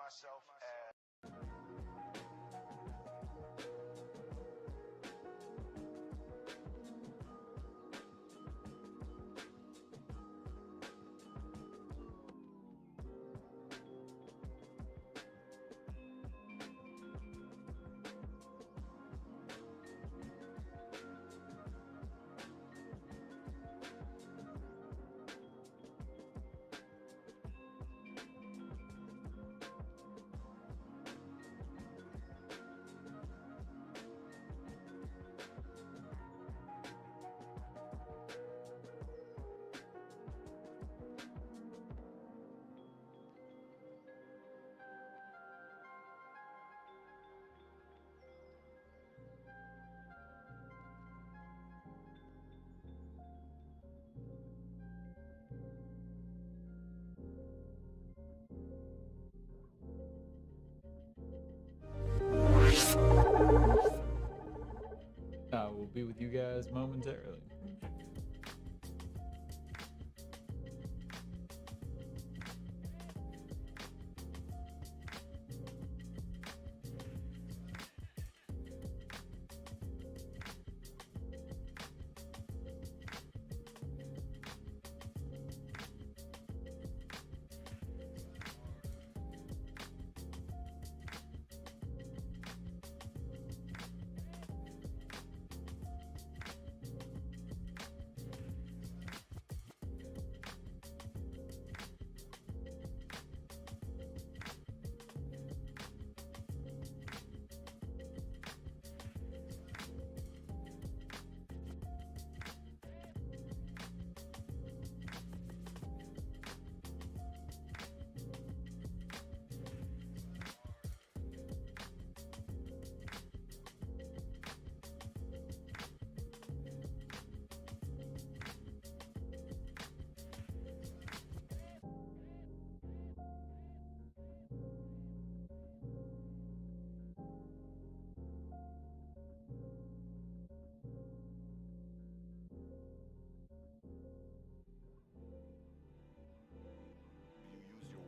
myself as I will be with you guys momentarily.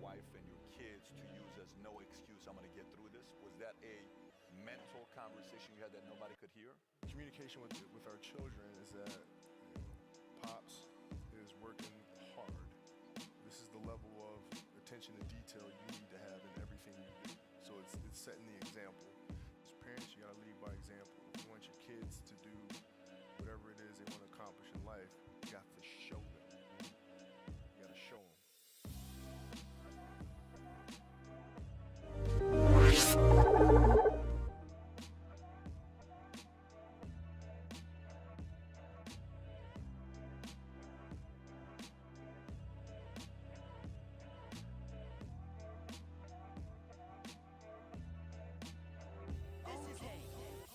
wife and your kids to use as no excuse, I'm going to get through this? Was that a mental conversation you had that nobody could hear? Communication with our children is that Pops is working hard. This is the level of attention to detail you need to have in everything you do. So it's setting the example. As parents, you gotta lead by example. If you want your kids to do whatever it is they want to accomplish in life, you got to show them. You gotta show them.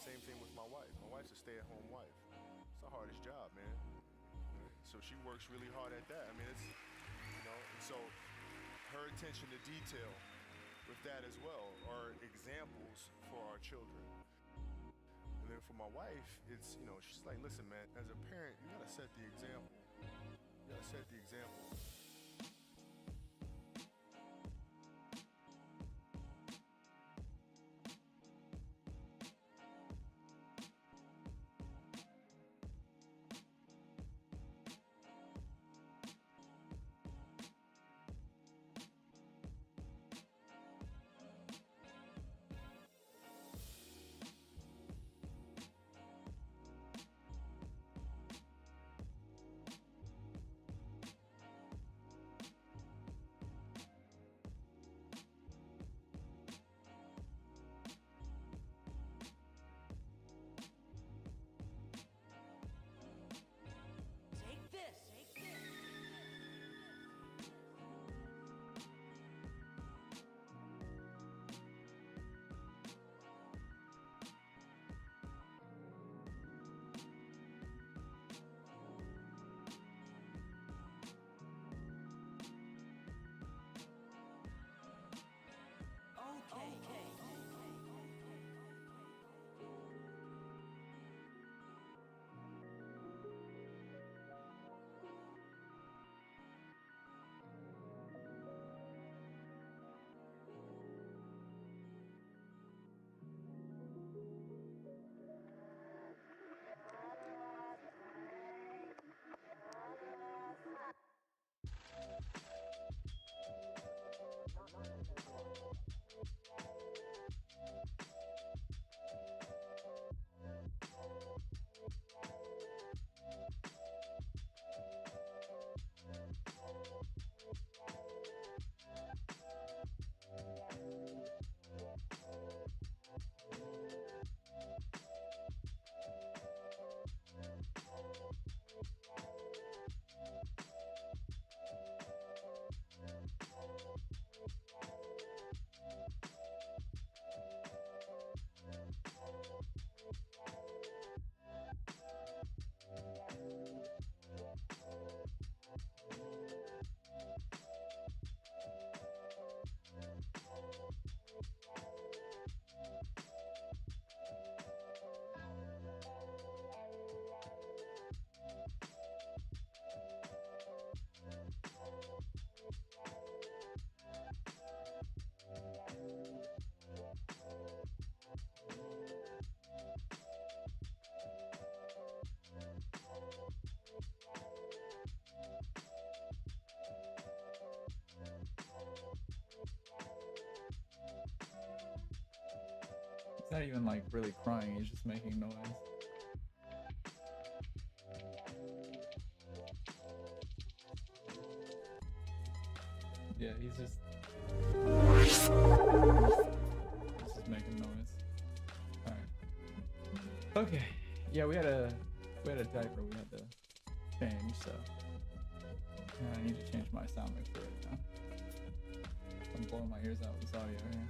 Same thing with my wife. My wife's a stay-at-home wife. It's the hardest job, man. So she works really hard at that. I mean, it's, you know, and so her attention to detail with that as well are examples for our children. And then for my wife, it's, you know, she's like, listen, man, as a parent, you gotta set the example. You gotta set the example. not even like really crying, he's just making noise. Yeah, he's just making noise. Alright. Okay. Yeah, we had a diaper we had to change, so I need to change my sound mix right now. I'm blowing my ears out with this audio here.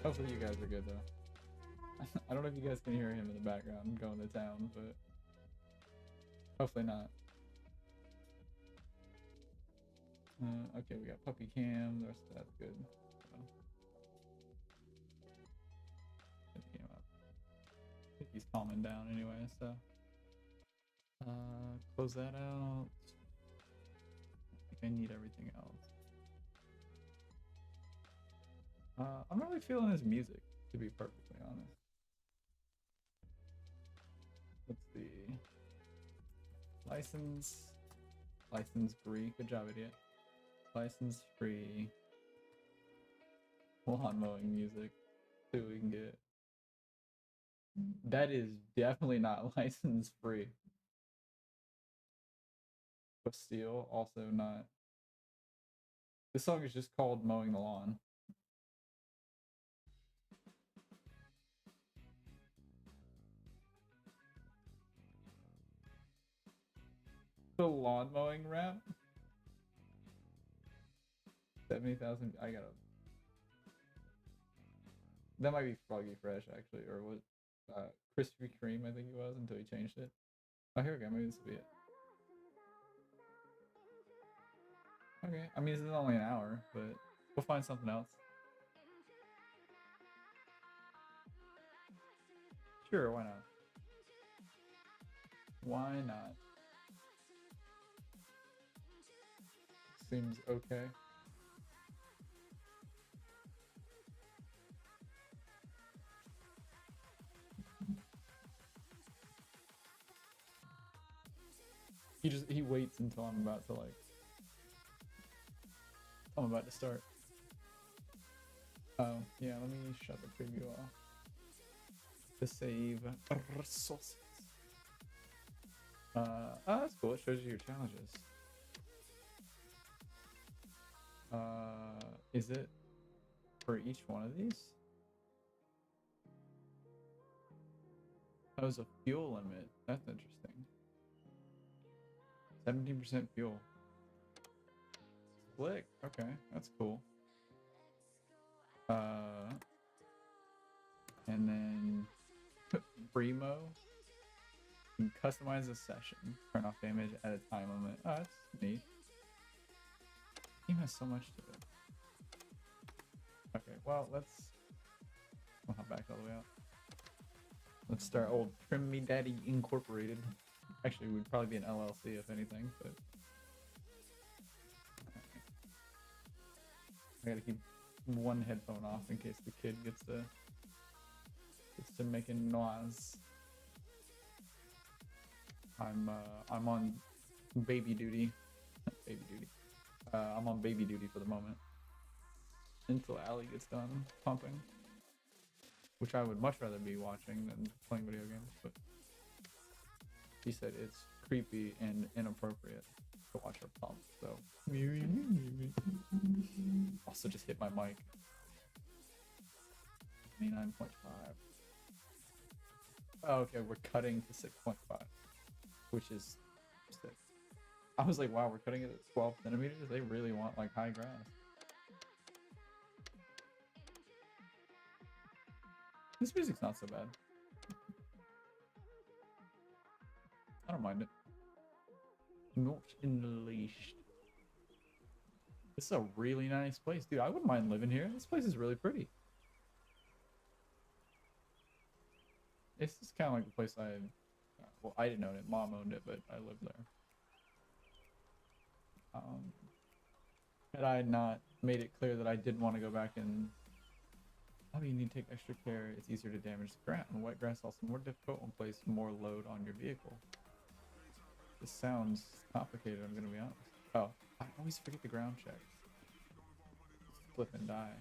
Hopefully you guys are good though. I don't know if you guys can hear him in the background going to town, but hopefully not. Okay, we got puppy cam. The rest of that's good. So, get the game up. I think he's calming down anyway. So close that out. I think I need everything else. I'm really feeling his music, to be perfectly honest. Let's see. License free. Good job, idiot. License free. Lawn mowing music. See what we can get. That is definitely not license free. Bastille, also not. This song is just called Mowing the Lawn. The lawn mowing rap? 70,000. I gotta. That might be Froggy Fresh actually, or what? Krispy Kreme, I think it was, until he changed it. Oh, here we go. Maybe this will be it. Okay. I mean, this is only an hour, but we'll find something else. Sure, why not? Why not? Seems okay. He waits until I'm about to start. Oh, yeah, let me shut the preview off. To save resources. Oh, that's cool. It shows you your challenges. Is it for each one of these? That was a fuel limit. That's interesting. 17% fuel. Slick. Okay, that's cool. And then Primo. You can customize a session. Turn off damage at a time limit. Oh, that's neat. The game has so much to it. Okay, well, I'll hop back all the way out. Let's start old Trim Me Daddy Incorporated. Actually, we'd probably be an LLC if anything, but I gotta keep one headphone off in case the kid gets to making noise. I'm on baby duty. Baby duty. I'm on baby duty for the moment until Allie gets done pumping, which I would much rather be watching than playing video games, but he said it's creepy and inappropriate to watch her pump, so also just hit my mic. 29.5. Oh, okay, we're cutting to 6.5, which is sick. I was like, wow, we're cutting it at 12 centimeters? They really want like high grass. This music's not so bad. I don't mind it. Not unleashed. This is a really nice place, dude. I wouldn't mind living here. This place is really pretty. This is kind of like the place well, I didn't own it. Mom owned it, but I lived there. Had I not made it clear that I didn't want to go back and... Oh, you need to take extra care. It's easier to damage the ground. Wet grass also more difficult and place more load on your vehicle. This sounds complicated, I'm gonna be honest. Oh, I always forget the ground check. Flip and die.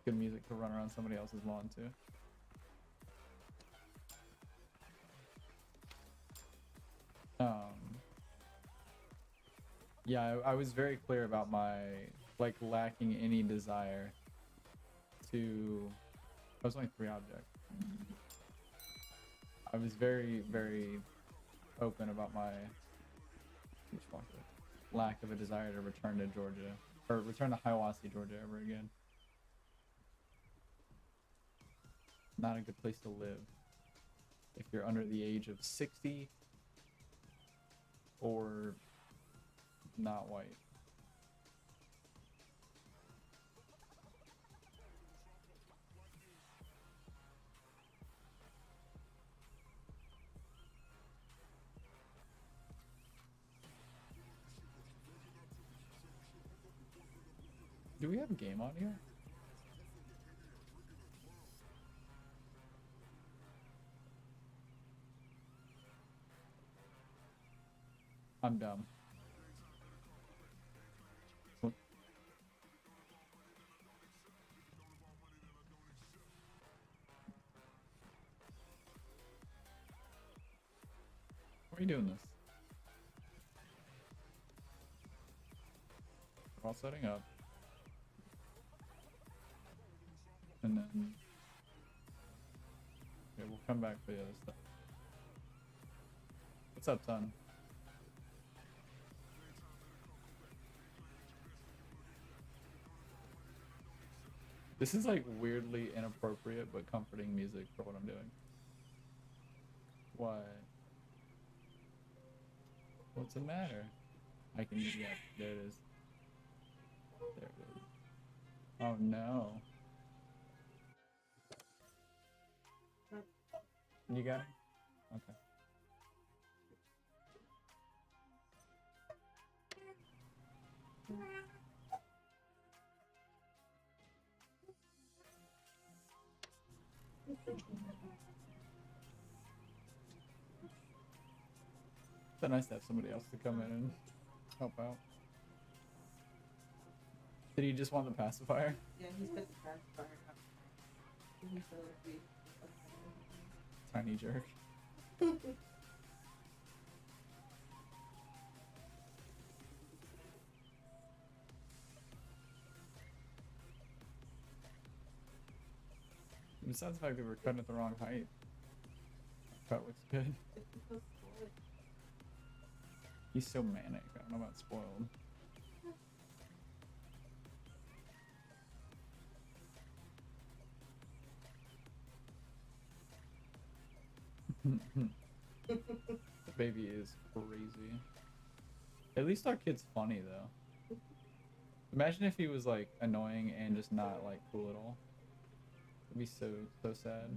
good music to run around somebody else's lawn too. Yeah, I was very clear about my like lacking any desire to. I was only 3 objects. I was very, very open about my lack of a desire to return to Georgia, or return to Hiawassee, Georgia ever again. Not a good place to live if you're under the age of 60 or not white. Do we have game audio? I'm dumb. What are you doing this? We're all setting up. And then yeah, we'll come back for the other stuff. What's up, son? This is like weirdly inappropriate but comforting music for what I'm doing. Why? What's the matter? I can, yeah, there it is. There it is. Oh no. You got it? Okay. It's nice to have somebody else to come in and help out. Did he just want the pacifier? Yeah, he's put the pacifier up. He fell asleep. Tiny jerk. Besides the fact that we're cutting at the wrong height. Cut looks good. He's so manic. I don't know about spoiled. The baby is crazy. At least our kid's funny though. Imagine if he was like annoying and just not like cool at all. It'd be so sad.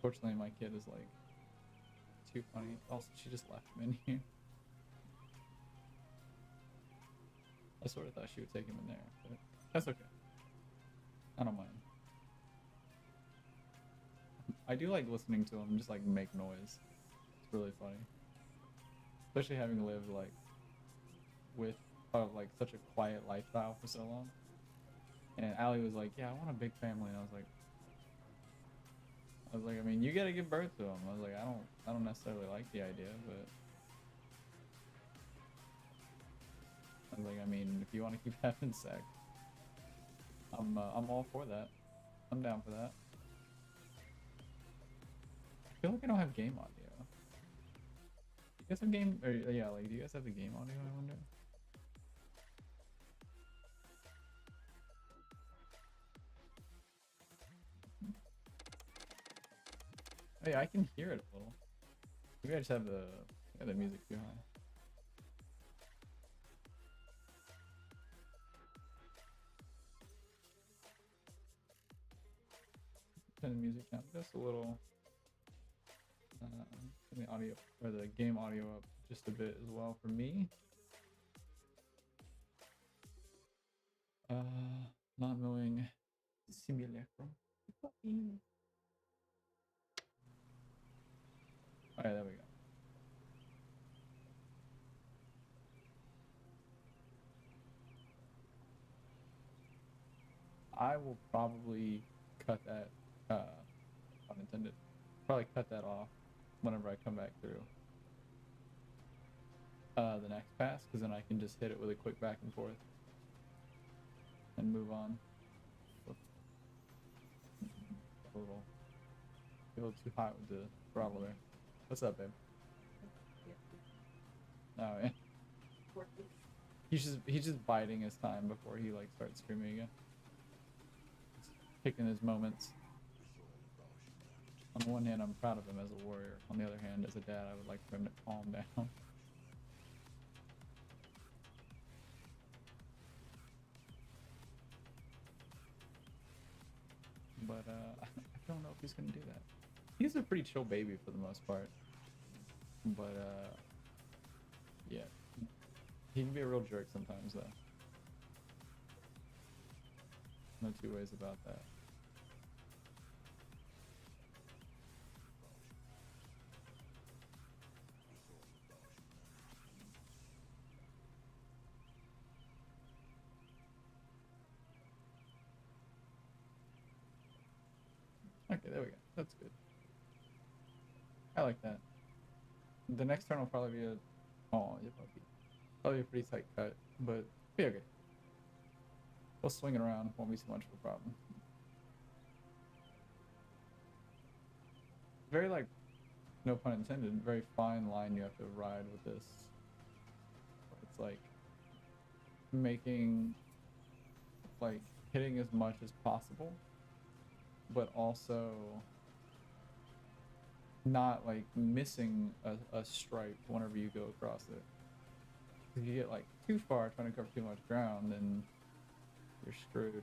Fortunately, my kid is like too funny. Also, she just left him in here. I sort of thought she would take him in there, but that's okay. I don't mind. I do like listening to him just like make noise. It's really funny. Especially having lived like with like such a quiet lifestyle for so long. And Allie was like, yeah, I want a big family. And I was like, I mean, you gotta give birth to him. I was like, I don't necessarily like the idea, but I was like, I mean, if you want to keep having sex, I'm all for that. I'm down for that. I feel like I don't have game audio. You guys have game, or yeah, like, do you guys have the game audio? I wonder. Hey, I can hear it a little. Maybe I just have the music too high. Turn the music down just a little. Turn the audio or the game audio up just a bit as well for me. Not Mowing simulacrum. Alright, there we go. I will probably cut that, pun intended, probably cut that off whenever I come back through the next pass, because then I can just hit it with a quick back and forth and move on. A little too hot with the throttle there. What's up, babe? Oh yeah. He's just biding his time before he like starts screaming again. Just picking his moments. On the one hand, I'm proud of him as a warrior. On the other hand, as a dad, I would like for him to calm down. But I don't know if he's gonna do that. He's a pretty chill baby for the most part. But yeah. He can be a real jerk sometimes though. No two ways about that. Okay, there we go. That's good. I like that. The next turn will probably be a... Oh, yeah, probably a pretty tight cut, but be okay. We'll swing it around. Won't be too much of a problem. Very, like, no pun intended, very fine line you have to ride with this. It's like making, like, hitting as much as possible, but also not like missing a stripe whenever you go across it. If you get like too far trying to cover too much ground, then you're screwed.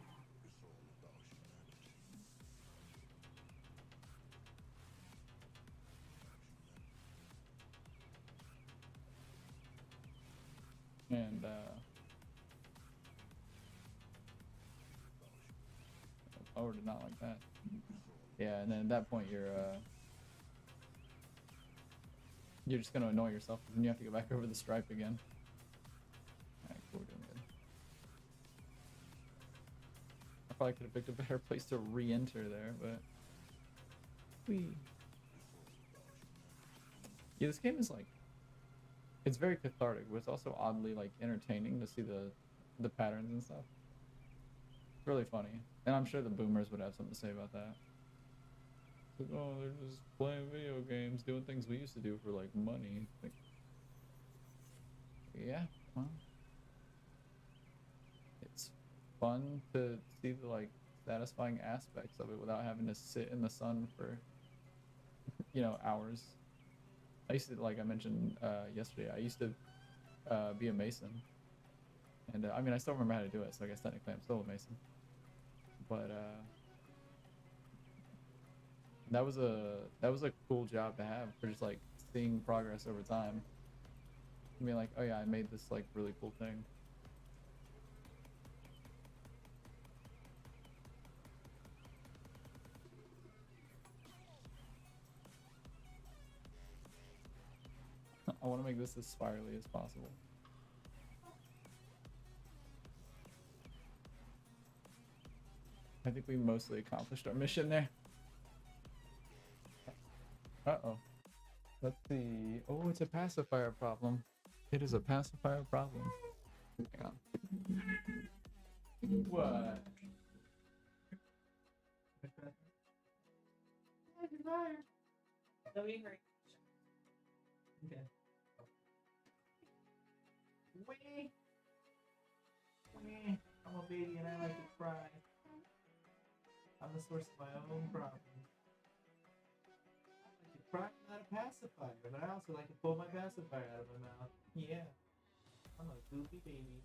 And oh, did not like that. Yeah, and then at that point you're just gonna annoy yourself, and then you have to go back over the stripe again. Alright, cool, we're doing good. I probably could have picked a better place to re-enter there, but yeah, this game is like, it's very cathartic, but it's also oddly like entertaining to see the patterns and stuff. It's really funny, and I'm sure the boomers would have something to say about that. Like, oh, they're just playing video games, doing things we used to do for like money. Like, yeah, well, it's fun to see the like satisfying aspects of it without having to sit in the sun for, you know, hours. I used to, like I mentioned yesterday, I used to be a mason, and I mean I still remember how to do it, so I guess technically I'm still a mason. But that was a cool job to have, for just like seeing progress over time. I mean, like, oh yeah, I made this like really cool thing. I want to make this as spirally as possible. I think we mostly accomplished our mission there. Uh-oh. Let's see. Oh, it's a pacifier problem. It is a pacifier problem. Hang on. What? Pacifier. Don't be hurt. Okay. Wee. Wee. I'm a baby and I like to cry. I'm the source of my own problems. I like to cry, not a pacifier, but I also like to pull my pacifier out of my mouth. Yeah. I'm a goofy baby.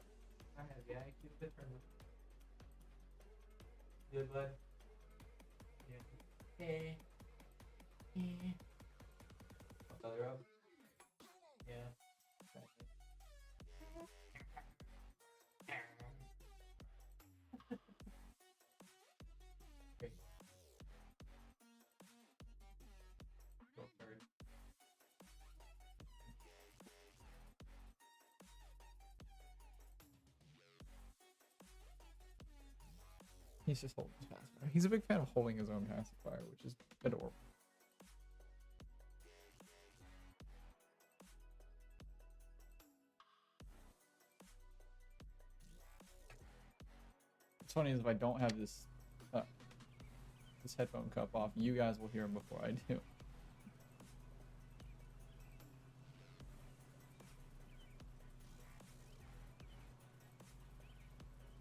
I have the IQ of a turnip. Good, bud? Yeah. Hey. Hey. I'll color up. Yeah. Exactly. Great. Go third. He's just holding his pacifier. He's a big fan of holding his own pacifier, which is adorable. What's funny is if I don't have this this headphone cup off, you guys will hear him before I do.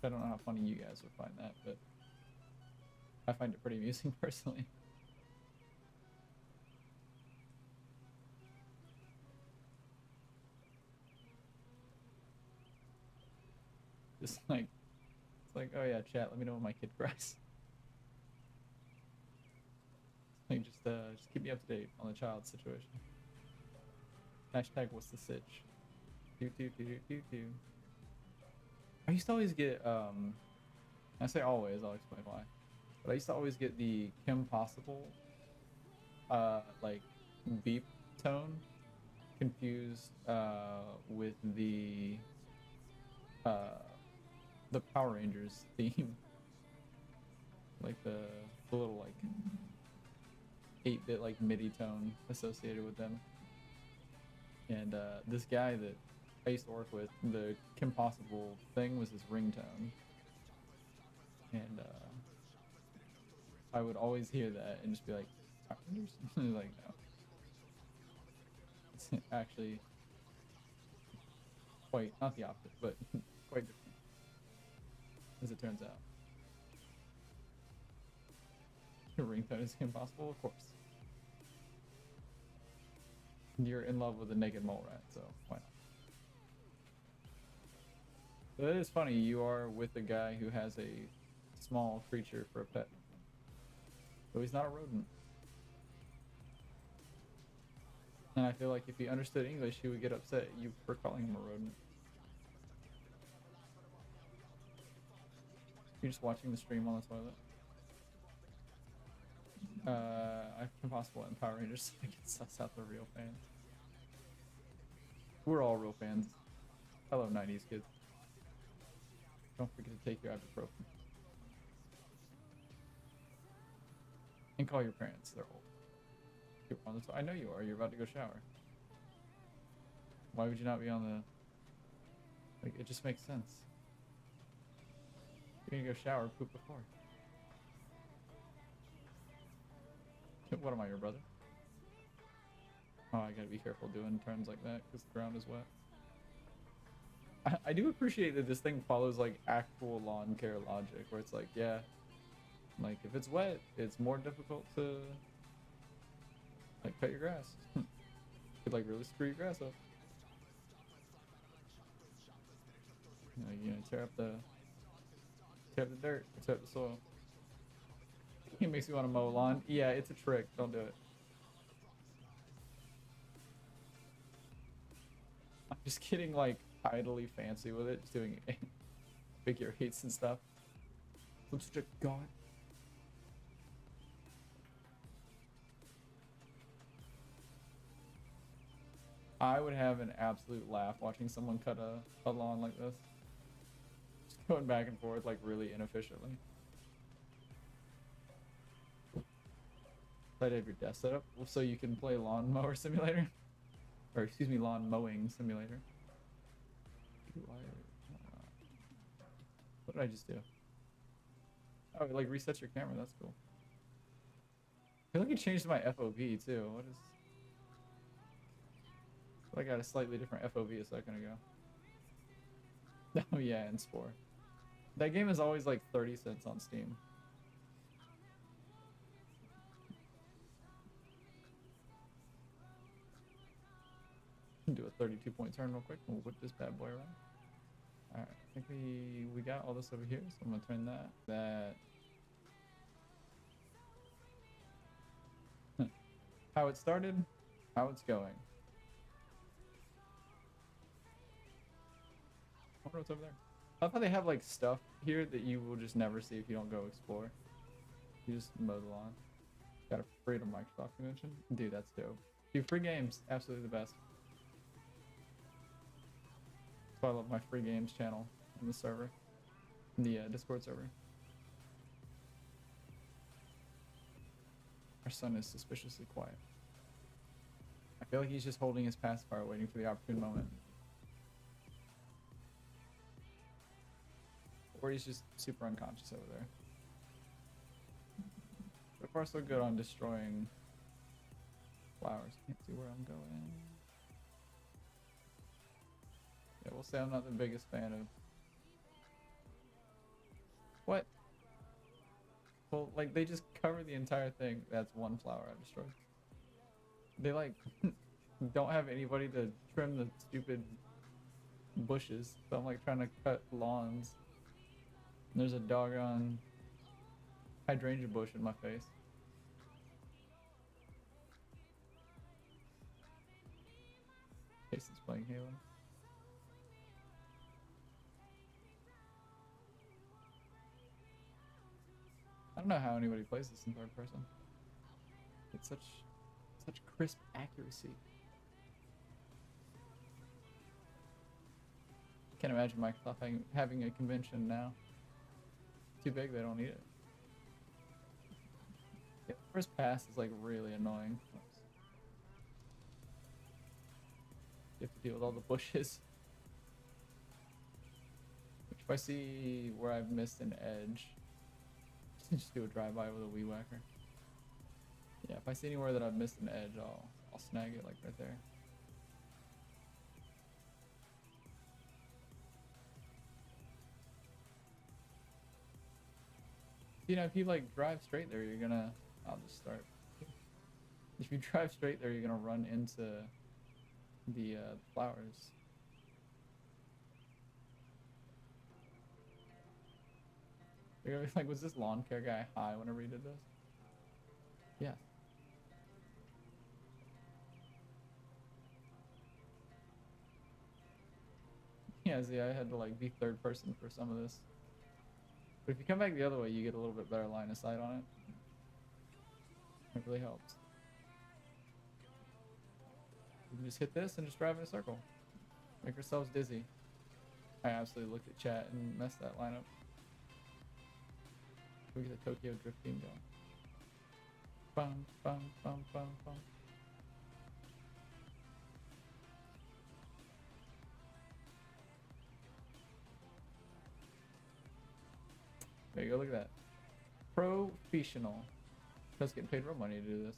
I don't know how funny you guys would find that, but I find it pretty amusing personally. Just like, it's like, oh yeah, chat, let me know when my kid cries. Like, just keep me up to date on the child situation. Hashtag what's the sitch? Do. I used to always get, I say always, I'll explain why. But I used to always get the Kim Possible, like, beep tone confused, with the Power Rangers theme. Like the little, like, 8-bit, like, MIDI tone associated with them. And, this guy that I used to work with, the Kim Possible thing was his ringtone. And I would always hear that and just be like, Power Rangers? Like, no. It's actually quite, not the opposite, but quite different, as it turns out. Your ringtone is Kim Possible, of course. You're in love with a naked mole rat, so why not? But it is funny, you are with a guy who has a small creature for a pet. So he's not a rodent. And I feel like if he understood English, he would get upset at you for calling him a rodent. You're just watching the stream on the toilet. I can possible and Power Rangers so I can suss out the real fans. We're all real fans. Hello, 90s kids. Don't forget to take your ibuprofen. And call your parents, they're old. You're on the I know you are, you're about to go shower. Why would you not be on the... Like, it just makes sense. You're gonna go shower, poop before. What am I, your brother? Oh, I gotta be careful doing turns like that because the ground is wet. I do appreciate that this thing follows like actual lawn care logic, where it's like, yeah, like if it's wet, it's more difficult to like cut your grass. Could like really screw your grass up. You know, tear up the dirt, tear up the soil. It makes you want to mow a lawn. Yeah, it's a trick. Don't do it. I'm just getting like idly fancy with it, just doing figure eights and stuff. I'm such a god. I would have an absolute laugh watching someone cut a lawn like this. Just going back and forth like really inefficiently. Try to have your desk set up so you can play lawn mower simulator. Or excuse me, lawn mowing simulator. What did I just do? Oh, it like resets your camera, that's cool. I feel like it changed my FOV too. What is... I got a slightly different FOV a second ago. Oh yeah, and Spore. That game is always like 30 cents on Steam. Do a 32-point turn real quick and we'll whip this bad boy around. Alright, I think we got all this over here, so I'm gonna turn that. How it started, how it's going. I wonder what's over there. I love how they have like stuff here that you will just never see if you don't go explore. You just mow the lawn. Got a Freedom Microsoft convention. Dude, that's dope. Dude, free games, absolutely the best. That's why I love my free games channel in the server, in the Discord server. Our son is suspiciously quiet. I feel like he's just holding his pacifier, waiting for the opportune moment. Or he's just super unconscious over there. So far, so good on destroying flowers. Can't see where I'm going. Yeah, we'll say I'm not the biggest fan of... What? Well, like, they just cover the entire thing. That's one flower I've destroyed. They, like, don't have anybody to trim the stupid bushes. So I'm, like, trying to cut lawns. And there's a doggone hydrangea bush in my face. Casey's playing Halo. I don't know how anybody plays this in third person. It's such crisp accuracy. Can't imagine Microsoft having a convention now. Too big, they don't need it. Yeah, first pass is like really annoying. You have to deal with all the bushes. Which if I see where I've missed an edge, just do a drive-by with a weed whacker. Yeah, if I see anywhere that I've missed an edge, I'll snag it like right there. You know, if you like drive straight there, you're gonna... I'll just start. If you drive straight there, you're gonna run into the flowers. You're gonna be like, was this lawn care guy high whenever he did this? Yeah. Yeah, see, I had to like be third person for some of this. But if you come back the other way, you get a little bit better line of sight on it. It really helps. We can just hit this and just drive in a circle. Make ourselves dizzy. I absolutely looked at chat and messed that line up. We get the Tokyo Drift theme going. Bum, bum, bum, bum, bum. There you go, look at that. Professional. Just getting paid real money to do this.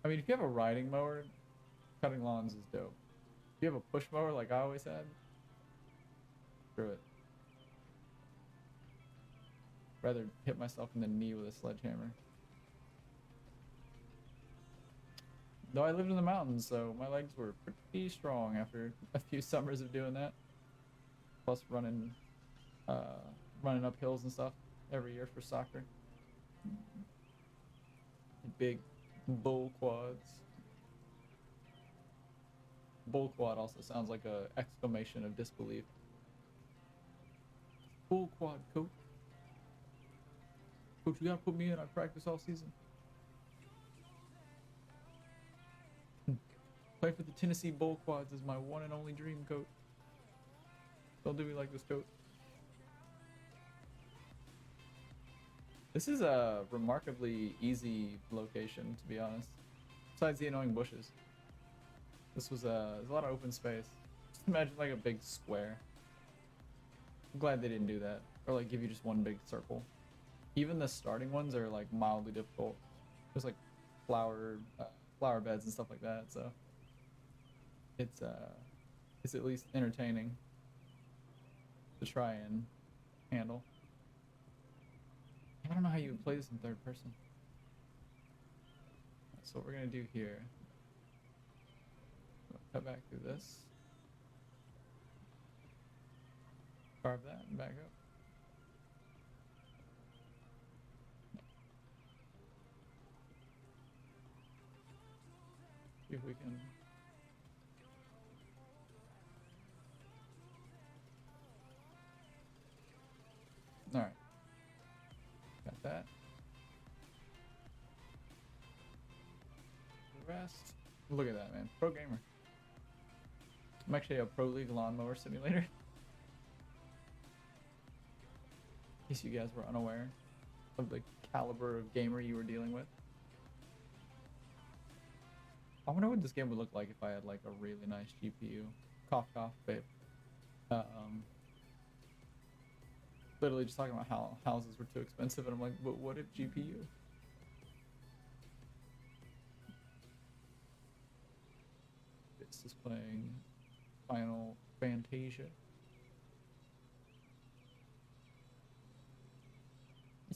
I mean, if you have a riding mower, cutting lawns is dope. If you have a push mower like I always had, screw it. Rather hit myself in the knee with a sledgehammer. Though I lived in the mountains, so my legs were pretty strong after a few summers of doing that. Plus running up hills and stuff every year for soccer. Big bull quads. Bull quad also sounds like a exclamation of disbelief. Bull quad, coach. Coach, you gotta put me in. I practice all season. Play for the Tennessee Bull Quads is my one and only dream, coach. Don't do me like this, coach. This is a remarkably easy location, to be honest. Besides the annoying bushes. This was there's a lot of open space. Just imagine like a big square. I'm glad they didn't do that. Or like give you just one big circle. Even the starting ones are like mildly difficult. There's like flower beds and stuff like that, so it's at least entertaining to try and handle. I don't know how you would play this in third person. So what we're gonna do here, cut back through this, carve that and back up. See if we can. All right. Got that. The rest. Look at that, man. Pro gamer. I'm actually a Pro League lawnmower simulator. In case you guys were unaware. of the caliber of gamer you were dealing with. I wonder what this game would look like if I had like a really nice GPU. Cough cough, babe. Literally just talking about how houses were too expensive, and I'm like, but what if GPU? This is playing Final Fantasia.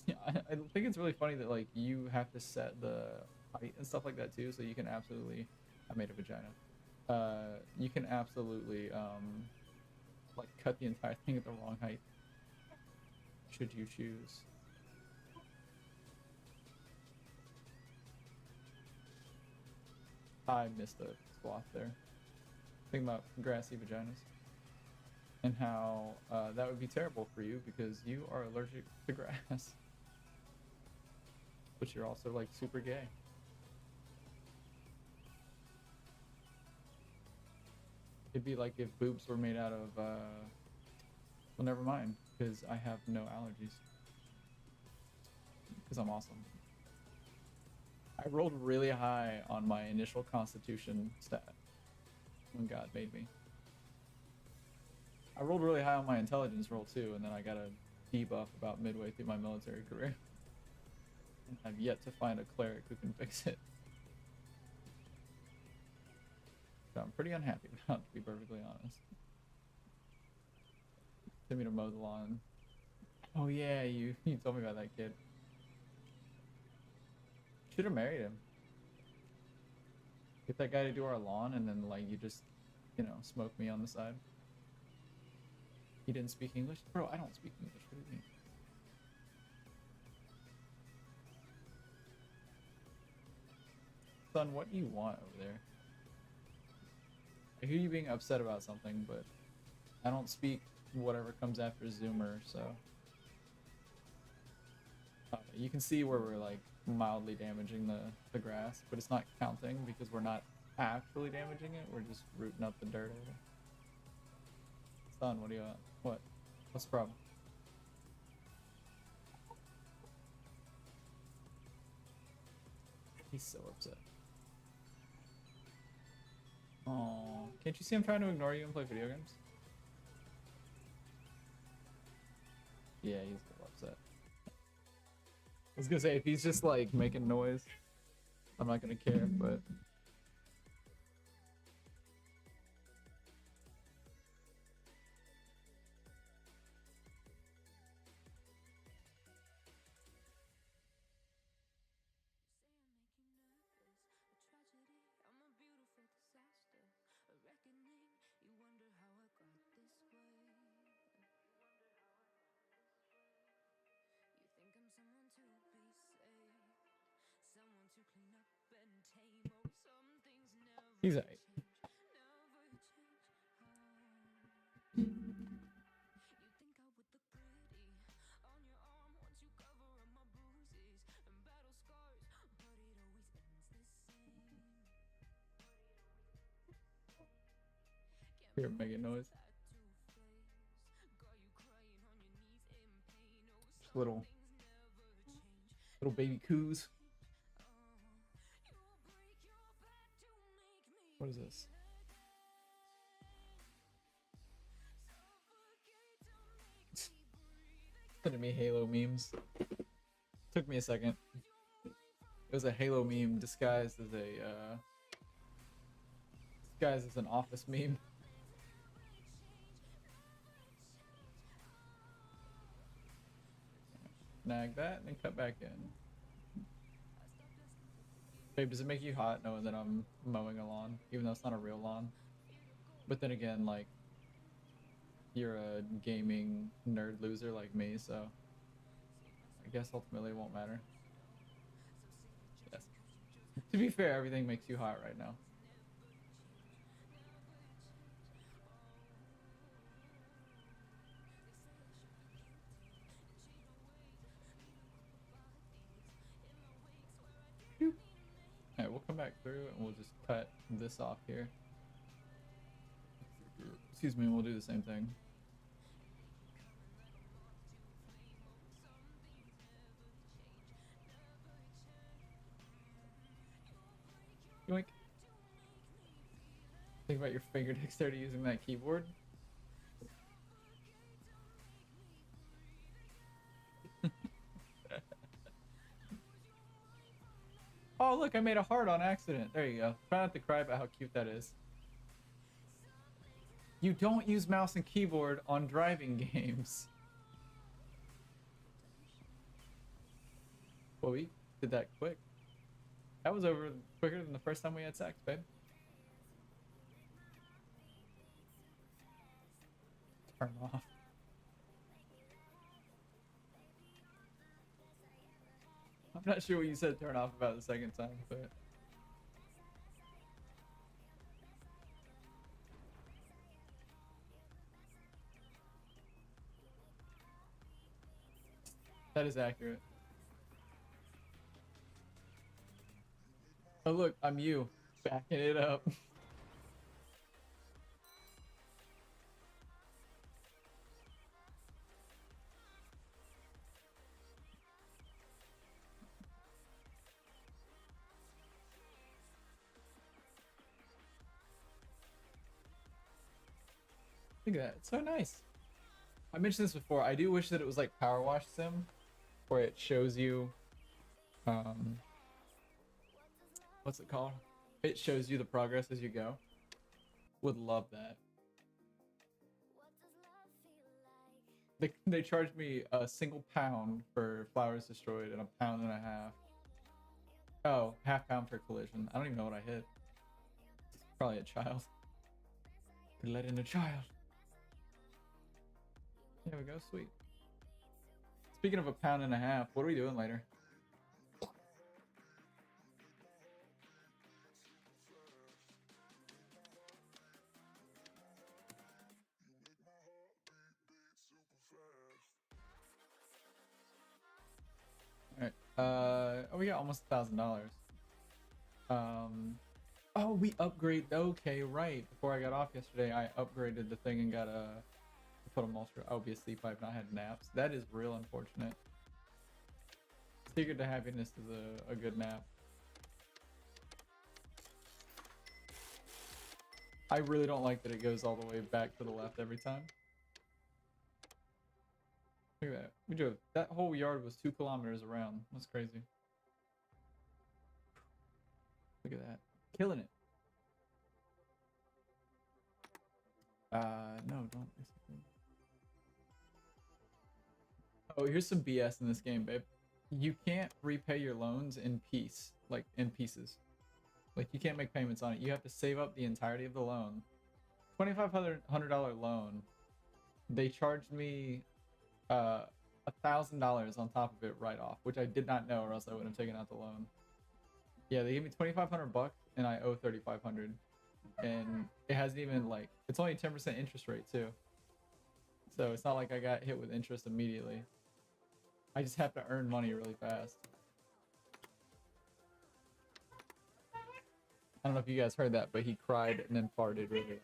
Yeah, I think it's really funny that like you have to set the height and stuff like that too, so you can absolutely. I made a vagina. You can absolutely like cut the entire thing at the wrong height. Should you choose? I missed a swath there. Think about grassy vaginas and how that would be terrible for you because you are allergic to grass, but you're also like super gay. It'd be like if boobs were made out of well, never mind, because I have no allergies because I'm awesome. I rolled really high on my initial constitution stat when God made me. I rolled really high on my intelligence roll too, and then I got a debuff about midway through my military career. And I've yet to find a cleric who can fix it. So I'm pretty unhappy about, to be perfectly honest. Send me to mow the lawn. Oh yeah, you told me about that kid. Should have married him. Get that guy to do our lawn, and then like you just, you know, smoke me on the side. He didn't speak English? Bro, I don't speak English. What do you mean? Son, what do you want over there? I hear you being upset about something, but I don't speak whatever comes after Zoomer, so... you can see where we're like mildly damaging the grass, but it's not counting because we're not actually damaging it, we're just rooting up the dirt over. Son, what do you want? What? What's the problem? He's so upset. Oh, can't you see I'm trying to ignore you and play video games? Yeah, he's a little upset. I was gonna say, if he's just like making noise, I'm not gonna care, but... He's alright. Here, making noise. Just little baby coos. What is this? Sending me Halo memes. Took me a second. It was a Halo meme disguised as an Office meme. Snag that and cut back in. Babe, does it make you hot knowing that I'm mowing a lawn, even though it's not a real lawn? But then again, like, you're a gaming nerd loser like me, so I guess ultimately it won't matter. Yes. To be fair, everything makes you hot right now. Alright, we'll come back through and we'll just cut this off here. Excuse me, we'll do the same thing. Yoink. Think about your finger dexterity using that keyboard. Oh, look, I made a heart on accident. There you go. Try not to cry about how cute that is. You don't use mouse and keyboard on driving games. Well, we did that quick. That was over quicker than the first time we had sex, babe. Turn off. I'm not sure what you said turn off about the second time, but... That is accurate. Oh look, I'm you. Backing it up. Look at that. It's so nice. I mentioned this before. I do wish that it was like Power Wash Sim, where it shows you, what's it called? It shows you the progress as you go. Would love that. They charged me a single pound for flowers destroyed and a pound and a half. Oh, half-pound for collision. I don't even know what I hit. Probably a child. Could let in a child. There we go, sweet. Speaking of a pound and a half, what are we doing later? Alright. Oh, we got almost $1,000. Oh, we upgrade. Okay, right. Before I got off yesterday, I upgraded the thing and got a put a monster. I'll be asleep. I've not had naps. That is real unfortunate. Secret to happiness is a good nap. I really don't like that it goes all the way back to the left every time. Look at that. We drove. That whole yard was 2 kilometers around. That's crazy. Look at that. Killing it. No, don't. Oh, here's some BS in this game, babe. You can't repay your loans in piece, like in pieces. Like you can't make payments on it. You have to save up the entirety of the loan. $2,500 loan. They charged me $1,000 on top of it right off, which I did not know, or else I would have taken out the loan. Yeah, they gave me 2,500 bucks, and I owe 3,500, and it hasn't even like it's only 10% interest rate too. So it's not like I got hit with interest immediately. I just have to earn money really fast. I don't know if you guys heard that, but he cried and then farted really.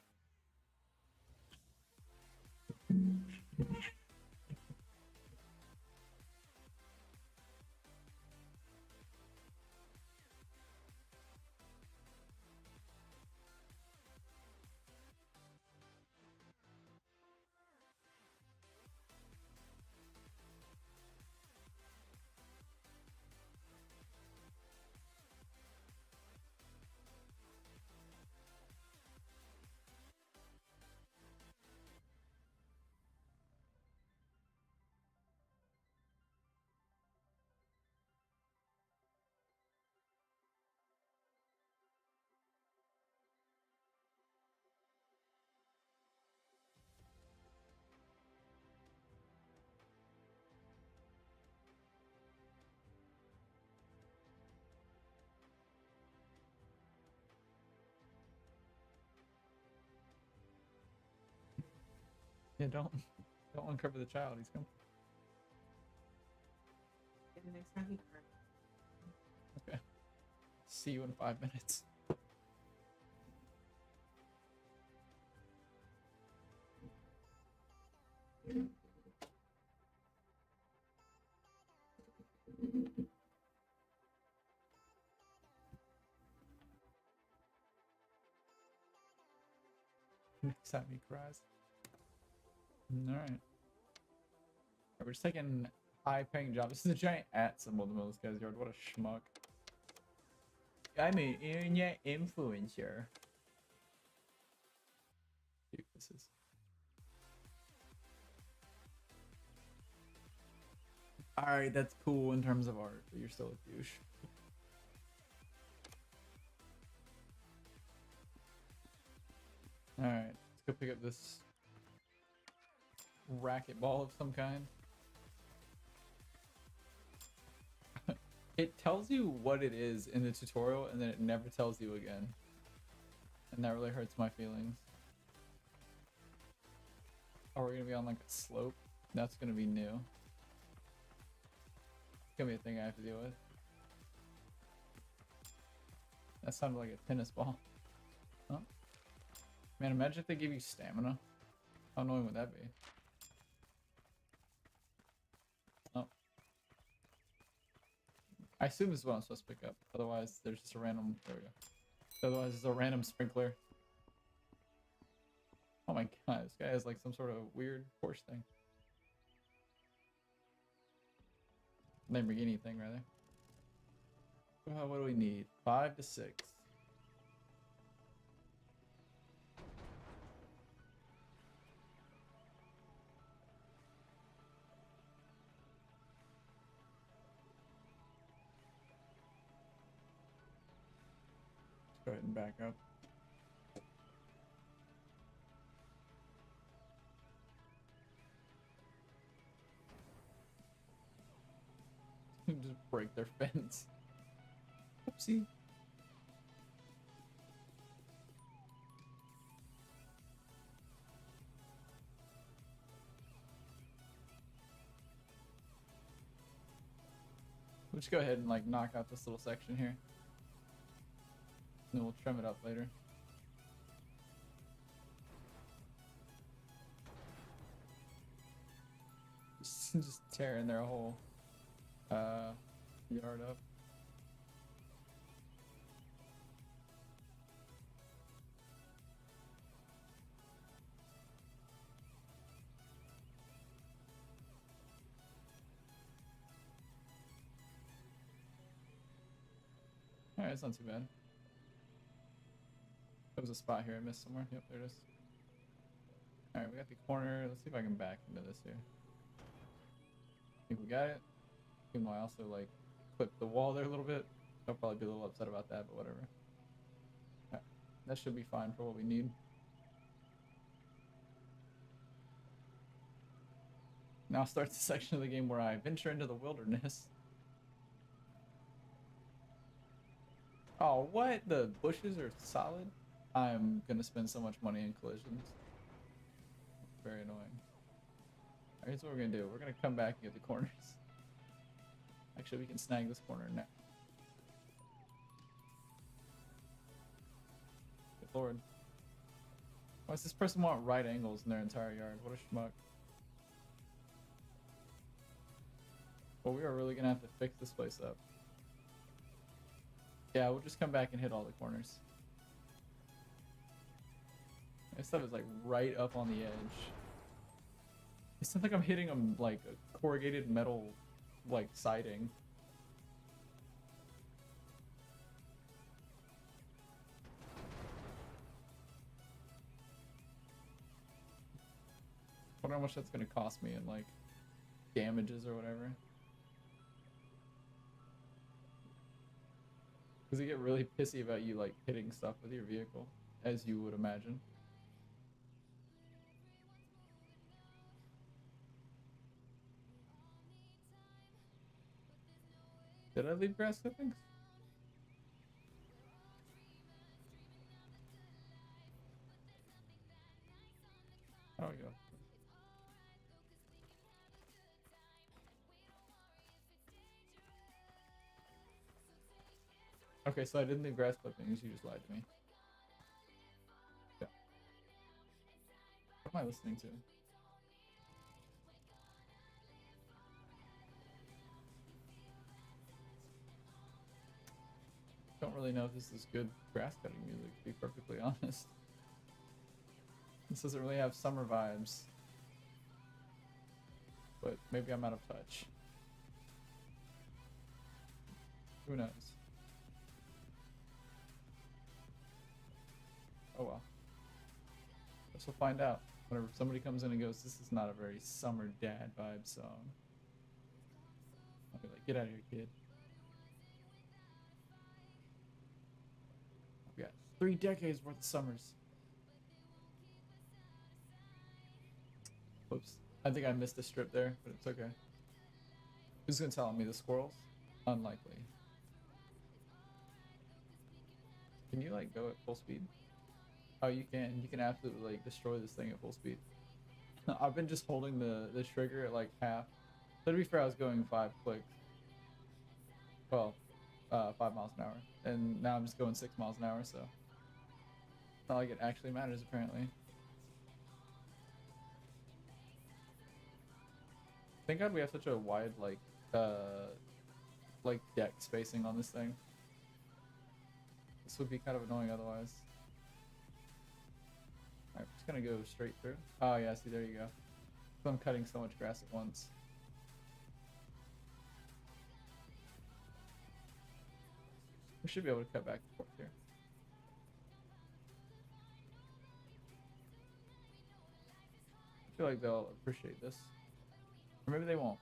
Yeah, don't uncover the child. He's coming. The next time he cries. Okay. See you in 5 minutes. Next time he cries. Alright. We're just taking high-paying jobs. This is a giant at symbol in the middle of this guy's yard. What a schmuck. I'm an internet influencer. Dude, this is... Alright, that's cool in terms of art, but you're still a douche. Alright, let's go pick up this racquetball of some kind. It tells you what it is in the tutorial and then it never tells you again. And that really hurts my feelings. Oh, we're gonna be on like a slope? That's gonna be new. It's gonna be a thing I have to deal with. That sounded like a tennis ball. Huh? Man, imagine if they gave you stamina. How annoying would that be? Oh. I assume this is what I'm supposed to pick up. Otherwise, there's just a random... There we go. Otherwise, there's a random sprinkler. Oh my god, this guy has like some sort of weird Porsche thing. Lamborghini thing, rather. What do we need? 5 to 6. Go ahead and back up. Just break their fence. Oopsie. We'll just go ahead and like knock out this little section here. And then we'll trim it up later. Just tearing their whole yard up. Alright, it's not too bad. There was a spot here I missed somewhere. Yep, there it is. Alright, we got the corner. Let's see if I can back into this here. I think we got it. Even though I also like clipped the wall there a little bit. I'll probably be a little upset about that, but whatever. Right. That should be fine for what we need. Now starts the section of the game where I venture into the wilderness. Oh, what? The bushes are solid? I'm gonna spend so much money in collisions. Very annoying. Alright, here's what we're gonna do. We're gonna come back and get the corners. Actually, we can snag this corner now. Good lord. Why does this person want right angles in their entire yard? What a schmuck. Well, we are really gonna have to fix this place up. Yeah, we'll just come back and hit all the corners. This stuff is like right up on the edge. It sounds like I'm hitting them like a corrugated metal like siding. I wonder how much that's gonna cost me in like damages or whatever. Because they get really pissy about you like hitting stuff with your vehicle, as you would imagine. Did I leave grass clippings? Oh, we go. Okay, so I didn't leave grass clippings, you just lied to me. Yeah. What am I listening to? Don't really know if this is good grass cutting music, to be perfectly honest. This doesn't really have summer vibes. But maybe I'm out of touch. Who knows? Oh well. Guess we'll find out. Whenever somebody comes in and goes, this is not a very summer dad vibe song. I'll be like, get out of here, kid. We got 3 decades worth of summers. Oops. I think I missed a strip there, but it's okay. Who's gonna tell me? The squirrels? Unlikely. Can you like go at full speed? Oh, you can. You can absolutely like destroy this thing at full speed. I've been just holding the trigger at like half. So to be fair, I was going 5 clicks. Well, 5 miles an hour. And now I'm just going 6 miles an hour, so. It's not like it actually matters, apparently. Thank God we have such a wide, like deck spacing on this thing. This would be kind of annoying otherwise. Alright, I'm just gonna go straight through. Oh yeah, see, there you go. So I'm cutting so much grass at once. We should be able to cut back and forth here. I feel like they'll appreciate this. Or maybe they won't.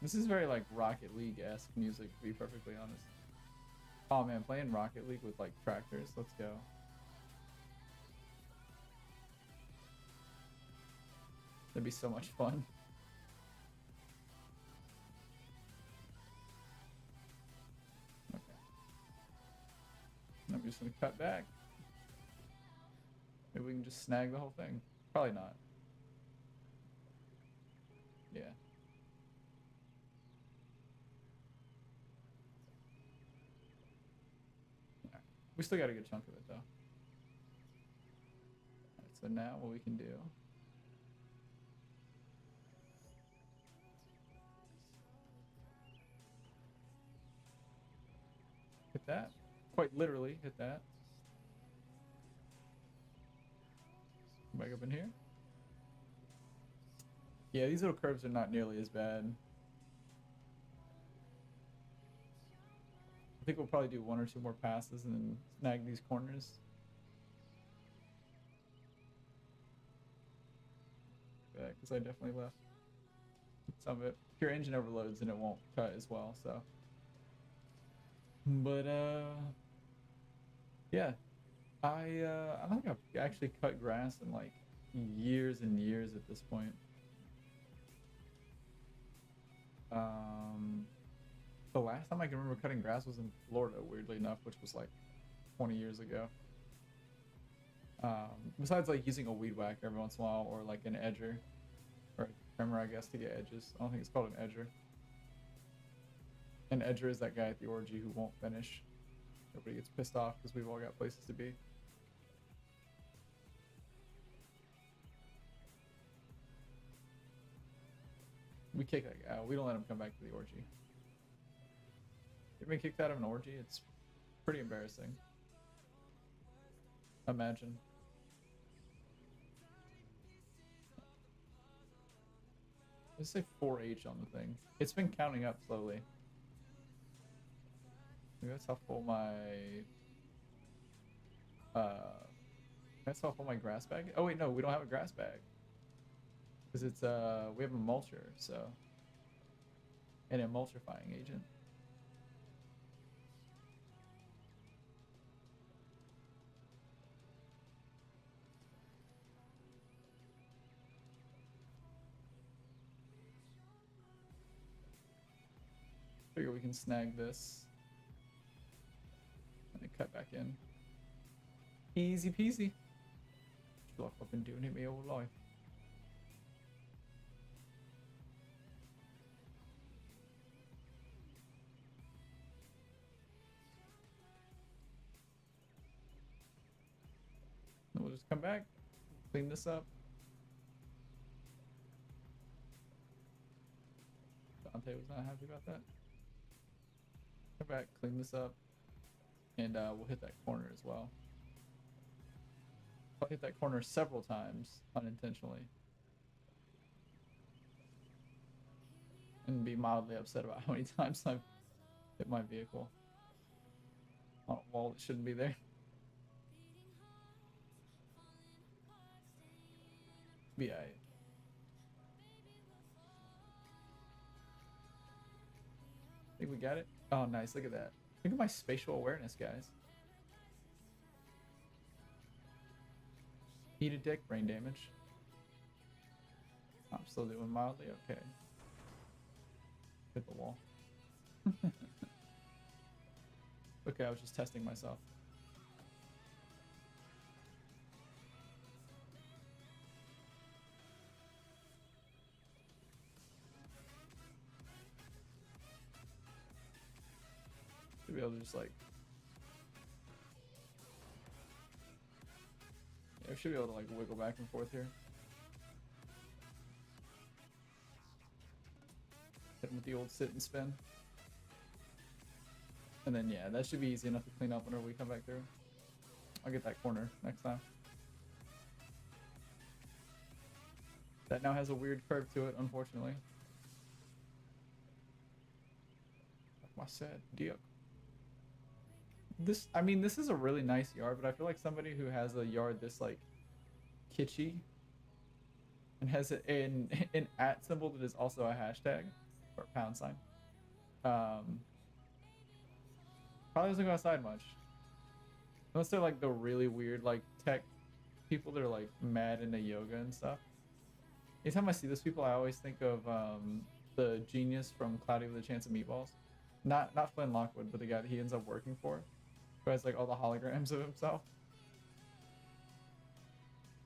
This is very like Rocket League-esque music, to be perfectly honest. Oh man, playing Rocket League with like tractors, let's go. That'd be so much fun. Okay. I'm just gonna cut back. Maybe we can just snag the whole thing. Probably not. Yeah. Right. We still got a good chunk of it though. Alright, so now what we can do. Hit that. Quite literally hit that. Back up in here. Yeah, these little curves are not nearly as bad. I think we'll probably do 1 or 2 more passes and then snag these corners. Yeah, because I definitely left some of it. If your engine overloads, then it won't cut as well, so. But, yeah. I don't think I've actually cut grass in like years and years at this point. The last time I can remember cutting grass was in Florida, weirdly enough, which was like 20 years ago. Besides like using a weed whacker every once in a while, or like an edger, or a trimmer, I guess, to get edges. I don't think it's called an edger. An edger is that guy at the orgy who won't finish. Everybody gets pissed off because we've all got places to be. We kick that guy out. We don't let him come back to the orgy. You've been kicked out of an orgy? It's pretty embarrassing. Imagine. Let's say 4H on the thing. It's been counting up slowly. Maybe that's how full my grass bag. Oh wait, no, we don't have a grass bag. Because it's we have a mulcher, so an emulsifying agent. Figure we can snag this and then cut back in. Easy peasy. Like I've been doing it my whole life. Then we'll just come back, clean this up. Dante was not happy about that. Come back, clean this up. and we'll hit that corner as well. I'll hit that corner several times unintentionally, and be mildly upset about how many times I've hit my vehicle on a wall that shouldn't be there. Be I think we got it. Oh, nice. Look at that. Look at my spatial awareness, guys. Heated dick, brain damage. I'm still doing mildly okay. Hit the wall. Okay, I was just testing myself. Should be able to just like, yeah, we should be able to like wiggle back and forth here. Hit him with the old sit and spin. And then yeah, that should be easy enough to clean up whenever we come back through. I'll get that corner next time. That now has a weird curve to it, unfortunately. Like I said, Diok. This, I mean, this is a really nice yard, but I feel like somebody who has a yard this like kitschy and has an @ symbol that is also a hashtag or a pound sign, probably doesn't go outside much. Unless they're like the really weird like tech people that are like mad into yoga and stuff. Anytime I see those people, I always think of the genius from Cloudy with a Chance of Meatballs. Not Flynn Lockwood, but the guy that he ends up working for, who has like all the holograms of himself.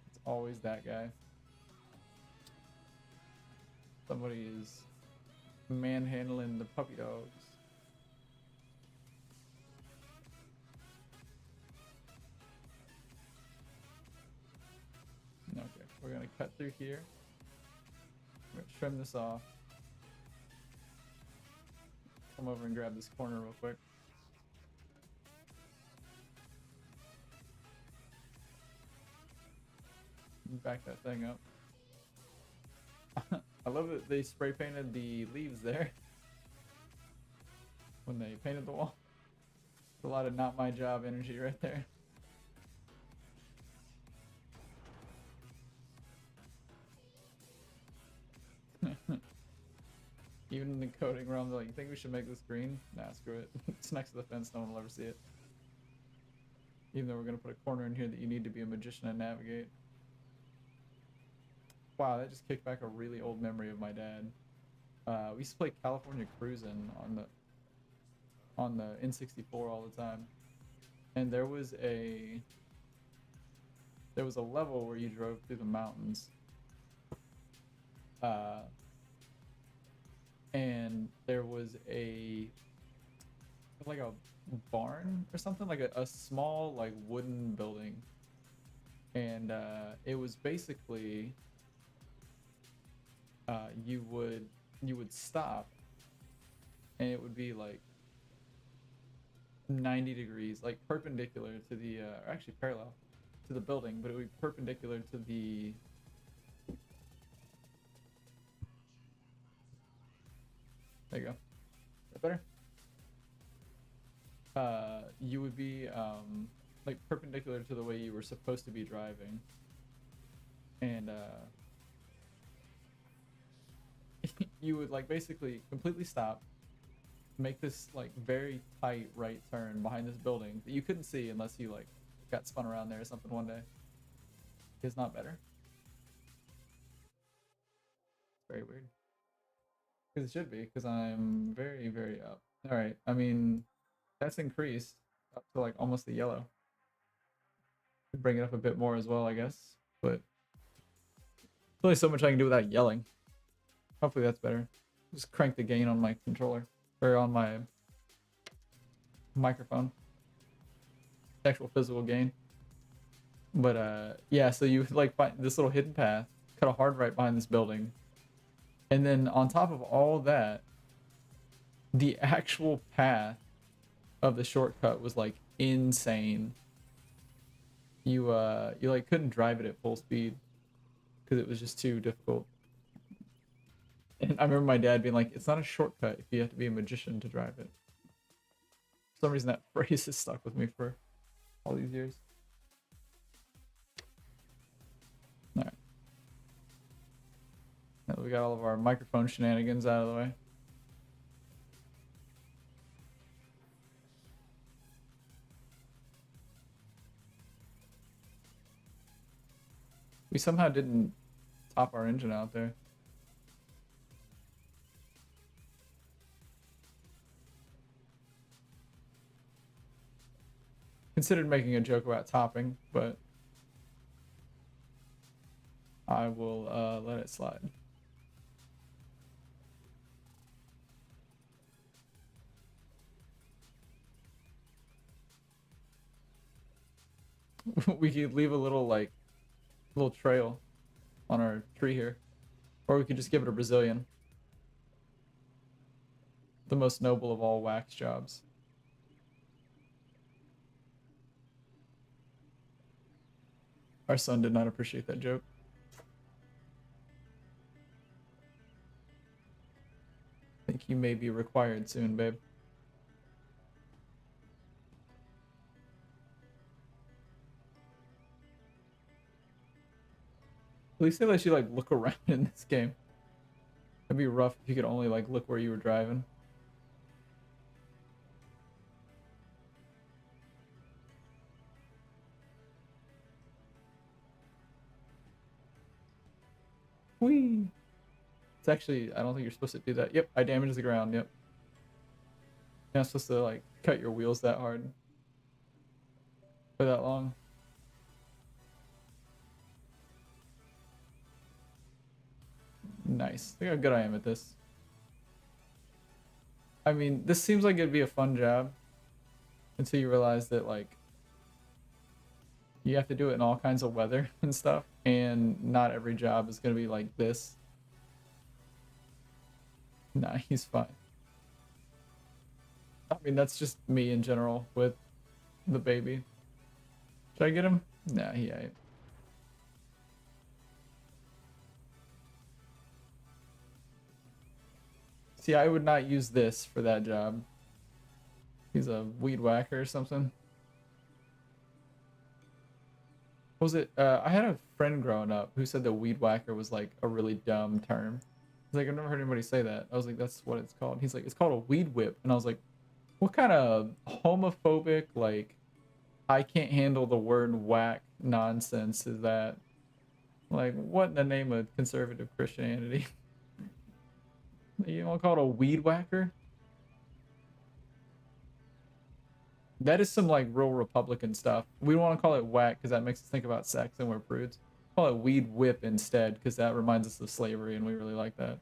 It's always that guy. Somebody is manhandling the puppy dogs. Okay, we're gonna cut through here. We're gonna trim this off. Come over and grab this corner real quick. Back that thing up. I love that they spray painted the leaves there when they painted the wall. It's a lot of not my job energy right there. Even in the coding realm, they're like, you think we should make this green? Nah, screw it. It's next to the fence, no one will ever see it. Even though we're gonna put a corner in here that you need to be a magician and navigate. Wow, that just kicked back a really old memory of my dad. We used to play California Cruisin' on the N64 all the time, and there was a level where you drove through the mountains, and there was like a barn or something, like a small like wooden building, and it was basically you would stop and it would be like 90 degrees, like perpendicular to the or actually parallel to the building, but it would be perpendicular to the there you go. Is that better? You would be like perpendicular to the way you were supposed to be driving, and you would like basically completely stop, make this like very tight right turn behind this building that you couldn't see unless you like got spun around there or something one day. It's not better. Very weird. Because it should be, because I'm very, very up. All right, I mean, that's increased up to like almost the yellow. Bring it up a bit more as well, I guess, but there's only so much I can do without yelling. Hopefully that's better. Just crank the gain on my controller, or on my microphone. Actual physical gain. But yeah, so you like find this little hidden path, cut a hard right behind this building, and then on top of all that, the actual path of the shortcut was like insane. You like couldn't drive it at full speed because it was just too difficult. And I remember my dad being like, "It's not a shortcut if you have to be a magician to drive it." For some reason, that phrase has stuck with me for all these years. All right. Now that we got all of our microphone shenanigans out of the way. We somehow didn't top our engine out there. Considered making a joke about topping, but I will let it slide. We could leave a little little trail on our tree here, or we could just give it a Brazilian. The most noble of all wax jobs. Our son did not appreciate that joke. I think you may be required soon, babe. At least they let you look around in this game. It'd be rough if you could only look where you were driving. Whee! It's actually, I don't think you're supposed to do that. Yep, I damaged the ground, yep. You're not supposed to cut your wheels that hard. For that long. Nice. Look how good I am at this. I mean, this seems like it'd be a fun job until you realize that you have to do it in all kinds of weather and stuff, and not every job is gonna be like this. Nah, he's fine. I mean, that's just me in general with the baby. Should I get him? Nah, he ain't. See, I would not use this for that job. He's a weed whacker or something. What was it? I had a friend growing up who said that weed whacker was a really dumb term. He's like, I've never heard anybody say that. I was like, that's what it's called. He's like, it's called a weed whip. And I was like, what kind of homophobic, I can't handle the word whack nonsense is that? What in the name of conservative Christianity? You want to call it a weed whacker? That is some real Republican stuff. We don't want to call it whack because that makes us think about sex and we're prudes. Call it weed whip instead because that reminds us of slavery and we really like that.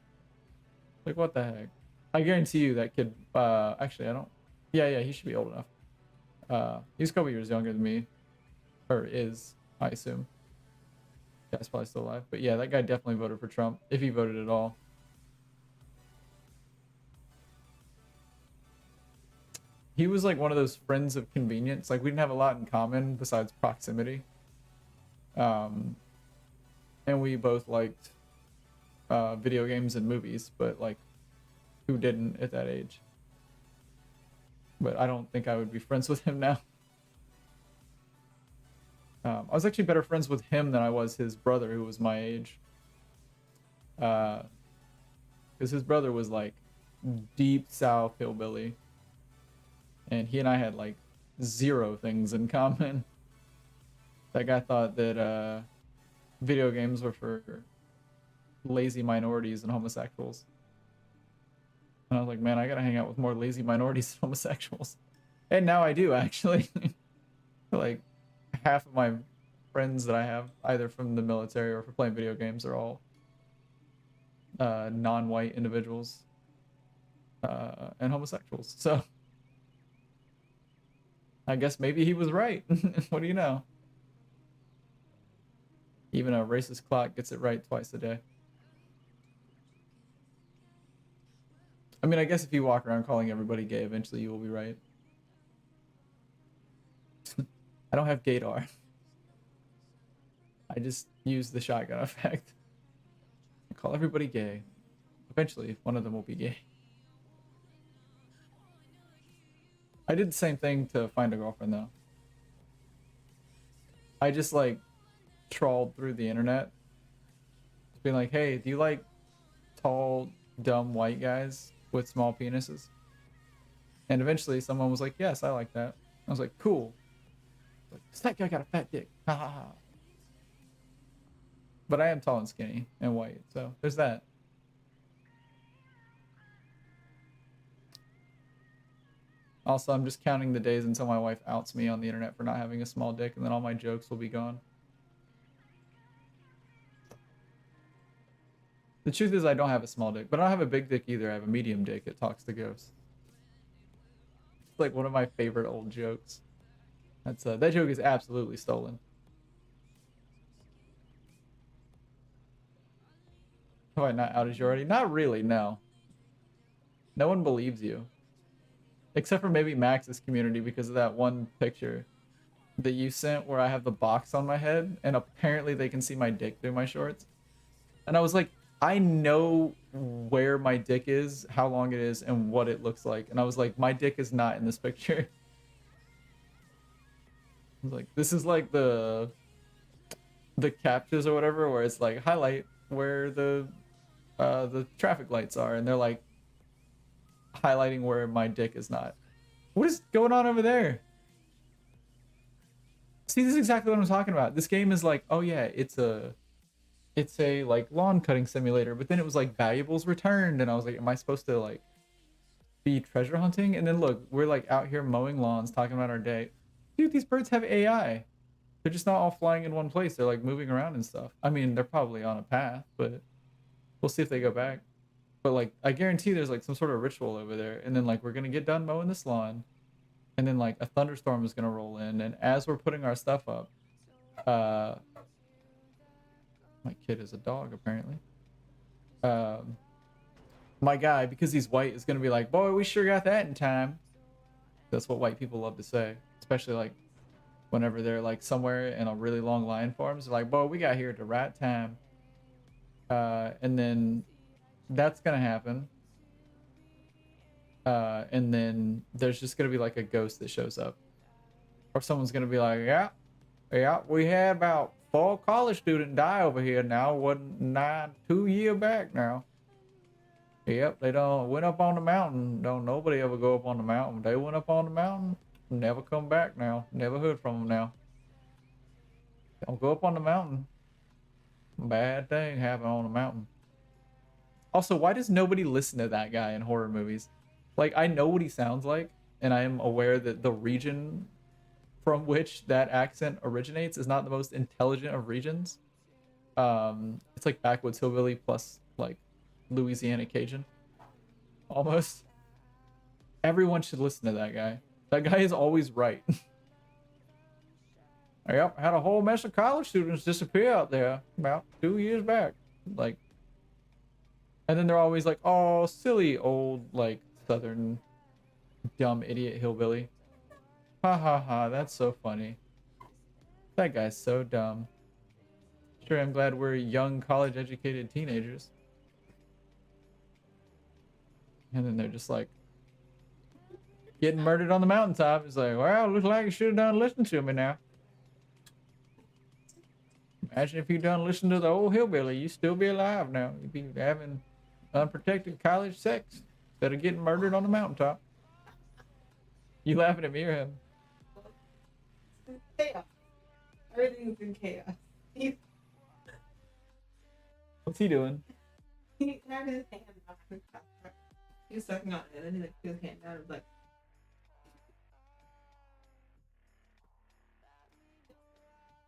What the heck? I guarantee you that kid, actually I don't, yeah, he should be old enough. He's a couple years younger than me. Or is, I assume. Yeah, he's probably still alive. But yeah, that guy definitely voted for Trump, if he voted at all. He was one of those friends of convenience. We didn't have a lot in common besides proximity. And we both liked video games and movies, but who didn't at that age? But I don't think I would be friends with him now. I was actually better friends with him than I was his brother, who was my age. Because his brother was deep South hillbilly. And he and I had zero things in common. That guy thought that video games were for lazy minorities and homosexuals. And I was like, man, I gotta hang out with more lazy minorities and homosexuals. And now I do, actually. Half of my friends that I have, either from the military or for playing video games, are all non-white individuals and homosexuals. So I guess maybe he was right. What do you know? Even a racist clock gets it right twice a day. I mean, I guess if you walk around calling everybody gay, eventually you will be right. I don't have gaydar. I just use the shotgun effect. I call everybody gay. Eventually, one of them will be gay. I did the same thing to find a girlfriend though. I just like trawled through the internet, being like, "Hey, do you like tall, dumb white guys with small penises?" And eventually, someone was like, "Yes, I like that." I was like, "Cool." Like, this fat guy got a fat dick. Ha ha ha. But I am tall and skinny and white, so there's that. Also, I'm just counting the days until my wife outs me on the internet for not having a small dick, and then all my jokes will be gone. The truth is I don't have a small dick, but I don't have a big dick either. I have a medium dick. It talks to ghosts. It's like one of my favorite old jokes. That's that joke is absolutely stolen. Have I not outed you already? Not really, no. No one believes you. Except for maybe Max's community because of that one picture that you sent where I have the box on my head and apparently they can see my dick through my shorts. And I was like, I know where my dick is, how long it is, and what it looks like. And I was like, my dick is not in this picture. I was like, this is like the captures or whatever where it's like highlight where the traffic lights are, and they're like highlighting where my dick is not. What is going on over there? See, this is exactly what I'm talking about. This game is like, oh yeah, it's a like lawn cutting simulator, but then it was like valuables returned, and I was like, am I supposed to like be treasure hunting? And then look, we're like out here mowing lawns, talking about our day. Dude, these birds have AI. They're just not all flying in one place. They're like moving around and stuff. I mean, they're probably on a path, but we'll see if they go back. But like, I guarantee there's like some sort of ritual over there. And then like, we're gonna get done mowing this lawn, and then like a thunderstorm is gonna roll in. And as we're putting our stuff up, my kid is a dog apparently. My guy, because he's white, is gonna be like, boy, we sure got that in time. That's what white people love to say, especially like whenever they're like somewhere in a really long line for them. They're like, boy, we got here at the right time. And then that's gonna happen. And then there's just gonna be like a ghost that shows up, or someone's gonna be like, yeah, we had about 4 college students die over here now. Wasn't 2 years back now. Yep, they don't went up on the mountain. Don't nobody ever go up on the mountain. They went up on the mountain, never come back now. Never heard from them now. Don't go up on the mountain. Bad thing happened on the mountain. Also, why does nobody listen to that guy in horror movies? Like, I know what he sounds like, and I am aware that the region from which that accent originates is not the most intelligent of regions. It's like backwoods hillbilly plus like Louisiana Cajun, almost. Everyone should listen to that guy. That guy is always right. Yep, had a whole mess of college students disappear out there about 2 years back. Like, and then they're always like, oh, silly old like southern dumb idiot hillbilly. Ha ha ha, that's so funny. That guy's so dumb. Sure, I'm glad we're young college educated teenagers. And then they're just like getting murdered on the mountaintop. It's like, well, looks like you should have done listen to me now. Imagine if you done listen to the old hillbilly, you'd still be alive now. You'd be having unprotected college sex instead of getting murdered on the mountaintop. You laughing at me or him? Chaos. Everything's in chaos. What's he doing? He had his hand on his back. He was sucking on it, and then he like put his hand down and was like,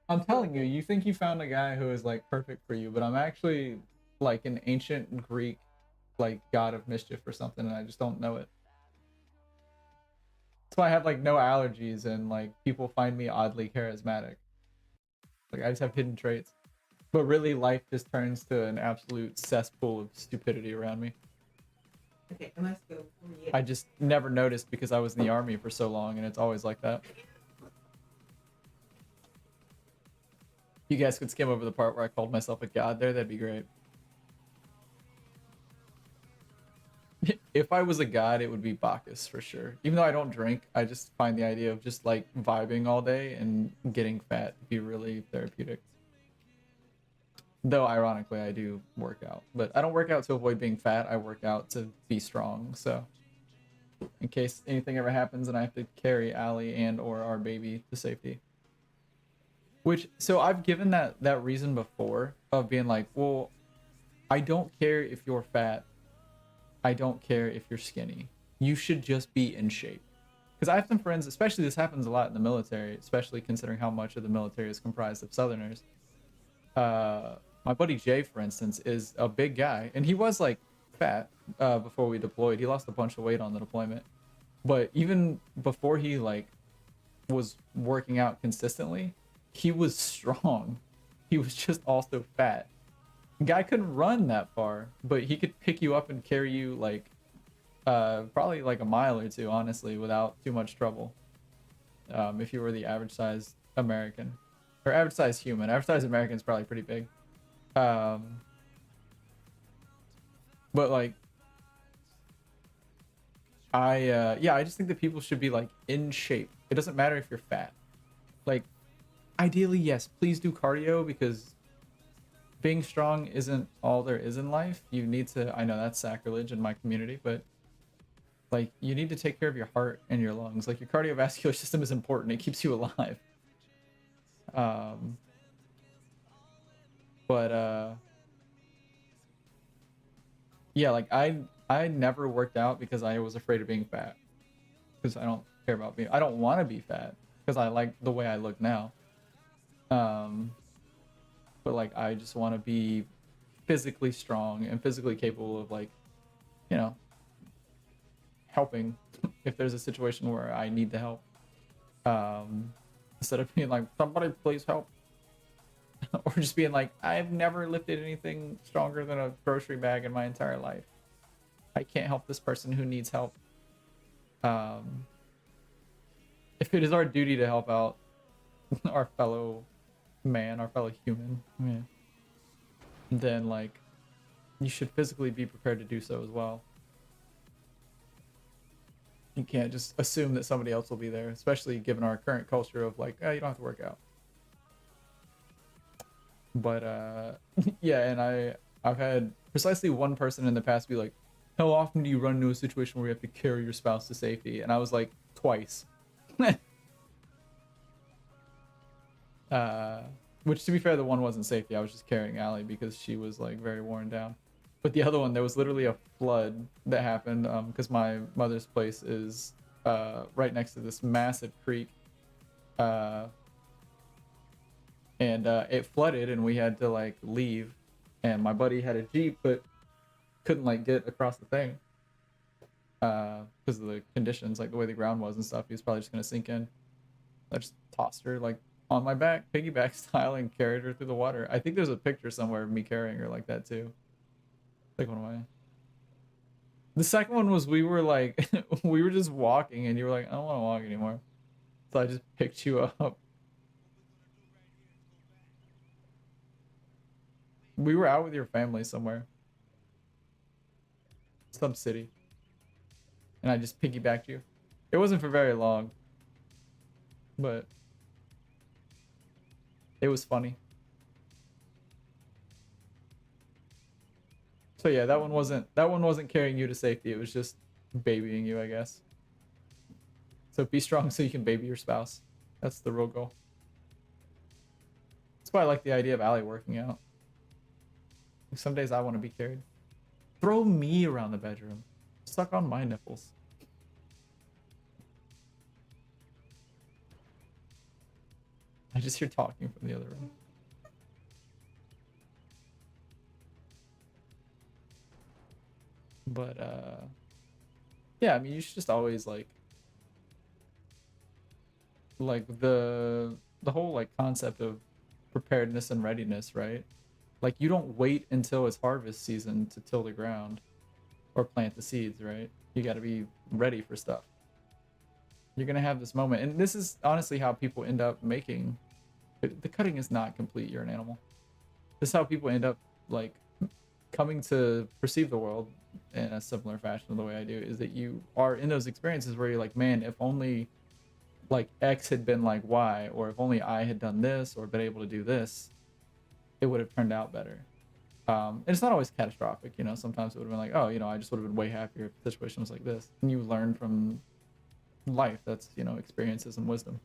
I'm telling you, you think you found a guy who is like perfect for you, but I'm actually like an ancient Greek, like god of mischief or something, and I just don't know it. That's why I have like no allergies, and like people find me oddly charismatic. Like I just have hidden traits, but really life just turns to an absolute cesspool of stupidity around me. okay, I must go. I just never noticed because I was in the army for so long, and it's always like that. You guys could skim over the part where I called myself a god there, that'd be great. If I was a god, it would be Bacchus for sure. Even though I don't drink, I just find the idea of just like vibing all day and getting fat be really therapeutic. Though ironically, I do work out, but I don't work out to avoid being fat. I work out to be strong. So in case anything ever happens and I have to carry Allie and or our baby to safety. Which, so I've given that reason before of being like, well, I don't care if you're fat. I don't care if you're skinny. You should just be in shape. Because I have some friends, especially this happens a lot in the military, especially considering how much of the military is comprised of Southerners. My buddy Jay, for instance, is a big guy, and he was like fat before we deployed. He lost a bunch of weight on the deployment, but even before he like was working out consistently, he was strong. He was just also fat. Guy couldn't run that far, but he could pick you up and carry you like probably like a mile or two, honestly, without too much trouble. If you were the average size American or average size human. Average size American is probably pretty big. But like I just think that people should be like in shape. It doesn't matter if you're fat. Like ideally, yes, please do cardio because being strong isn't all there is in life. You need to, I know that's sacrilege in my community, but like you need to take care of your heart and your lungs. Like your cardiovascular system is important. It keeps you alive. Yeah, like I never worked out because I was afraid of being fat. Because I don't care about being, I don't want to be fat because I like the way I look now. But like I just want to be physically strong and physically capable of like, you know, helping if there's a situation where I need the help. Instead of being like, somebody please help. Or just being like, I've never lifted anything stronger than a grocery bag in my entire life. I can't help this person who needs help. If it is our duty to help out our fellow man, our fellow human, yeah, then like you should physically be prepared to do so as well. You can't just assume that somebody else will be there, especially given our current culture of like, oh, you don't have to work out. But yeah, and I've had precisely one person in the past be like, how often do you run into a situation where you have to carry your spouse to safety? And I was like, twice. Which to be fair, the one wasn't safety. I was just carrying Allie because she was like very worn down. But the other one, there was literally a flood that happened because my mother's place is right next to this massive creek. And it flooded and we had to like leave. And my buddy had a Jeep but couldn't like get across the thing because of the conditions, like the way the ground was and stuff. He was probably just gonna sink in. I just tossed her like on my back, piggyback style, and carried her through the water. I think there's a picture somewhere of me carrying her like that too. Like one of my. The second one was we were like we were just walking and you were like, I don't want to walk anymore. So I just picked you up. We were out with your family somewhere. Some city. And I just piggybacked you. It wasn't for very long. But it was funny. So yeah, that one wasn't carrying you to safety. It was just babying you, I guess. So be strong so you can baby your spouse. That's the real goal. That's why I like the idea of Allie working out. Some days I want to be carried. Throw me around the bedroom. Suck on my nipples. I just hear talking from the other room. But yeah, I mean, you should just always like the whole like concept of preparedness and readiness, right? Like you don't wait until it's harvest season to till the ground or plant the seeds, right? You got to be ready for stuff. You're going to have this moment. And this is honestly how people end up making The cutting is not complete. You're an animal. This is how people end up like coming to perceive the world in a similar fashion to the way I do, is that you are in those experiences where you're like, man, if only like X had been like Y, or if only I had done this or been able to do this, it would have turned out better. And it's not always catastrophic, you know. Sometimes it would have been like, oh, you know, I just would have been way happier if the situation was like this. And you learn from life. That's, you know, experiences and wisdom.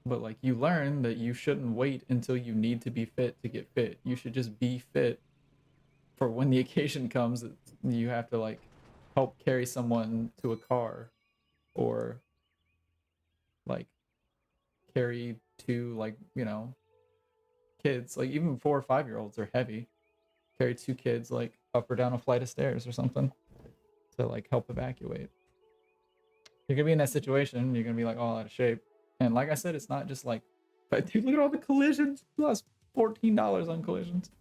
But like, you learn that you shouldn't wait until you need to be fit to get fit. You should just be fit for when the occasion comes that you have to like help carry someone to a car, or like carry two, like, you know, kids. Like even 4 or 5-year-olds are heavy. Carry 2 kids like up or down a flight of stairs or something to like help evacuate. You're gonna be in that situation. You're gonna be like all out of shape. And like I said, it's not just like, but dude, look at all the collisions. Plus $14 on collisions.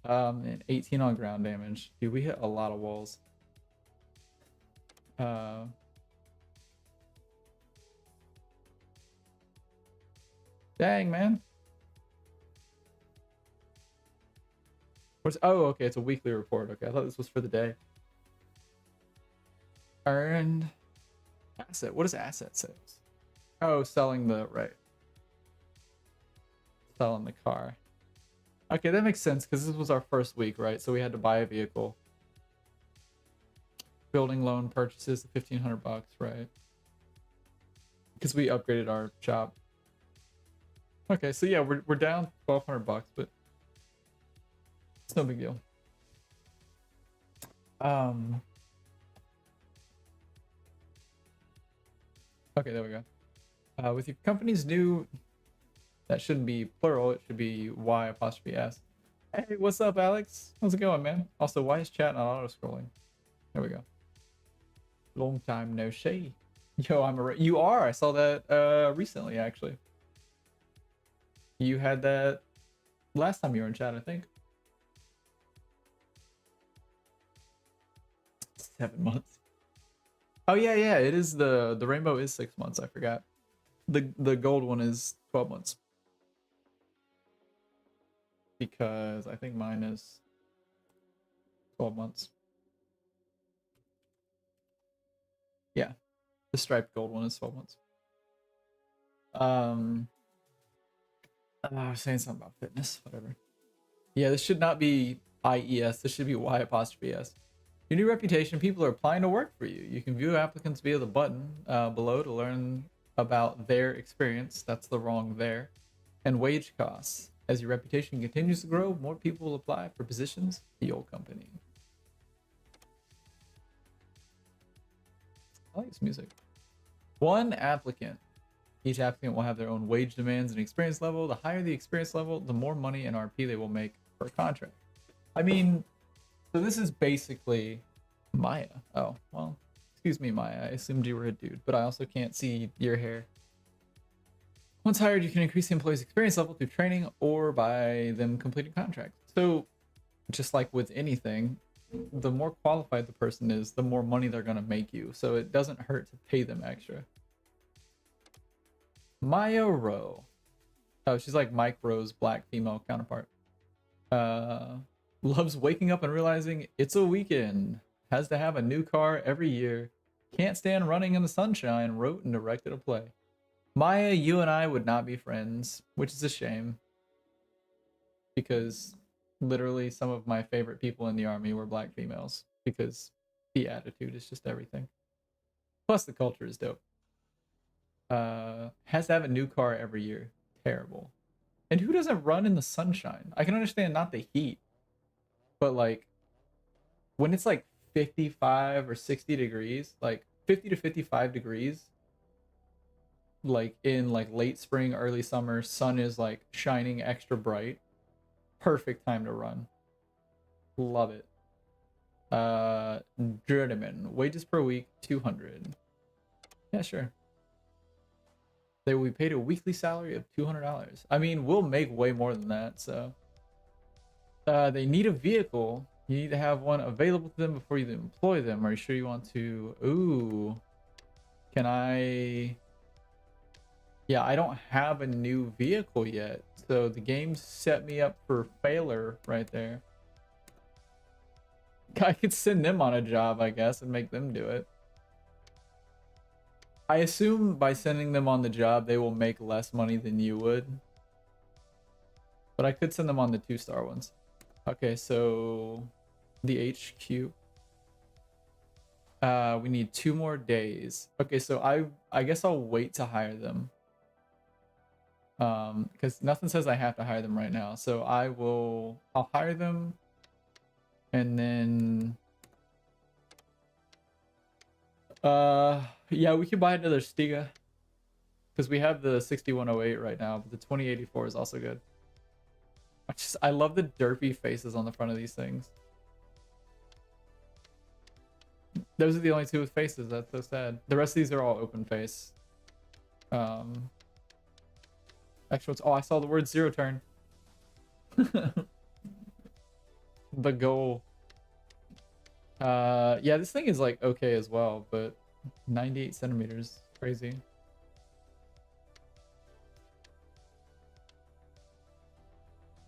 And 18 on ground damage. Dude, we hit a lot of walls. Dang, man. Oh, okay, it's a weekly report. Okay, I thought this was for the day. Earned asset. What is asset sales? Oh, selling the, right. Selling the car. Okay, that makes sense because this was our first week, right? So we had to buy a vehicle. Building loan purchases, $1,500, right? Because we upgraded our shop. Okay, so yeah, we're down $1,200, but it's no big deal. Okay, there we go. With your company's new, that shouldn't be plural, it should be Y''S. Hey, what's up, Alex? How's it going, man? Also, why is chat not auto-scrolling? There we go. Long time no see. Yo, you are. I saw that recently, actually. You had that last time you were in chat, I think. 7 months. Oh yeah, it is the rainbow is 6 months. I forgot. The gold one is 12 months. Because I think mine is 12 months. Yeah, the striped gold one is 12 months. I was saying something about fitness, whatever. Yeah, this should not be IES. This should be Y''S. Your new reputation, people are applying to work for you. You can view applicants via the button below to learn about their experience. That's the wrong there. And wage costs. As your reputation continues to grow, more people will apply for positions at your company. I like this music. 1 applicant. Each applicant will have their own wage demands and experience level. The higher the experience level, the more money and RP they will make per contract. I mean, so this is basically Maya. Oh, well, excuse me, Maya. I assumed you were a dude, but I also can't see your hair. Once hired, you can increase the employee's experience level through training or by them completing contracts. So just like with anything, the more qualified the person is, the more money they're going to make you. So it doesn't hurt to pay them extra. Maya Rowe. Oh, she's like Mike Rowe's black female counterpart. Loves waking up and realizing it's a weekend. Has to have a new car every year. Can't stand running in the sunshine. Wrote and directed a play. Maya, you and I would not be friends, which is a shame. Because literally some of my favorite people in the army were black females. Because the attitude is just everything. Plus the culture is dope. Has to have a new car every year. Terrible. And who doesn't run in the sunshine? I can understand not the heat. But like, when it's like 55 or 60 degrees, like 50 to 55 degrees, like in like late spring, early summer, sun is like shining extra bright. Perfect time to run. Love it. Journeyman. Wages per week, 200. Yeah, sure. They will be paid a weekly salary of $200. I mean, we'll make way more than that, so. They need a vehicle. You need to have one available to them before you employ them. Are you sure you want to? Ooh. Can I... Yeah, I don't have a new vehicle yet. So the game set me up for failure right there. I could send them on a job, I guess, and make them do it. I assume by sending them on the job, they will make less money than you would. But I could send them on the 2-star ones. Okay, so the HQ. We need 2 more days. Okay, so I guess I'll wait to hire them. Because nothing says I have to hire them right now. So I'll hire them, and then yeah, we could buy another Stiga because we have the 6108 right now, but the 2084 is also good. I love the derpy faces on the front of these things. Those are the only 2 with faces. That's so sad. The rest of these are all open face. Actually, oh, I saw the word 0 turn. The goal. Yeah, this thing is like okay as well, but 98 centimeters, crazy.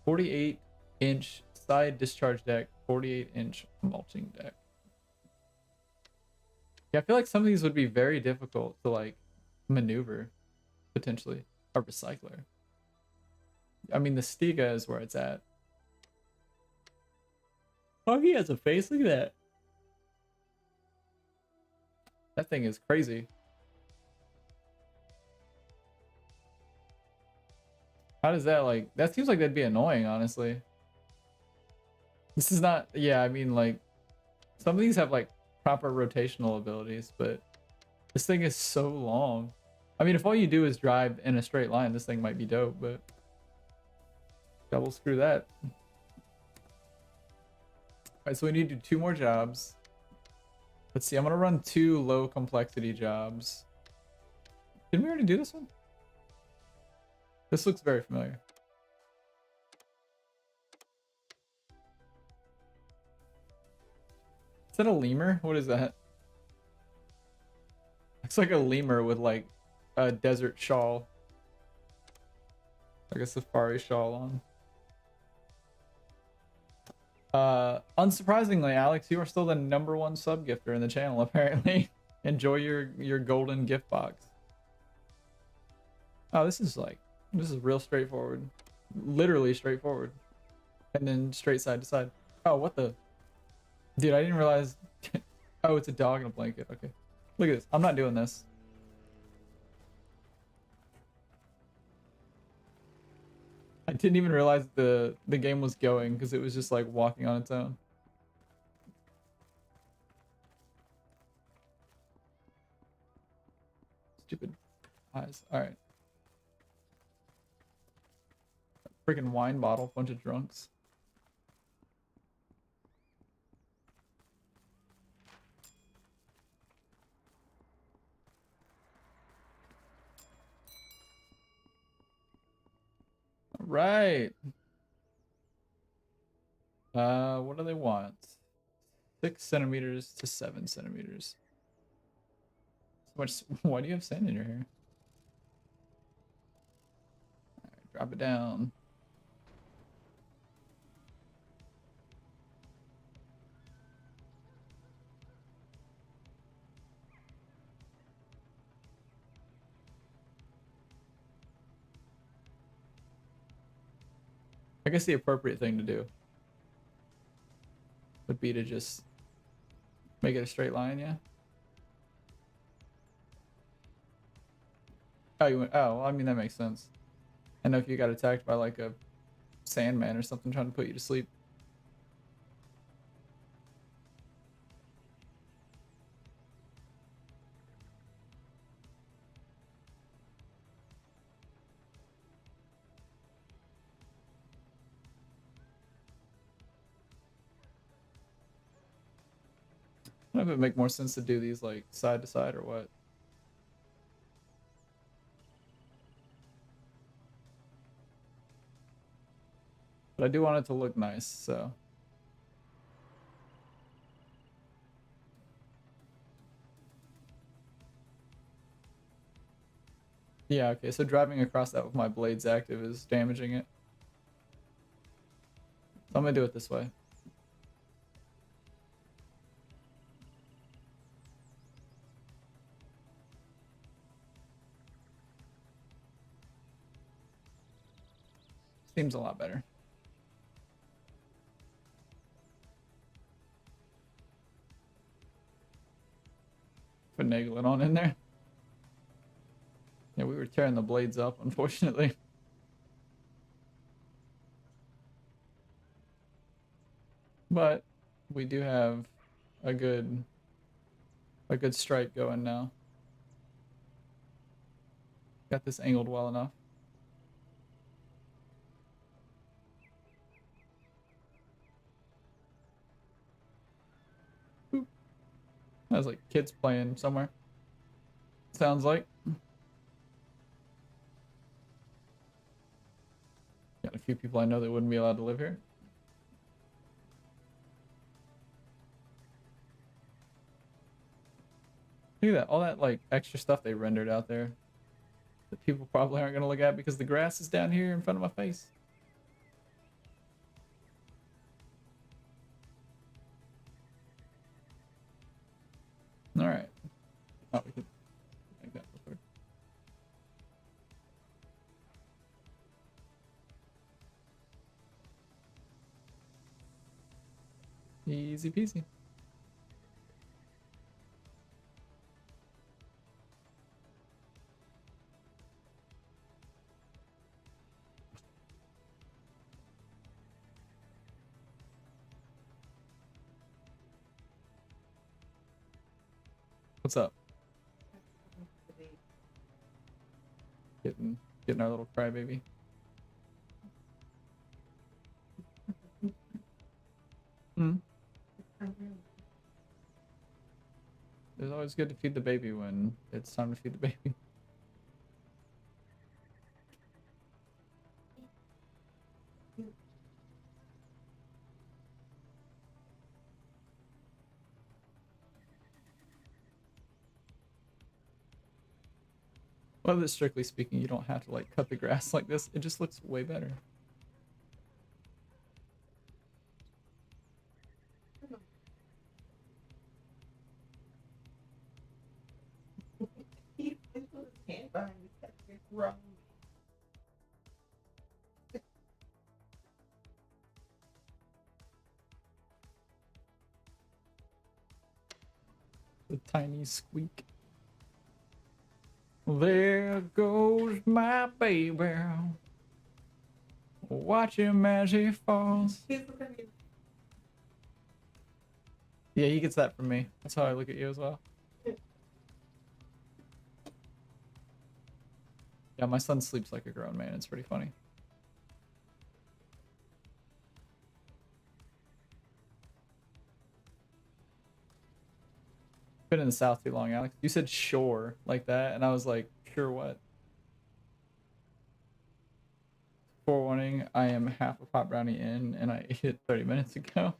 "48-inch side discharge deck, 48-inch mulching deck." Yeah, I feel like some of these would be very difficult to like maneuver, potentially. A recycler. I mean, the Stiga is where it's at. Oh, he has a face. Look at that. That thing is crazy. How does that like... That seems like that'd be annoying, honestly. This is not... Yeah, I mean, like... Some of these have, like, proper rotational abilities, but... This thing is so long. I mean, if all you do is drive in a straight line, this thing might be dope, but... Double screw that. Alright, so we need to do 2 more jobs. Let's see, I'm gonna run 2 low complexity jobs. Didn't we already do this one? This looks very familiar. Is that a lemur? What is that? It's like a lemur with like a desert shawl. Like a safari shawl on. Unsurprisingly, Alex, you are still the #1 sub gifter in the channel, apparently. Enjoy your golden gift box. Oh, this is real straightforward. Literally straightforward. And then straight side to side. Oh, what the? Dude, I didn't realize. Oh, it's a dog in a blanket. Okay. Look at this. I'm not doing this. I didn't even realize the game was going because it was just like walking on its own. Stupid eyes. All right. Freaking wine bottle, bunch of drunks. All right. What do they want? 6 centimeters to 7 centimeters. So much. Why do you have sand in your hair? All right, drop it down. I guess the appropriate thing to do would be to just make it a straight line, yeah? Oh, you went, oh, well, I mean, that makes sense. I know if you got attacked by like a sandman or something trying to put you to sleep. I don't know if it would make more sense to do these like side to side or what. But I do want it to look nice, so. Yeah, okay, so driving across that with my blades active is damaging it. So I'm gonna do it this way. Seems a lot better. Finagle it on in there. Yeah, we were tearing the blades up, unfortunately. But we do have a good strike going now. Got this angled well enough. Boop. That was like kids playing somewhere. Sounds like. Got a few people I know that wouldn't be allowed to live here. Look at that, all that like extra stuff they rendered out there that people probably aren't gonna look at because the grass is down here in front of my face. All right. Oh, we could make that before. Easy peasy. What's up? Getting our little crybaby. Hmm. It's always good to feed the baby when it's time to feed the baby. Well, that strictly speaking, you don't have to like cut the grass like this. It just looks way better. He put his hand behind his head. It's wrong. The tiny squeak. There goes my baby. Watch him as he falls. He's looking at me. Yeah, he gets that from me. That's how I look at you as well. Yeah, my son sleeps like a grown man. It's pretty funny. Been in the South too long, Alex. You said sure like that, and I was like, sure what? Forewarning, I am half a pot brownie in, and I ate it 30 minutes ago.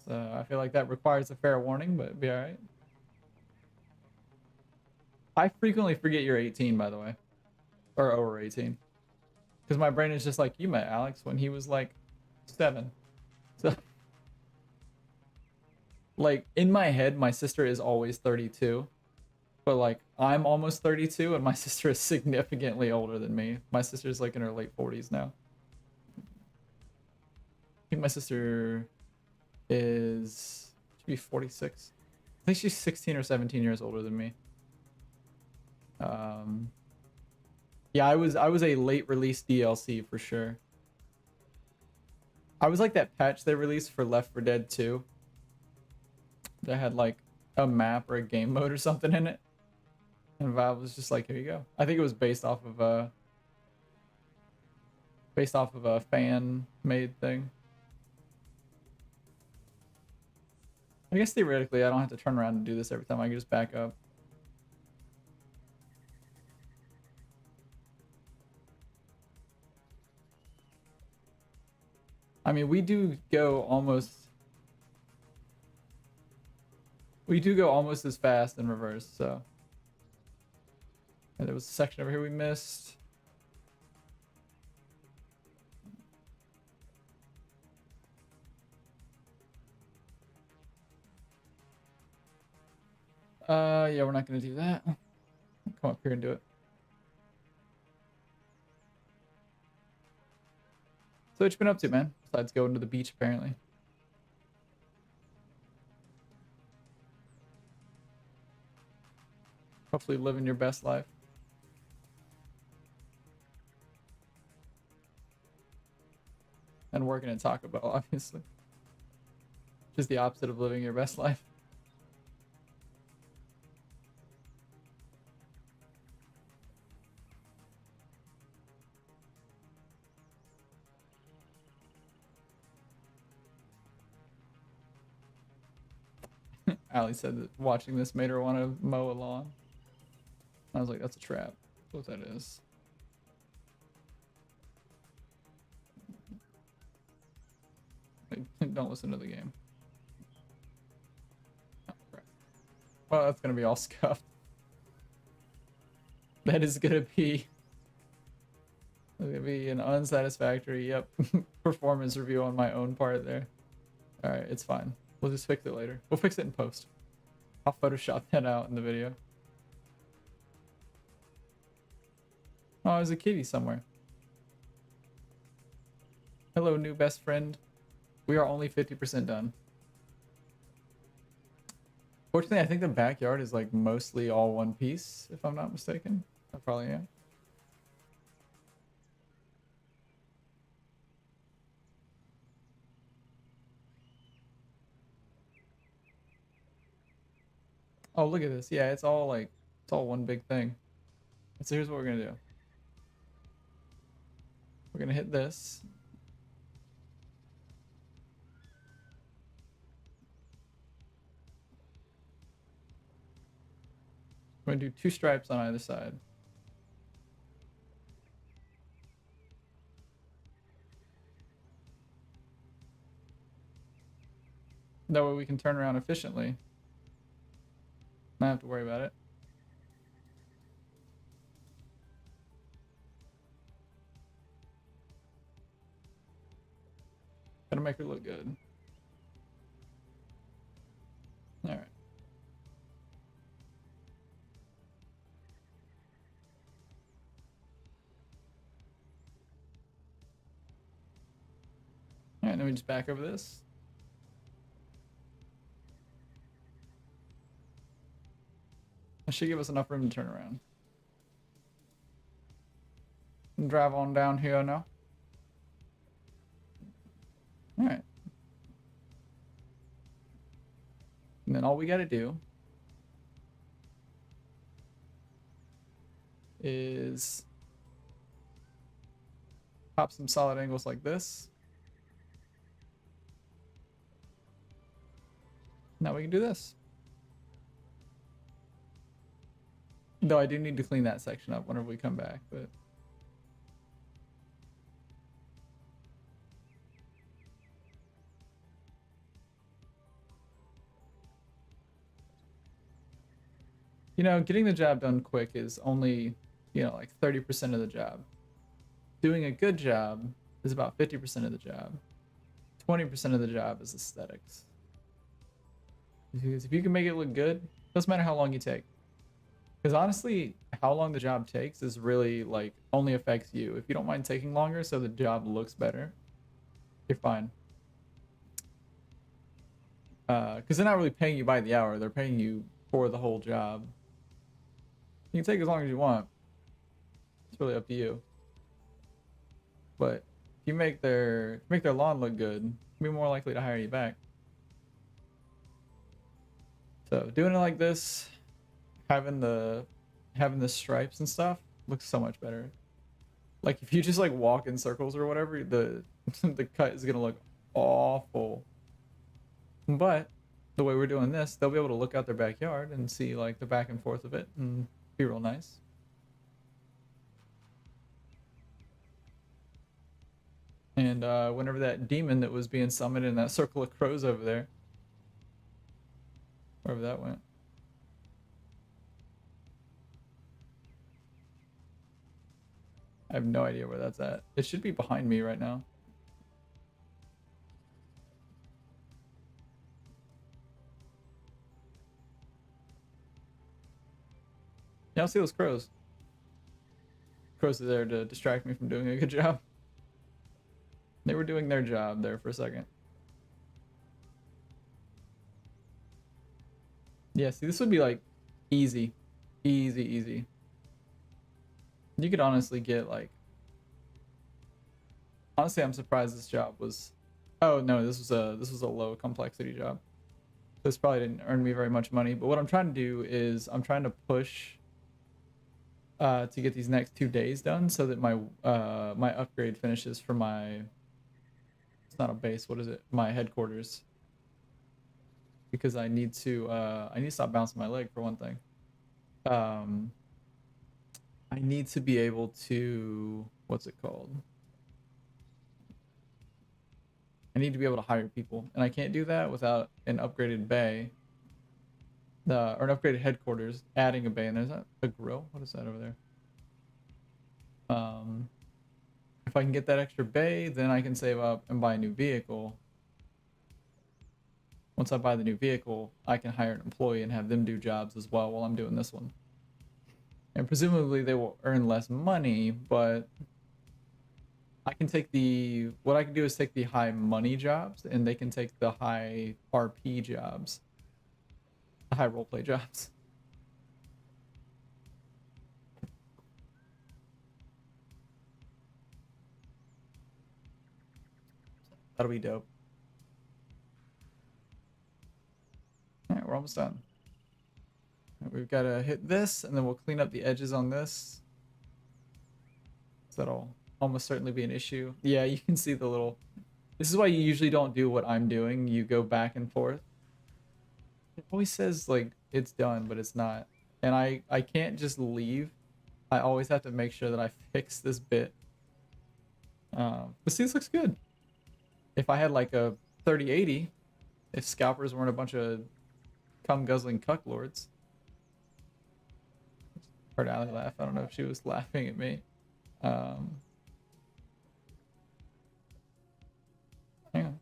So I feel like that requires a fair warning, but it'd be alright. I frequently forget you're 18, by the way. Or over 18. Because my brain is just like, you met Alex when he was like 7. So... Like, in my head, my sister is always 32. But, like, I'm almost 32, and my sister is significantly older than me. My sister's, like, in her late 40s now. I think my sister is... should be 46. I think she's 16 or 17 years older than me. Yeah, I was a late release DLC for sure. I was like that patch they released for Left 4 Dead 2. That had like a map or a game mode or something in it, and Valve was just like, here you go. I think it was based off of a fan made thing. I guess theoretically I don't have to turn around and do this every time. I can just back up. I mean, we do go almost as fast in reverse, so was a section over here we missed. Yeah, we're not gonna do that. Come up here and do it. So what you been up to, man? Besides going to the beach, apparently. Hopefully living your best life. And working at Taco Bell, obviously. Just the opposite of living your best life. Allie said that watching this made her want to mow a lawn. I was like, that's a trap. That's what that is. Don't listen to the game. Oh, crap. Well, that's gonna be all scuffed. That is gonna be an unsatisfactory, yep, performance review on my own part there. All right, it's fine. We'll just fix it later. We'll fix it in post. I'll Photoshop that out in the video. Oh, there's a kitty somewhere. Hello, new best friend. We are only 50% done. Fortunately, I think the backyard is like mostly all one piece, if I'm not mistaken. I probably am. Oh, look at this. Yeah, it's all one big thing. So here's what we're gonna do. We're gonna hit this. We're gonna do 2 stripes on either side. That way we can turn around efficiently. Not have to worry about it. Gotta make her look good. All right. All right, then we just back over this. That should give us enough room to turn around. And drive on down here now. All right. And then all we got to do is pop some solid angles like this. Now we can do this. Though I do need to clean that section up whenever we come back, but you know, getting the job done quick is only, you know, like 30% of the job. Doing a good job is about 50% of the job. 20% of the job is aesthetics. Because if you can make it look good, doesn't matter how long you take. Because honestly, how long the job takes is really like only affects you. If you don't mind taking longer so the job looks better, you're fine. Because they're not really paying you by the hour. They're paying you for the whole job. You can take as long as you want. It's really up to you. But if you make their lawn look good, they'll be more likely to hire you back. So doing it like this, having the stripes and stuff looks so much better. Like if you just like walk in circles or whatever, the the cut is gonna look awful. But the way we're doing this, they'll be able to look out their backyard and see like the back and forth of it and be real nice. And whenever that demon that was being summoned in that circle of crows over there, wherever that went. I have no idea where that's at. It should be behind me right now. Yeah, I'll see those crows. Crows are there to distract me from doing a good job. They were doing their job there for a second. Yeah, see, this would be like easy. Easy, easy. You could honestly get like... Honestly, I'm surprised this job was... Oh, no, this was a low complexity job. This probably didn't earn me very much money, but what I'm trying to do is I'm trying to push to get these next 2 days done so that my my upgrade finishes for my... It's not a base, what is it? My headquarters. Because I need to stop bouncing my leg for one thing. I need to be able to... What's it called? I need to be able to hire people, and I can't do that without an upgraded bay, or an upgraded headquarters. Adding a bay, and there's a grill. What is that over there? If I can get that extra bay, then I can save up and buy a new vehicle. Once I buy the new vehicle, I can hire an employee and have them do jobs as well while I'm doing this one. And presumably they will earn less money, but I can take the... What I can do is take the high money jobs, and they can take the high RP jobs. The high roleplay jobs. That'll be dope. Alright, we're almost done. We've got to hit this, and then we'll clean up the edges on this. So that'll almost certainly be an issue. Yeah, you can see the little... This is why you usually don't do what I'm doing. You go back and forth. It always says, like, it's done, but it's not. And I can't just leave. I always have to make sure that I fix this bit. But see, this looks good. If I had, like, a 3080, if scalpers weren't a bunch of cum-guzzling cucklords. Heard Allie laugh. I don't know if she was laughing at me. Hang on.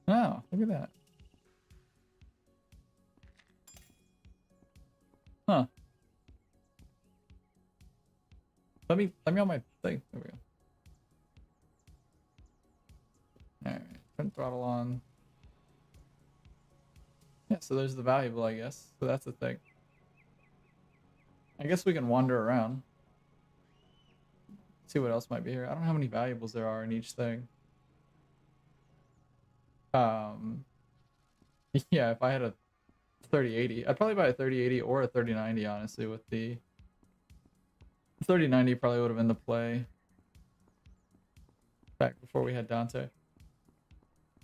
Oh, look at that. Huh. Let me on my thing. There we go. Alright, turn throttle on. Yeah, so there's the valuable, I guess. So that's the thing. I guess we can wander around. See what else might be here. I don't know how many valuables there are in each thing. Yeah, if I had a 3080, I'd probably buy a 3080 or a 3090, honestly, with the 3090 probably would have been the play back before we had Dante.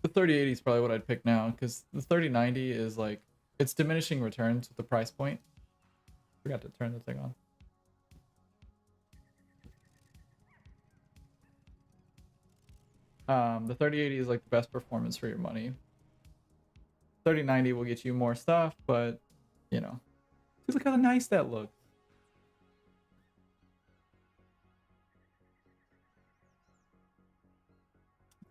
The 3080 is probably what I'd pick now, because the 3090 is like, it's diminishing returns with the price point. Forgot to turn the thing on. The 3080 is like the best performance for your money. 3090 will get you more stuff, but you know, look how nice that looks.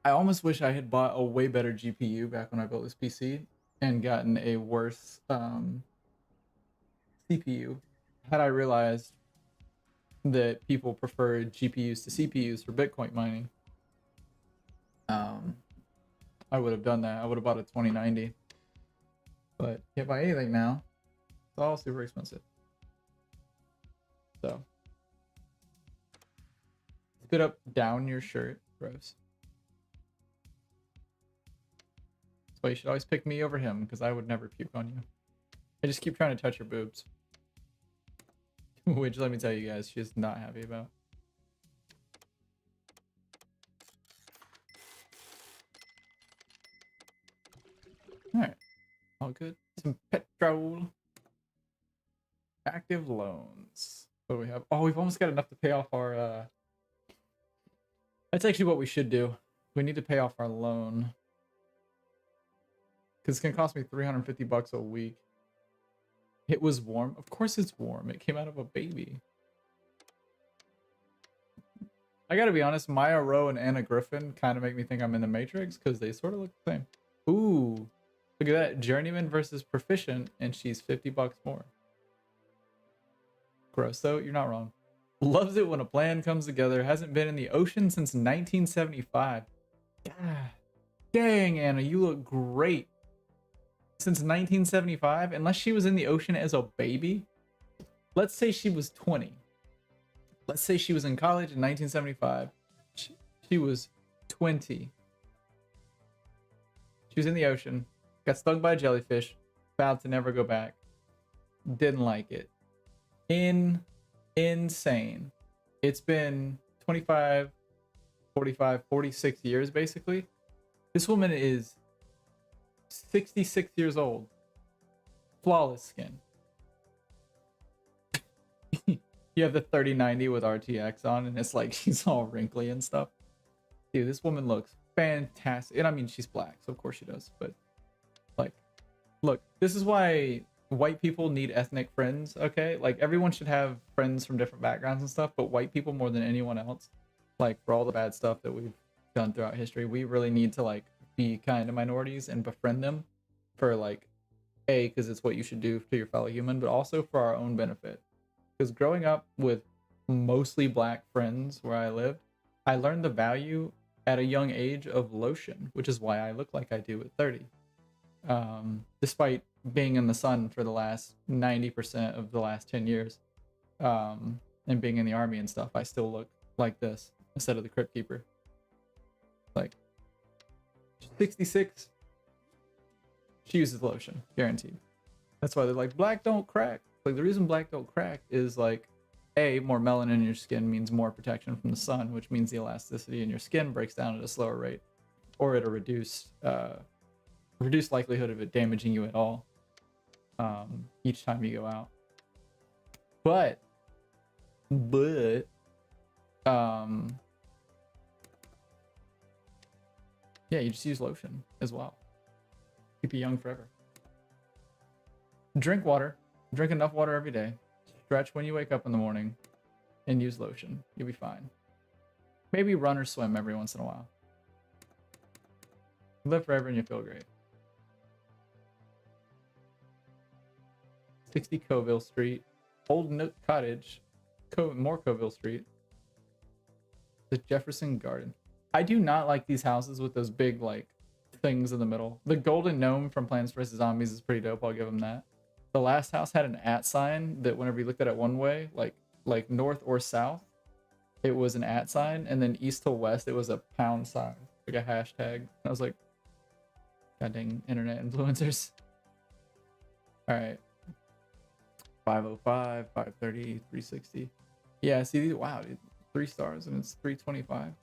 I almost wish I had bought a way better GPU back when I built this PC and gotten a worse CPU. Had I realized that people prefer GPUs to CPUs for Bitcoin mining, I would have done that. I would have bought a 2090. But can't buy anything now. It's all super expensive. So spit up down your shirt, gross. That's why you should always pick me over him, because I would never puke on you. I just keep trying to touch your boobs. Which, let me tell you guys, she's not happy about. Alright. All good. Some petrol. Active loans. What do we have? Oh, we've almost got enough to pay off our... That's actually what we should do. We need to pay off our loan. Because it's going to cost me $350 a week. It was warm. Of course it's warm. It came out of a baby. I gotta be honest, Maya Rowe and Anna Griffin kind of make me think I'm in the Matrix because they sort of look the same. Ooh, look at that. Journeyman versus Proficient, and she's $50 more. Gross though, you're not wrong. Loves it when a plan comes together. Hasn't been in the ocean since 1975. God dang, Anna, you look great. Since 1975, unless she was in the ocean as a baby. Let's say she was 20. Let's say she was in college in 1975. She was 20. She was in the ocean, got stung by a jellyfish, vowed to never go back. Didn't like it. Insane. It's been 25, 45, 46 years basically. This woman is 66 years old. Flawless skin. You have the 3090 with RTX on, and it's like she's all wrinkly and stuff. Dude, this woman looks fantastic. And I mean, she's black, so of course she does. But, like, look, this is why white people need ethnic friends, okay? Like, everyone should have friends from different backgrounds and stuff, but white people more than anyone else, like, for all the bad stuff that we've done throughout history, we really need to, like, be kind to minorities and befriend them for, like, A, because it's what you should do to your fellow human, but also for our own benefit. Because growing up with mostly black friends where I lived, I learned the value at a young age of lotion, which is why I look like I do at 30. Despite being in the sun for the last 90% of the last 10 years, and being in the army and stuff, I still look like this instead of the Crypt Keeper. Like, 66, she uses lotion, guaranteed. That's why they're like, black don't crack. Like, the reason black don't crack is, like, A, more melanin in your skin means more protection from the sun, which means the elasticity in your skin breaks down at a slower rate, or at a reduced likelihood of it damaging you at all each time you go out. But yeah, you just use lotion as well. Keep you young forever. Drink water. Drink enough water every day. Stretch when you wake up in the morning. And use lotion. You'll be fine. Maybe run or swim every once in a while. You live forever and you feel great. 60 Coville Street. Old Nook Cottage. More Coville Street. The Jefferson Garden. I do not like these houses with those big, like, things in the middle. The golden gnome from Plants vs. Zombies is pretty dope. I'll give them that. The last house had an @ sign that whenever you looked at it one way, like north or south, it was an @ sign, and then east to west, it was a pound sign, like a hashtag. And I was like, God dang internet influencers. All right. 505, 530, 360. Yeah, see these? Wow, dude, 3 stars and it's 325.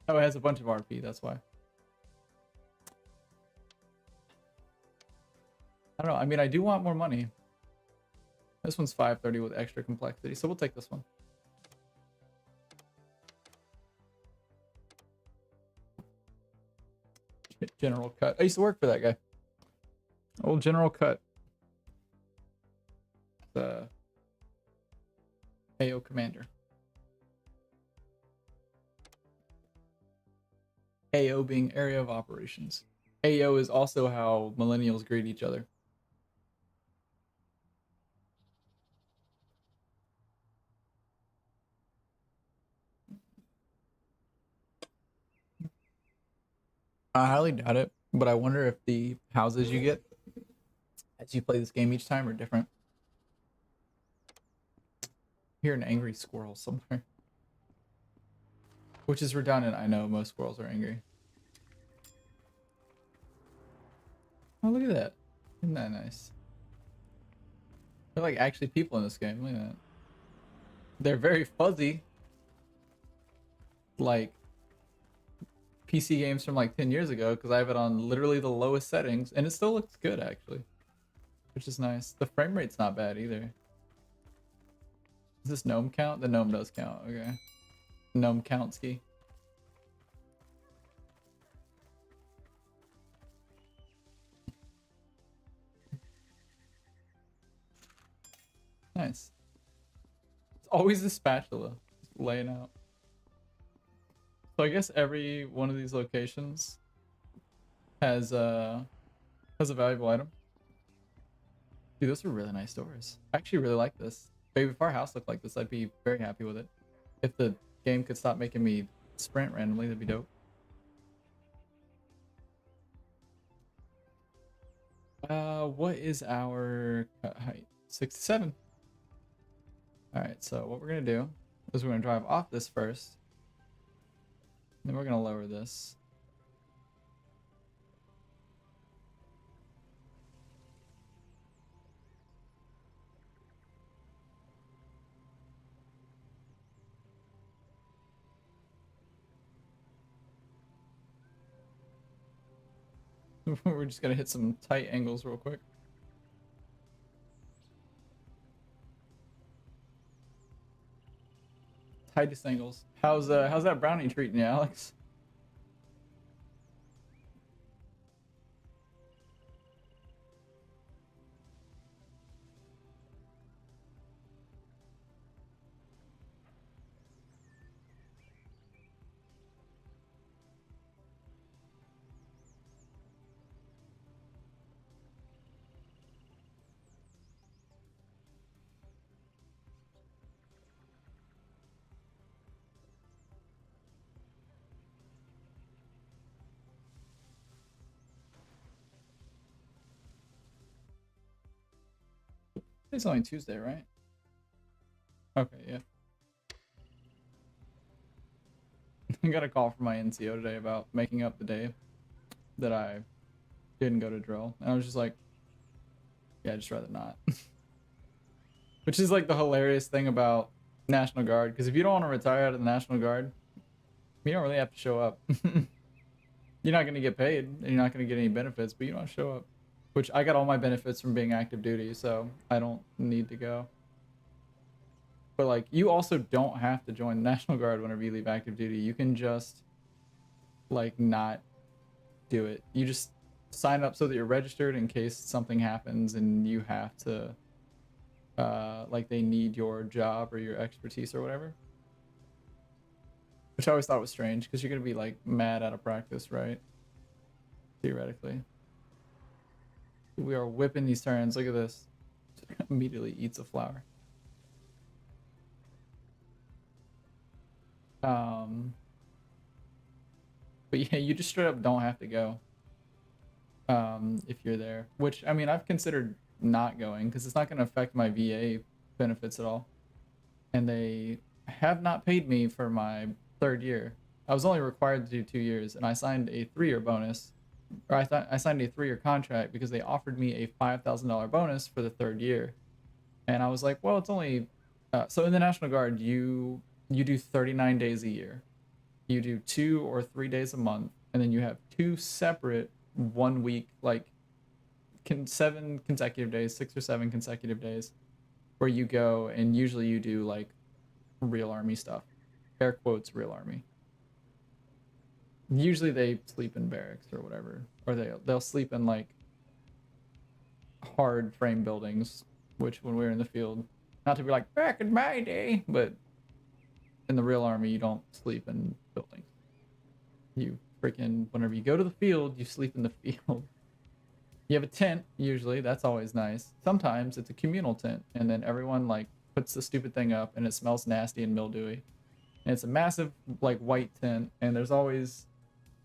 Oh, it has a bunch of RP, that's why. I don't know. I mean, I do want more money. This one's 530 with extra complexity, so we'll take this one. General Cut. I used to work for that guy. Old General Cut. The AO commander. AO being area of operations. AO is also how millennials greet each other. I highly doubt it, but I wonder if the houses you get as you play this game each time are different. I hear an angry squirrel somewhere. Which is redundant, I know most squirrels are angry. Oh, look at that. Isn't that nice? They're like actually people in this game, look at that. They're very fuzzy. Like PC games from like 10 years ago, because I have it on literally the lowest settings, and it still looks good actually, which is nice. The frame rate's not bad either. Does this gnome count? The gnome does count, okay. Gnome countski. Nice. It's always a spatula just laying out. So I guess every one of these locations has a valuable item. Dude, those are really nice doors. I actually really like this. Maybe if our house looked like this, I'd be very happy with it. If the game could stop making me sprint randomly, that'd be dope. What is our cut height? 67. Alright, so what we're gonna do is we're gonna drive off this first. Then we're gonna lower this. We're just gonna hit some tight angles real quick. Tightest angles. How's that brownie treating you, Alex? It's only Tuesday, right? Okay, yeah. I got a call from my NCO today about making up the day that I didn't go to drill. And I was just like, yeah, I'd just rather not. Which is like the hilarious thing about National Guard. Because if you don't want to retire out of the National Guard, you don't really have to show up. You're not going to get paid. And you're not going to get any benefits, but you don't show up. Which I got all my benefits from being active duty, so I don't need to go. But like, you also don't have to join the National Guard whenever you leave active duty. You can just like not do it. You just sign up so that you're registered in case something happens and you have to like they need your job or your expertise or whatever. Which I always thought was strange because you're gonna be like mad out of practice, right? Theoretically. We are whipping these turns. Look at this. Immediately eats a flower. But yeah, you just straight up don't have to go if you're there. Which, I mean, I've considered not going because it's not going to affect my VA benefits at all. And they have not paid me for my 3rd year. I was only required to do 2 years, and I signed a 3-year bonus. Or I signed a 3-year contract because they offered me a $5,000 bonus for the 3rd year. And I was like, well, it's only... so in the National Guard, you do 39 days a year. You do 2 or 3 days a month. And then you have 2 separate 1 week, like 7 consecutive days, 6 or 7 consecutive days, where you go and usually you do like real army stuff. Air quotes, real army. Usually they sleep in barracks or whatever, or they'll sleep in like hard frame buildings, which when we were in the field, not to be like back in my day, but in the real army you don't sleep in buildings. You freaking, whenever you go to the field, you sleep in the field. You have a tent usually, that's always nice. Sometimes it's a communal tent, and then everyone like puts the stupid thing up and it smells nasty and mildewy. And it's a massive like white tent, and there's always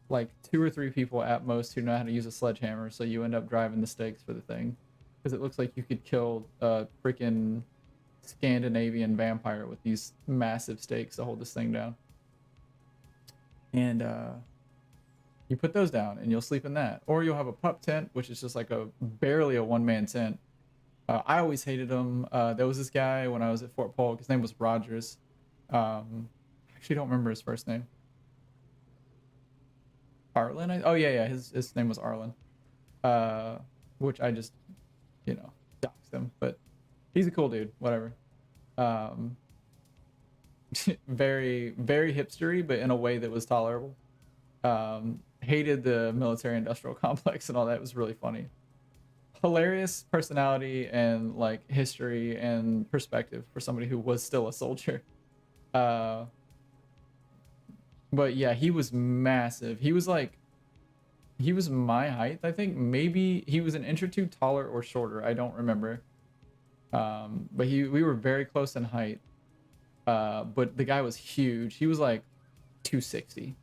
like 2 or 3 people at most who know how to use a sledgehammer, so you end up driving the stakes for the thing because it looks like you could kill a freaking Scandinavian vampire with these massive stakes to hold this thing down. And you put those down and you'll sleep in that, or you'll have a pup tent, which is just like barely a 1-man tent. I always hated them. There was this guy when I was at Fort Polk, his name was Rogers. I actually don't remember his first name. Arlen? Oh yeah, his name was Arlen. Which I just, doxed him, but he's a cool dude, whatever. Very, very hipstery, but in a way that was tolerable. Hated the military industrial complex and all that. It was really funny. hilarious personality and like history and perspective for somebody who was still a soldier. But yeah, he was massive. He was my height, I think. Maybe he was an inch or two taller or shorter. I don't remember. But we were very close in height. But the guy was huge. He was like 260.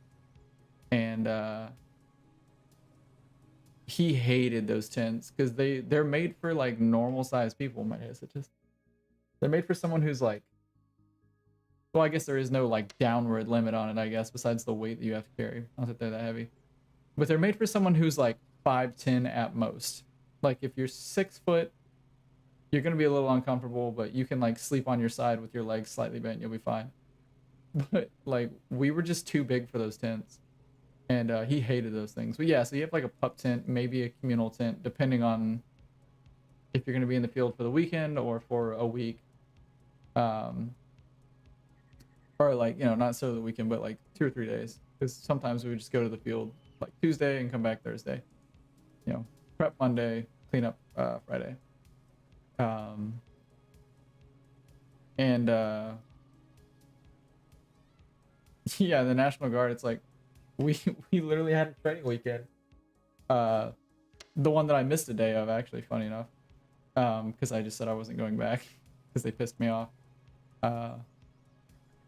And he hated those tents because they're made for like normal sized people. My they're made for someone who's like, well, I guess there is no like downward limit on it, I guess, besides the weight that you have to carry. Not that they're that heavy. But they're made for someone who's like 5'10" at most. Like if you're 6 foot, you're gonna be a little uncomfortable, but you can like sleep on your side with your legs slightly bent, you'll be fine. But like we were just too big for those tents. And he hated those things. But yeah, so you have like a pup tent, maybe a communal tent, depending on if you're going to be in the field for the weekend or for a week. Or like, not so the weekend, but like 2 or 3 days. Because sometimes we would just go to the field like Tuesday and come back Thursday. Prep Monday, clean up Friday. And yeah, the National Guard, it's like, we literally had a training weekend. The one that I missed a day of, actually, funny enough. Because I just said I wasn't going back because they pissed me off.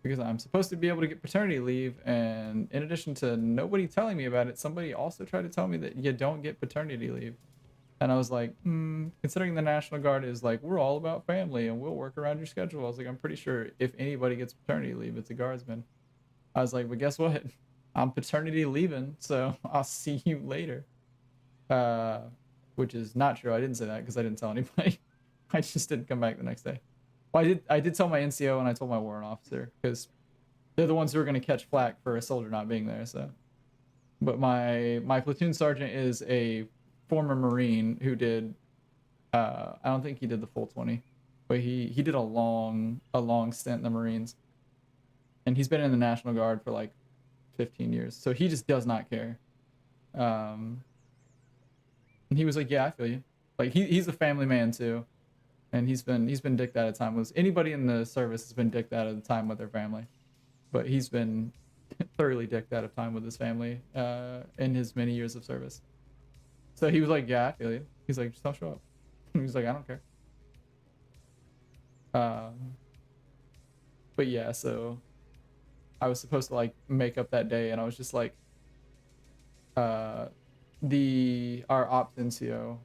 Because I'm supposed to be able to get paternity leave, and in addition to nobody telling me about it, somebody also tried to tell me that you don't get paternity leave. And I was like, considering the National Guard is like, we're all about family and we'll work around your schedule. I was like, I'm pretty sure if anybody gets paternity leave, it's a guardsman. I was like, but guess what? I'm paternity leaving, so I'll see you later. Which is not true. I didn't say that because I didn't tell anybody. I just didn't come back the next day. Well, I did tell my NCO and I told my warrant officer because they're the ones who are going to catch flack for a soldier not being there. So, but my platoon sergeant is a former Marine who did. I don't think he did the full 20, but he did a long stint in the Marines, and he's been in the National Guard for like 15 years, so he just does not care. And he was like, yeah, I feel you. Like he's a family man too, and he's been dicked out of time with anybody in the service has been dicked out of the time with their family, but he's been thoroughly dicked out of time with his family in his many years of service. So he was like, yeah, I feel you. He's like, just don't show up. He was like, I don't care. But yeah, so I was supposed to like make up that day, and I was just like, our ops NCO,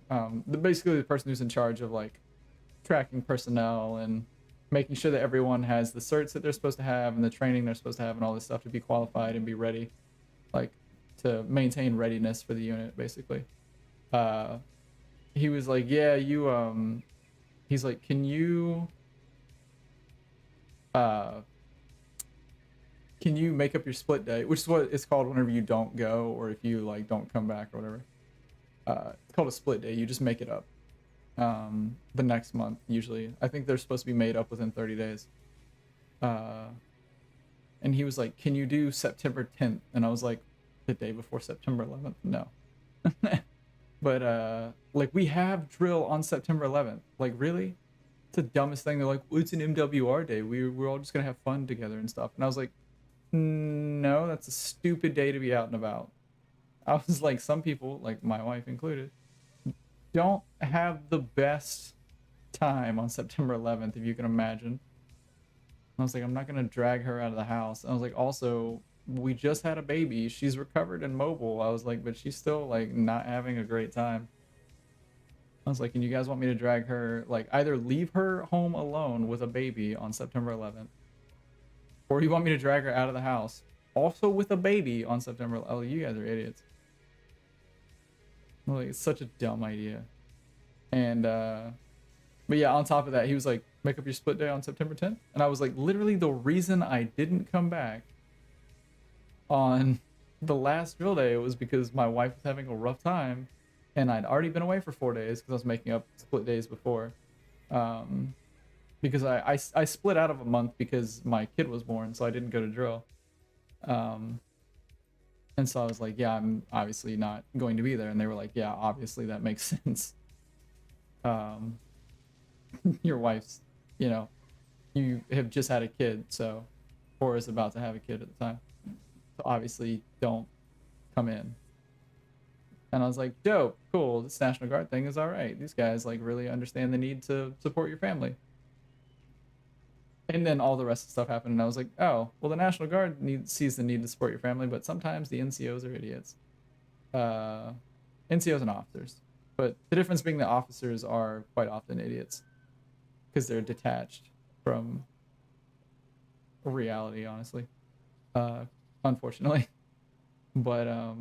basically the person who's in charge of like tracking personnel and making sure that everyone has the certs that they're supposed to have and the training they're supposed to have and all this stuff to be qualified and be ready, like to maintain readiness for the unit, basically. He was like, yeah, he's like, can you make up your split day, which is what it's called whenever you don't go or if you like don't come back or whatever. It's called a split day. You just make it up the next month usually. I think they're supposed to be made up within 30 days. And he was like, can you do September 10th? And I was like, the day before September 11th? No. But like we have drill on September 11th. Like really? It's the dumbest thing. They're like, well, it's an MWR day. We're all just gonna have fun together and stuff. And I was like, no, that's a stupid day to be out and about. I was like, some people, like my wife included, don't have the best time on September 11th, if you can imagine. And I was like, I'm not gonna drag her out of the house. And I was like, also, we just had a baby. She's recovered and mobile. I was like, but she's still like not having a great time. I was like, and you guys want me to drag her, like either leave her home alone with a baby on September 11th, or you want me to drag her out of the house also with a baby on September? Oh, you guys are idiots. Like, it's such a dumb idea. And but yeah, on top of that, he was like, make up your split day on September 10th. And I was like, literally the reason I didn't come back on the last drill day was because my wife was having a rough time, and I'd already been away for 4 days because I was making up split days before. Because I split out of a month because my kid was born, so I didn't go to drill. And so I was like, yeah, I'm obviously not going to be there. And they were like, yeah, obviously that makes sense. your wife's, you know, you have just had a kid, so, or is about to have a kid at the time. So obviously don't come in. And I was like, dope, cool, this National Guard thing is all right. These guys like really understand the need to support your family. And then all the rest of the stuff happened, and I was like, oh, well, the National Guard sees the need to support your family, but sometimes the NCOs are idiots. NCOs and officers. But the difference being that officers are quite often idiots because they're detached from reality, honestly. Unfortunately. But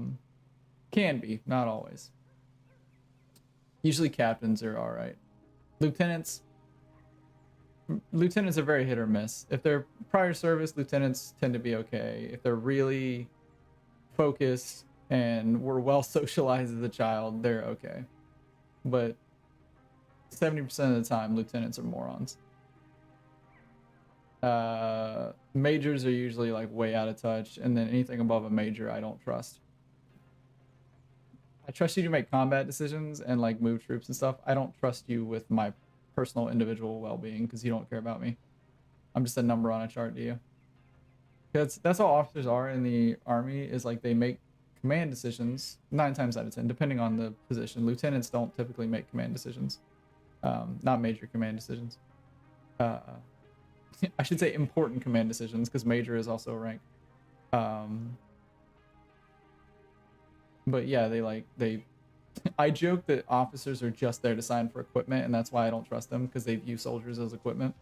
can be, not always. Usually captains are all right. Lieutenants are very hit or miss. If they're prior service, lieutenants tend to be okay. If they're really focused and were well socialized as a child, they're okay. But 70% of the time, lieutenants are morons. Majors are usually like way out of touch, and then anything above a major, I don't trust. I trust you to make combat decisions and like move troops and stuff. I don't trust you with my personal individual well-being because you don't care about me. I'm just a number on a chart to you. That's how officers are in the Army, is like they make command decisions 9 times out of 10, depending on the position. Lieutenants don't typically make command decisions, not major command decisions. I should say important command decisions, because major is also a rank. But yeah, I joke that officers are just there to sign for equipment, and that's why I don't trust them, because they view soldiers as equipment,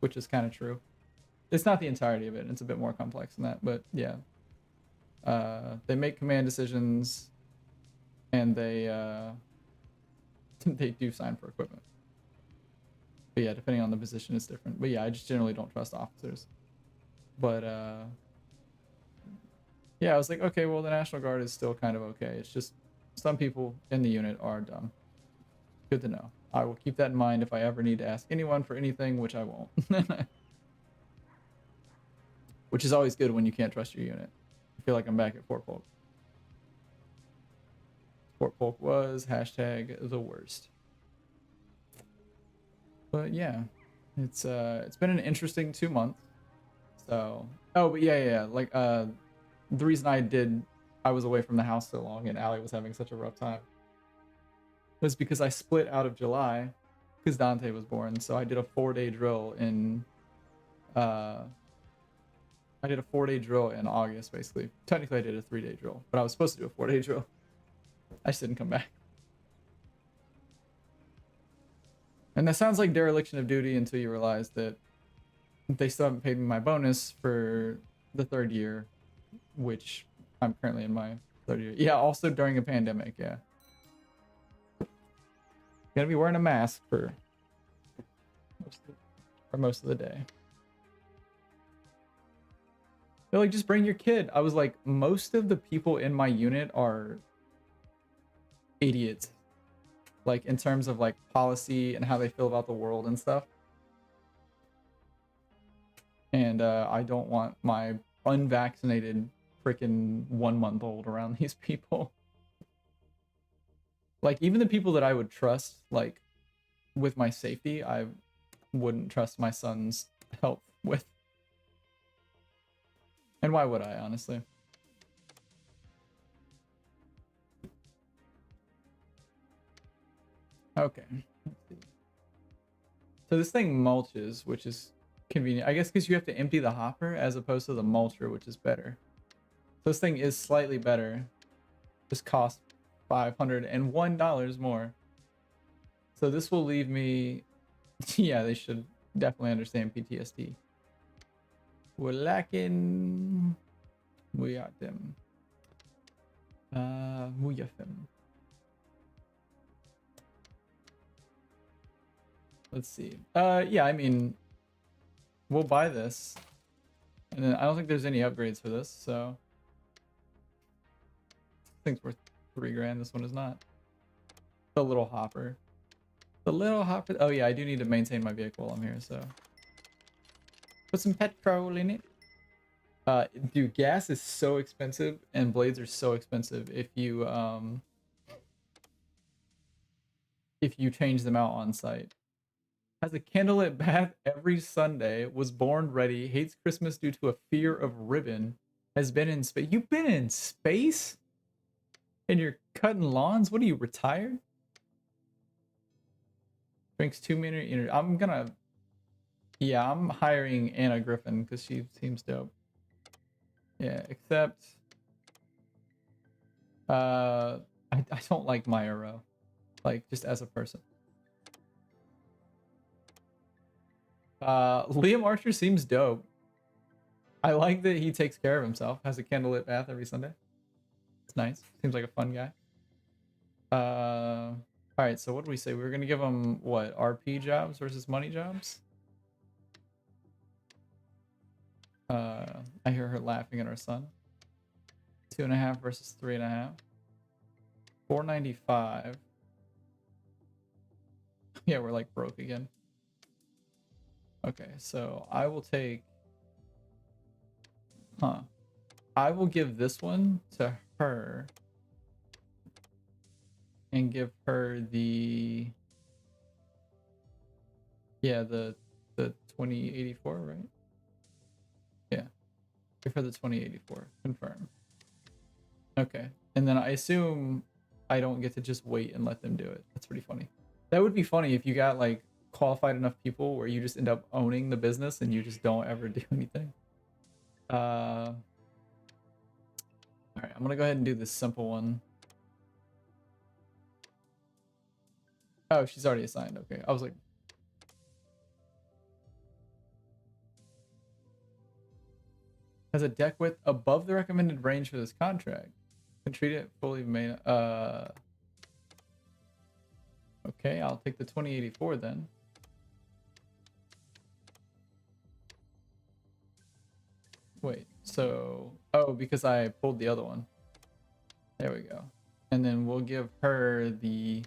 which is kind of true. It's not the entirety of it. It's a bit more complex than that, but yeah. They make command decisions, and they do sign for equipment. But yeah, depending on the position, it's different. But yeah, I just generally don't trust officers. But yeah, I was like, okay, well, the National Guard is still kind of okay. It's just some people in the unit are dumb. Good to know. I will keep that in mind if I ever need to ask anyone for anything, which I won't. Which is always good when you can't trust your unit. I feel like I'm back at Fort Polk. Fort Polk was #the worst. But yeah, it's been an interesting 2 months. So, oh, but yeah. Like, the reason I was away from the house so long and Allie was having such a rough time was because I split out of July because Dante was born. So I did a 4-day drill in, August, basically. Technically, I did a 3-day drill, but I was supposed to do a 4-day drill. I just didn't come back. And that sounds like dereliction of duty until you realize that they still haven't paid me my bonus for the 3rd year, which I'm currently in my 3rd year. Yeah, also during a pandemic, yeah. Gotta be wearing a mask for most of the day. They're like, just bring your kid. I was like, most of the people in my unit are idiots. Like, in terms of like policy and how they feel about the world and stuff. And I don't want my unvaccinated freaking 1-month-old around these people. Like, even the people that I would trust, like, with my safety, I wouldn't trust my son's health with. And why would I, honestly? Okay. So this thing mulches, which is convenient. I guess because you have to empty the hopper as opposed to the mulcher, which is better. So this thing is slightly better. Just costs $501 more. So this will leave me... Yeah, they should definitely understand PTSD. ولكن ويعتم ميفهم. Let's see. Yeah, I mean, we'll buy this. And then I don't think there's any upgrades for this, so I think it's worth $3,000. This one is not. The little hopper. The little hopper. Oh yeah, I do need to maintain my vehicle while I'm here, so put some petrol in it. Dude, gas is so expensive and blades are so expensive. If you if you change them out on site. Has a candlelit bath every Sunday, was born ready, hates Christmas due to a fear of ribbon, has been in space. You've been in space? And you're cutting lawns? What are you, retired? Drinks 2 minute energy. I'm gonna... Yeah, I'm hiring Anna Griffin because she seems dope. Yeah, except... I don't like Maya Rowe. Like, just as a person. Liam Archer seems dope. I like that he takes care of himself. Has a candlelit bath every Sunday. It's nice. Seems like a fun guy. Alright, so what do we say? We were gonna give him, what, RP jobs versus money jobs? I hear her laughing at our son. 2.5 versus 3.5. 495. Yeah, we're like broke again. Okay, so I will take... I will give this one to her. And give her the... Yeah, the 2084, right? Yeah. Give her the 2084. Confirm. Okay. And then I assume I don't get to just wait and let them do it. That's pretty funny. That would be funny if you got like qualified enough people where you just end up owning the business and you just don't ever do anything. All right, I'm gonna go ahead and do this simple one. Oh, she's already assigned. Okay, I was like, has a deck width above the recommended range for this contract. Can treat it fully main. Okay, I'll take the 2084 then. Wait, so... Oh, because I pulled the other one. There we go. And then we'll give her the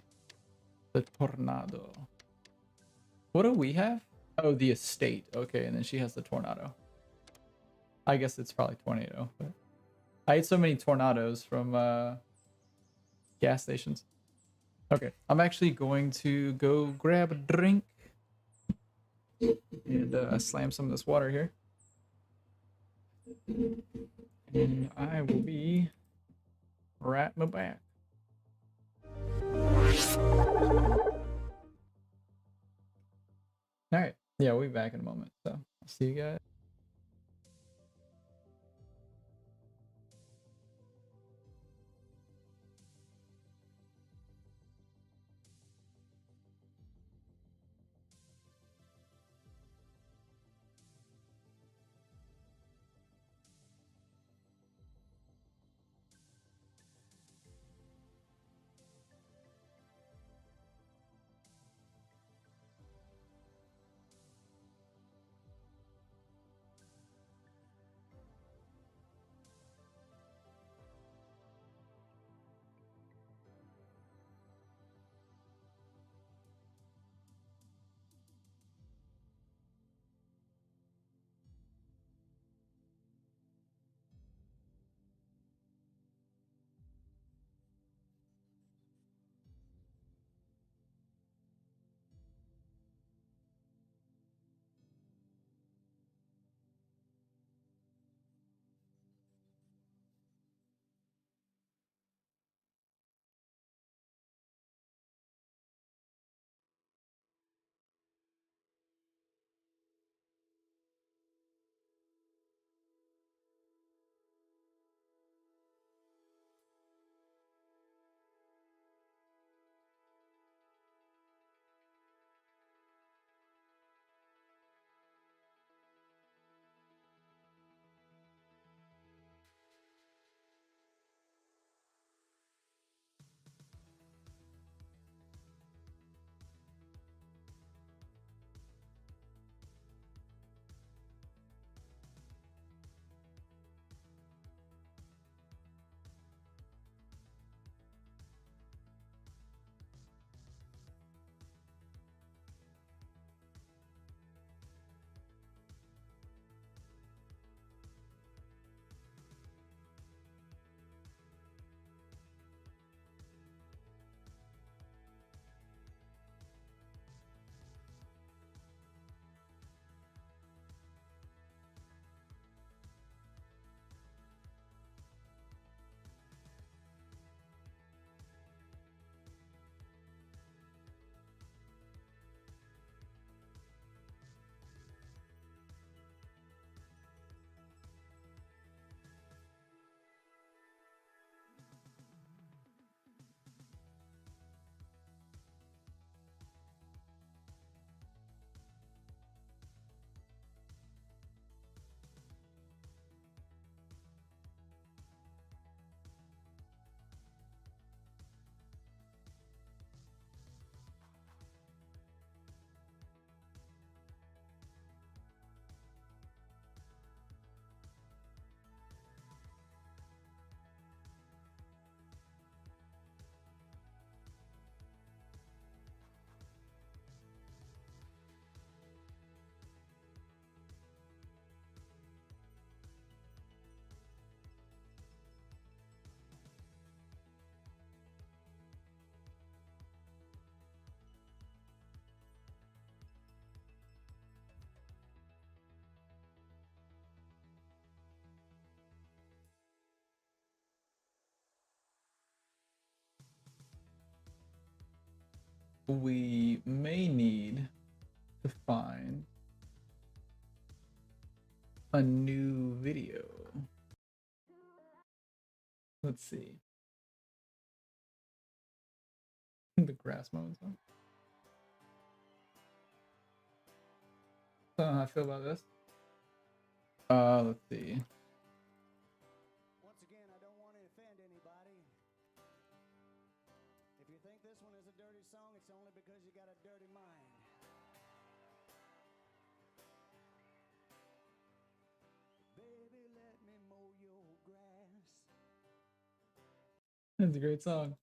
Tornado. What do we have? Oh, the estate. Okay, and then she has the Tornado. I guess it's probably Tornado. But I ate so many Tornadoes from gas stations. Okay, I'm actually going to go grab a drink and slam some of this water here. And I will be right back. Alright, yeah, we'll be back in a moment, so I'll see you guys. we may need to find a new video. Let's see. The grass mowing song. I don't know how I feel about this. Let's see. Once again, I don't want to offend anybody. If you think this one is a dirty song, it's only because you got a dirty mind. Baby, let me mow your grass. It's a great song.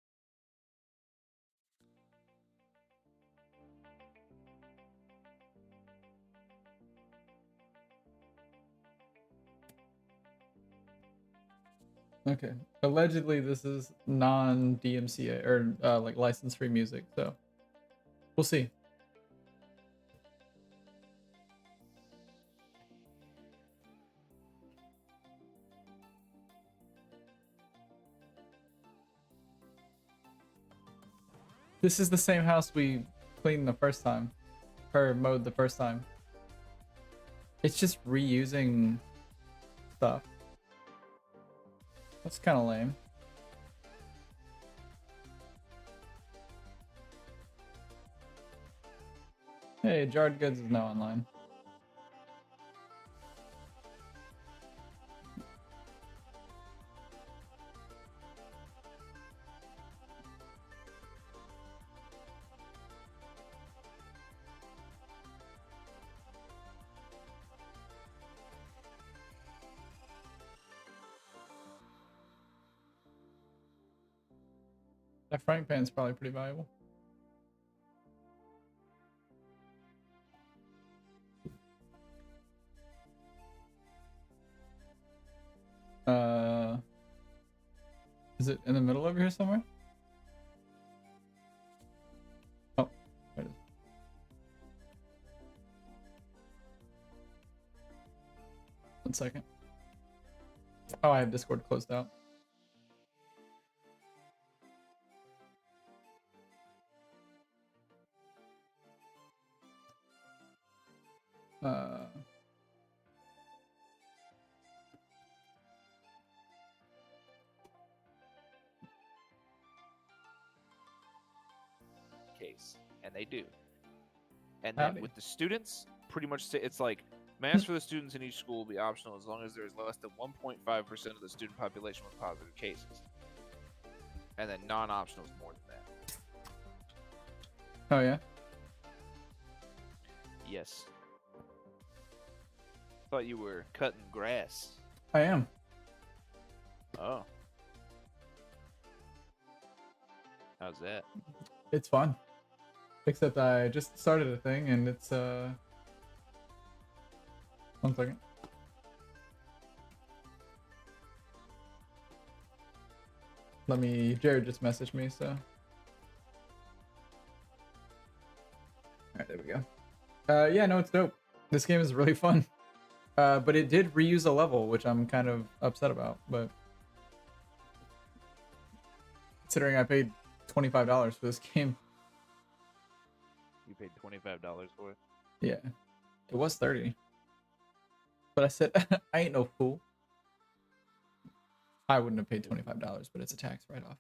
Okay. Allegedly, this is non-DMCA or like license-free music, so we'll see. This is the same house we cleaned the first time, or mowed the first time. It's just reusing stuff. That's kind of lame. Hey, Jarred Goods is now online. That frying pan's probably pretty valuable. Is it in the middle over here somewhere? Oh, there it is. One second. Oh, I have Discord closed out. Case, and they do. And then Howdy. with the students, pretty much it's like mass for the students in each school will be optional as long as there's less than 1.5% of the student population with positive cases. And then non-optional is more than that. Oh yeah. Yes. Thought you were cutting grass. I am. Oh. How's that? It's fun. Except I just started a thing and it's 1 second. Jared just messaged me, so. Alright, there we go. Yeah, no, it's dope. This game is really fun. But it did reuse a level, which I'm kind of upset about, but considering I paid $25 for this game. You paid $25 for it? Yeah. It was 30. But I said I ain't no fool. I wouldn't have paid $25, but it's a tax write-off.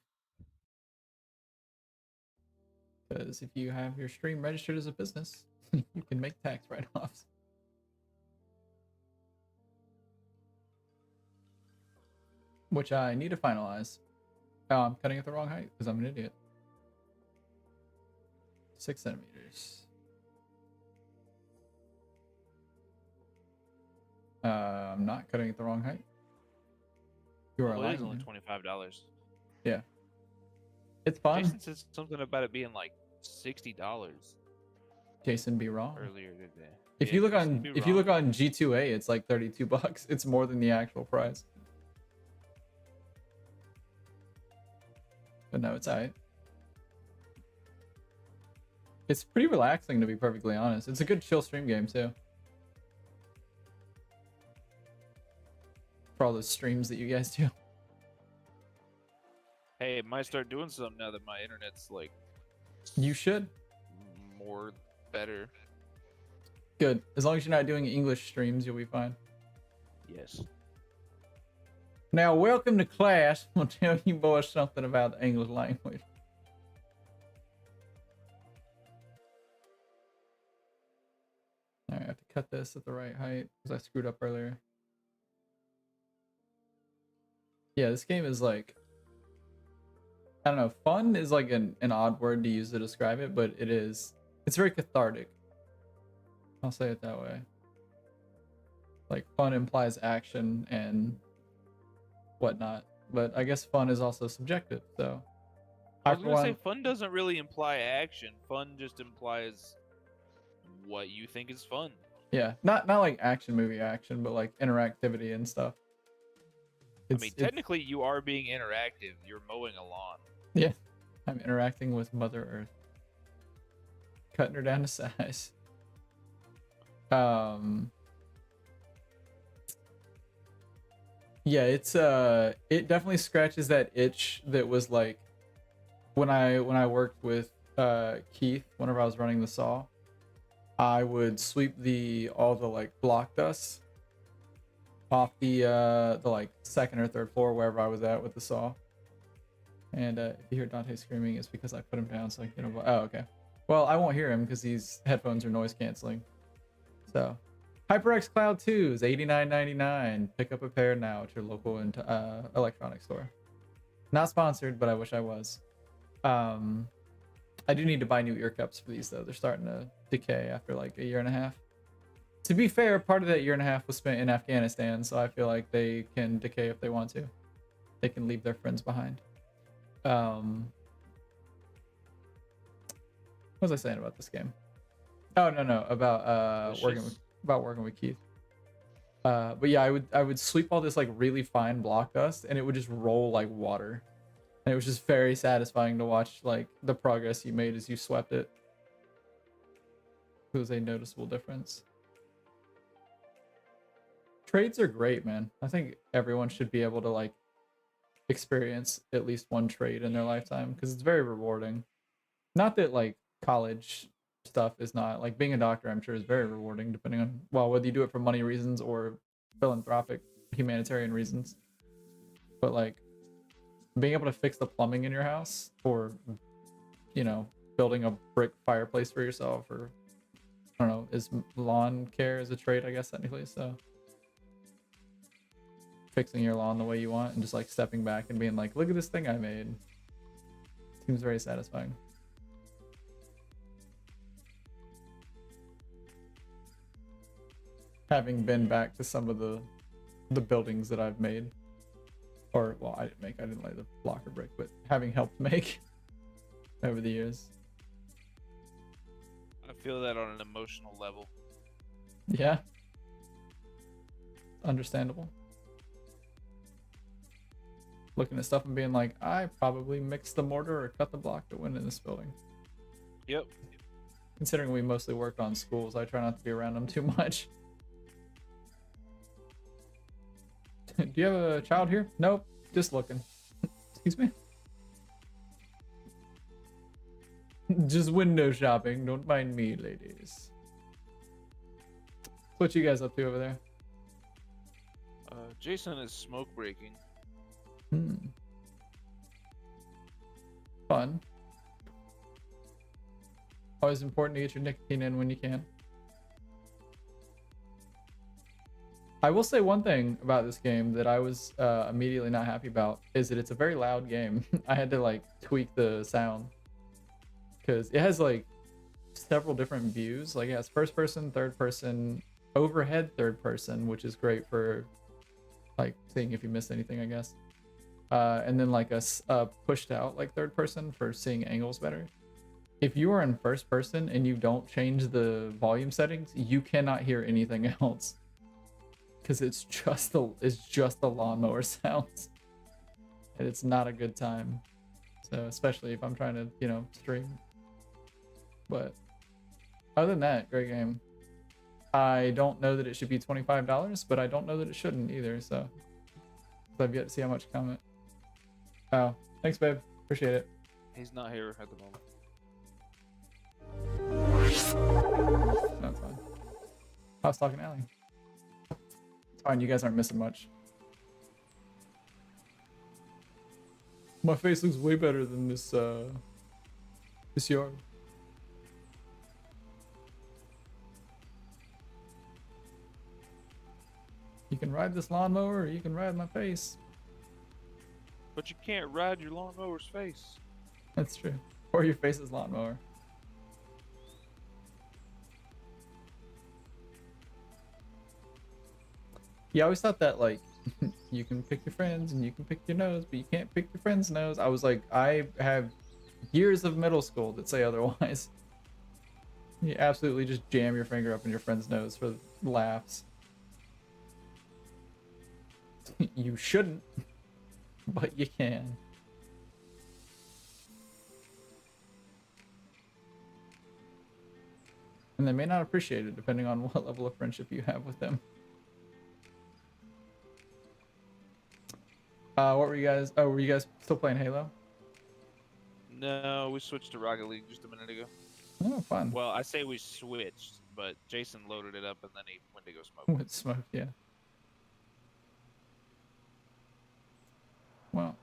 Because if you have your stream registered as a business, you can make tax write-offs. Which I need to finalize. Oh, I'm cutting it the wrong height because I'm an idiot. 6 centimeters. I'm not cutting it the wrong height. You are Well, it is lying. only $25. Yeah. It's fun. Jason said something about it being like $60 Jason be wrong. earlier today. If Yeah, you look Jason on be if you wrong. look on G2A, it's like $32. It's more than the actual price. But no, it's alright. It's pretty relaxing, to be perfectly honest. It's a good chill stream game too. For all those streams that you guys do. Hey, it might start doing something now that my internet's like You should. more better. Good. As long as you're not doing English streams, you'll be fine. Yes. Now, welcome to class. I'm gonna tell you boys something about the English language. All right, I have to cut this at the right height because I screwed up earlier. Yeah, this game is like, I don't know, fun is like an odd word to use to describe it, but it is. It's very cathartic. I'll say it that way. Like, fun implies action and whatnot, but I guess fun is also subjective, so. I was gonna say fun doesn't really imply action. Fun just implies what you think is fun. Yeah, not like action movie action, but like interactivity and stuff. I mean, technically, you are being interactive. You're mowing a lawn. Yeah, I'm interacting with Mother Earth, cutting her down to size. Yeah, it's it definitely scratches that itch that was like when I worked with Keith whenever I was running the saw. I would sweep all the like block dust off the like second or third floor wherever I was at with the saw. And if you hear Dante screaming, it's because I put him down so I can oh, okay. Well, I won't hear him because these headphones are noise canceling. So, HyperX Cloud 2 is $89.99. Pick up a pair now at your local electronics store. Not sponsored, but I wish I was. I do need to buy new ear cups for these though. They're starting to decay after like a year and a half. To be fair, part of that year and a half was spent in Afghanistan, so I feel like they can decay if they want to. They can leave their friends behind. What was I saying about this game? Oh no, about working with Keith. But yeah, I would sweep all this like really fine block dust, and it would just roll like water. And it was just very satisfying to watch like the progress you made as you swept it. It was a noticeable difference. Trades are great, man. I think everyone should be able to like experience at least one trade in their lifetime because it's very rewarding. Not that like college stuff is not. Like being a doctor, I'm sure is very rewarding depending on, well, whether you do it for money reasons or philanthropic humanitarian reasons. But like being able to fix the plumbing in your house, or you know, building a brick fireplace for yourself, or I don't know, is lawn care is a trade, I guess, technically. So fixing your lawn the way you want and just like stepping back and being like, look at this thing I made, seems very satisfying. Having been back to some of the buildings that I've made, or well, I didn't lay the block or brick, but having helped make over the years. I feel that on an emotional level. Yeah, understandable. Looking at stuff and being like, I probably mixed the mortar or cut the block that went in this building. Yep. Considering we mostly worked on schools, I try not to be around them too much. Do you have a child here? Nope, just looking. Excuse me? Just window shopping. Don't mind me, ladies. What you guys up to over there? Jason is smoke breaking. Fun. Always important to get your nicotine in when you can. I will say one thing about this game that I was immediately not happy about is that it's a very loud game. I had to like tweak the sound because it has like several different views. Like it has first person, third person, overhead third person, which is great for like seeing if you missed anything, I guess. And then like a pushed out like third person for seeing angles better. If you are in first person and you don't change the volume settings, you cannot hear anything else. Because it's just the lawnmower sounds, and it's not a good time. So especially if I'm trying to, you know, stream. But other than that, great game. I don't know that it should be $25, but I don't know that it shouldn't either. So I've yet to see how much comment. Oh, thanks, babe. Appreciate it. He's not here at the moment. No, it's fine. I was talking to Allie. It's fine, you guys aren't missing much. My face looks way better than this this yard. You can ride this lawnmower or you can ride my face. But you can't ride your lawnmower's face. That's true. Or your face's lawnmower. Yeah, I always thought that, like, you can pick your friends and you can pick your nose, but you can't pick your friend's nose. I was like, I have years of middle school that say otherwise. You absolutely just jam your finger up in your friend's nose for laughs. You shouldn't, but you can. And they may not appreciate it depending on what level of friendship you have with them. What were you guys? Oh, were you guys still playing Halo? No, we switched to Rocket League just a minute ago. Oh, fun. Well, I say we switched, but Jason loaded it up and then he went to go smoke. With smoke, yeah. Well,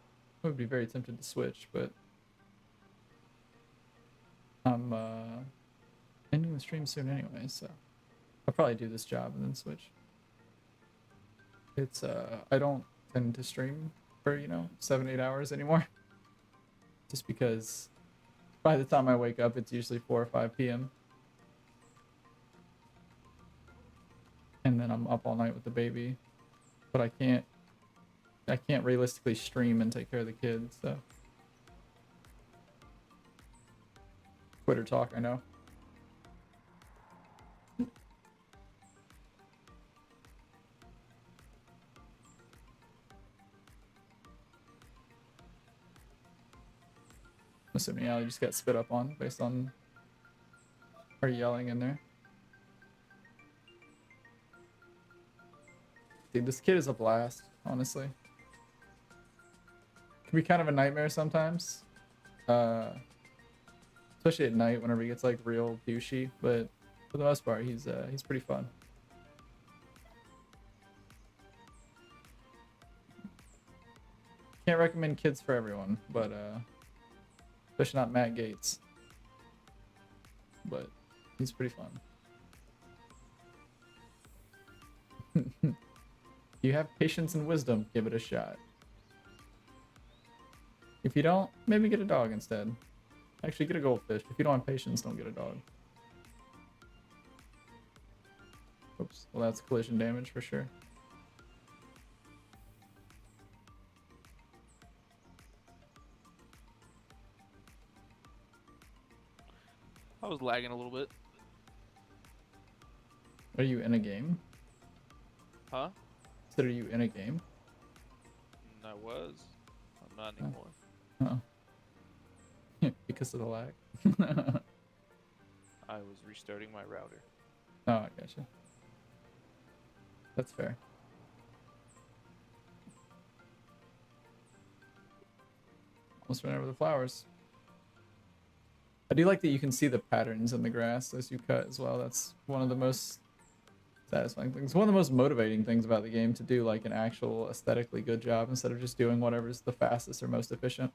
I would be very tempted to switch, but I'm ending the stream soon anyway, so I'll probably do this job and then switch. It's I don't tend to stream for 7-8 hours anymore, just because by the time I wake up it's usually 4 or 5 p.m. and then I'm up all night with the baby, but I can't realistically stream and take care of the kids, so Twitter talk, I know. I'm assuming Allie just got spit up on based on her yelling in there. Dude, this kid is a blast, honestly. Can be kind of a nightmare sometimes. Especially at night whenever he gets like real douchey, but for the most part he's pretty fun. Can't recommend kids for everyone, but especially not Matt Gates. But he's pretty fun. You have patience and wisdom, give it a shot. If you don't, maybe get a dog instead. Actually, get a goldfish. If you don't have patience, don't get a dog. Oops. Well, that's collision damage for sure. I was lagging a little bit. Are you in a game? Huh? So are you in a game? I was. I'm not anymore. Oh. Because of the lag. I was restarting my router. Oh, I gotcha. That's fair. Almost ran over the flowers. I do like that you can see the patterns in the grass as you cut as well. That's one of the most satisfying things. One of the most motivating things about the game, to do like an actual aesthetically good job instead of just doing whatever's the fastest or most efficient.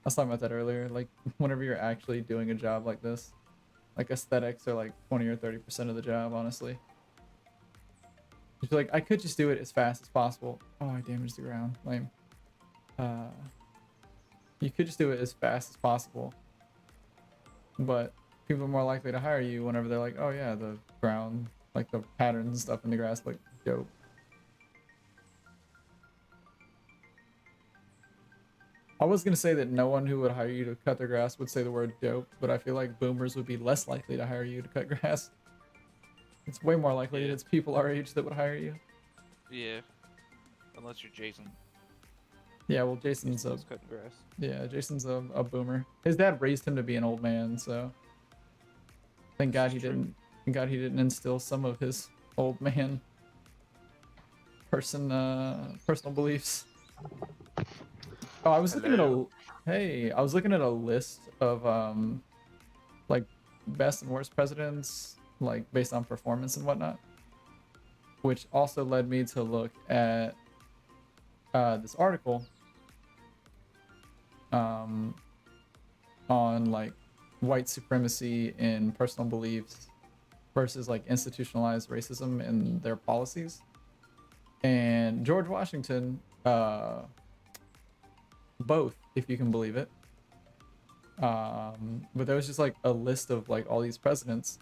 I was talking about that earlier. Like, whenever you're actually doing a job like this, like aesthetics are like 20 or 30% of the job, honestly. You're like, I could just do it as fast as possible. Oh, I damaged the ground. Lame. You could just do it as fast as possible, but people are more likely to hire you whenever they're like, oh yeah, the ground, like the patterns and stuff in the grass look dope. I was going to say that no one who would hire you to cut their grass would say the word dope, but I feel like boomers would be less likely to hire you to cut grass. It's way more likely that it's people our age that would hire you. Yeah. Unless you're Jason. Yeah, well, Jason's a... cutting grass. Yeah, Jason's a boomer. His dad raised him to be an old man, so... Thank God he didn't... Thank God he didn't instill some of his old man... personal beliefs. Oh, I was looking at a... Hey, I was looking at a list of, like, best and worst presidents, like based on performance and whatnot. Which also led me to look at this article on like white supremacy in personal beliefs versus like institutionalized racism in their policies. And George Washington, both, if you can believe it. But there was just like a list of like all these presidents,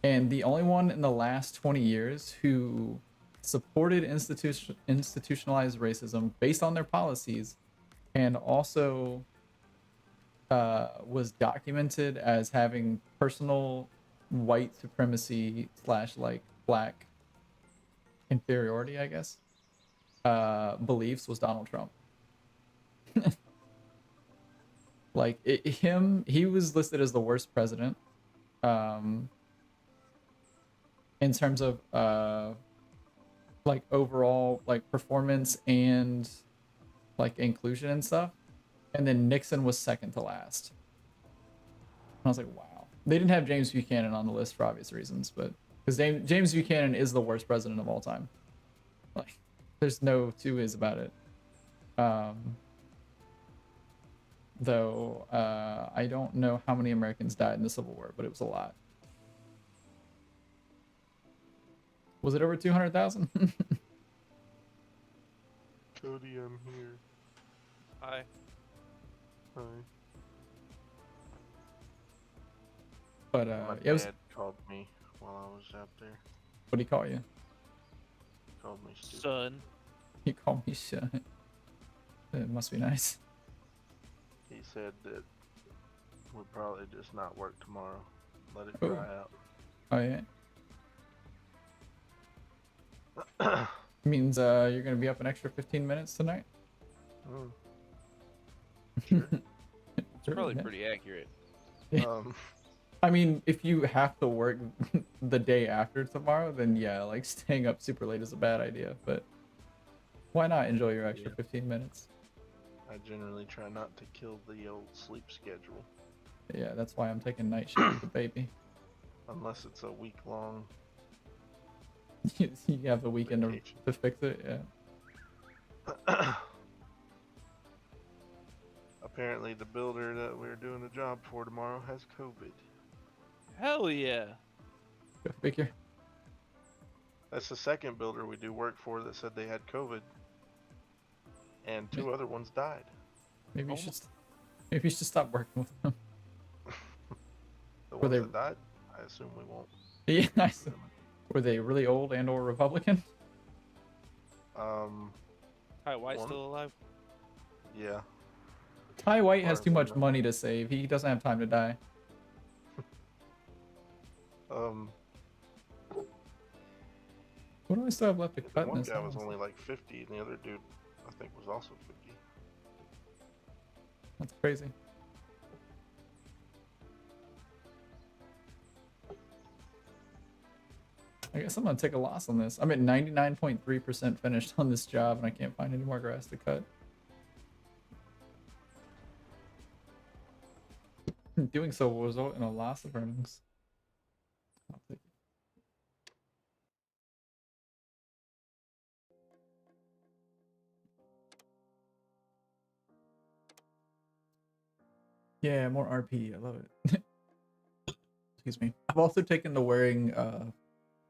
and the only one in the last 20 years who supported institutionalized racism based on their policies, and also was documented as having personal white supremacy / like black inferiority, I guess, beliefs, was Donald Trump. Like he was listed as the worst president in terms of like overall like performance and like inclusion and stuff, and then Nixon was second to last. And I was like, wow. They didn't have James Buchanan on the list for obvious reasons, but because James Buchanan is the worst president of all time. Like, there's no two ways about it. Though I don't know how many Americans died in the Civil War, but it was a lot. Was it over 200,000? Cody, I'm here. Hi. Hi. But My yeah, it was, dad called me while I was out there. what do you call you? He called me stupid. Son. He called me shit. It must be nice. He said that we'll probably just not work tomorrow. Let it Oh. dry out. Oh yeah. Means you're gonna be up an extra 15 minutes tonight. Mm. It's probably pretty accurate. I mean, if you have to work the day after tomorrow, then yeah, like staying up super late is a bad idea. But why not enjoy your extra 15 minutes? I generally try not to kill the old sleep schedule. Yeah, that's why I'm taking night shift with the baby. Unless it's a week long. You have the weekend Vacation. to fix it, yeah. Apparently the builder that we're doing the job for tomorrow has COVID. Hell yeah. Go figure. That's the second builder we do work for that said they had COVID. And two other ones died. Maybe you should stop working with them. The Were ones they- that died, I assume we won't. Yeah, nice. Were they really old and or Republican? Hi, White One. still alive? Yeah. Ty White has Or too much whatnot. money to save. He doesn't have time to die. What do I still have left to The cut in one this guy was house? only like 50, and the other dude, I think, was also 50. That's crazy. I guess I'm gonna take a loss on this. I'm at 99.3% finished on this job, and I can't find any more grass to cut. Doing so will result in a loss of earnings. I'll take it. Yeah, more RP. I love it. Excuse me. I've also taken to wearing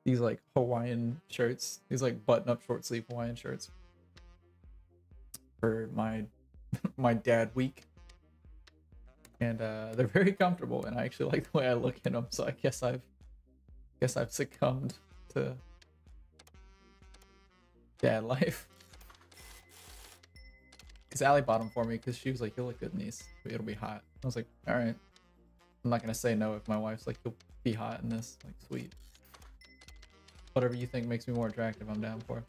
these like Hawaiian shirts, these like button-up short sleeve Hawaiian shirts for my my dad week, and they're very comfortable, and I actually like the way I look in them. So I guess I've succumbed to dad life. Because Allie bought them for me because she was like, "You'll look good in these, but it'll be hot." I was like, "All right." I'm not gonna say no if my wife's like, "You'll be hot in this." Like, sweet. Whatever you think makes me more attractive, I'm down for.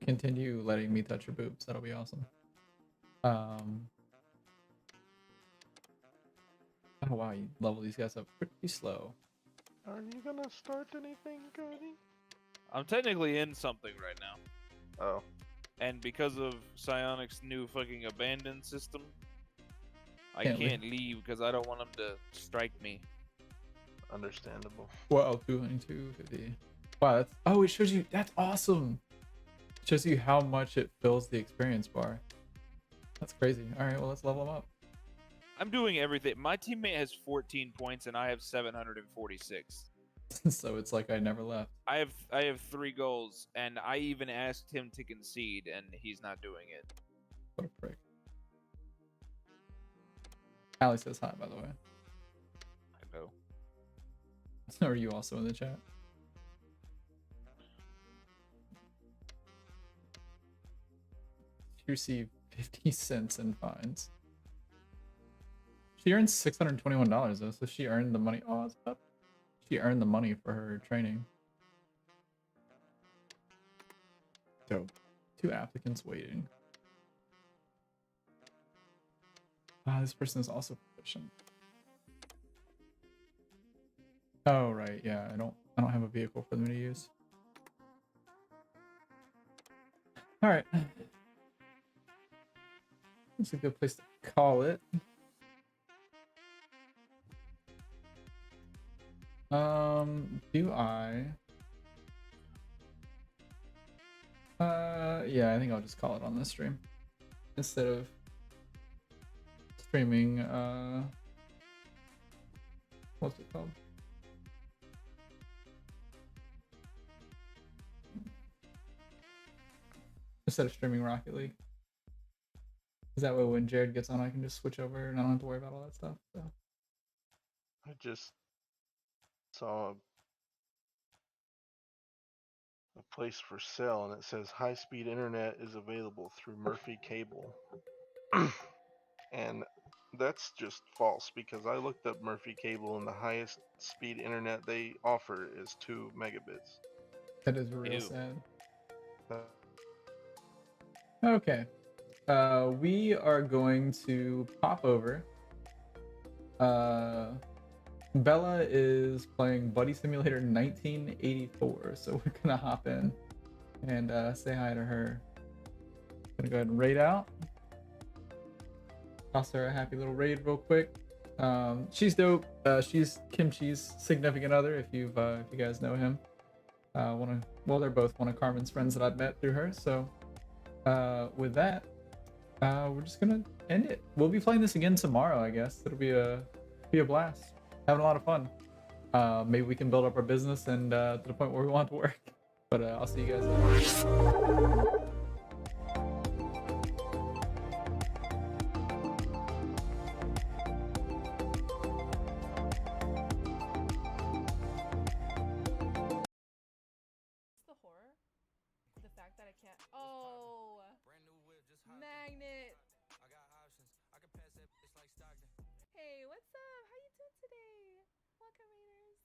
Continue letting me touch your boobs. That'll be awesome. Oh wow, you level these guys up pretty slow. Are you gonna start anything, Cody? I'm technically in something right now. Oh. And because of Psionic's new fucking abandon system, I Can't can't leave because I don't want them to strike me. Understandable. Well, 222.50. Wow, that's, oh, it shows you, that's awesome. It shows you how much it fills the experience bar. That's crazy. All right, well, let's level them up. I'm doing everything. My teammate has 14 points and I have 746. So it's like I never left. I have 3 goals and I even asked him to concede and he's not doing it. What a prick. Allie says hi, by the way. I know. Are you also in the chat? She received 50 cents in fines. She earned $621 though, so she earned the money. Oh, that's up. She earned the money for her training. Dope. 2 applicants waiting. This person is also proficient. Oh right, yeah. I don't have a vehicle for them to use. All right. That's a good place to call it. Do I? Yeah, I think I'll just call it on this stream instead of streaming. What's it called? Instead of streaming Rocket League. Is that way when Jared gets on, I can just switch over and I don't have to worry about all that stuff. So. I just saw a place for sale and it says high-speed internet is available through Murphy Cable. And that's just false because I looked up Murphy Cable and the highest speed internet they offer is 2 megabits. That is real Ew. sad. Uh, Okay. We are going to pop over. Bella is playing Buddy Simulator 1984, so we're gonna hop in and say hi to her. Gonna go ahead and raid out. Toss her a happy little raid real quick. She's dope. She's Kimchi's significant other, if you guys know him. Well, they're both one of Carmen's friends that I've met through her. So with that, we're just gonna end it. We'll be playing this again tomorrow, I guess. It'll be a blast. Having a lot of fun. Maybe we can build up our business and to the point where we want to work. But I'll see you guys later. The horror? The fact that I can't. Oh! Magnet! Hey, what's up? How you doing today? Welcome, Raiders.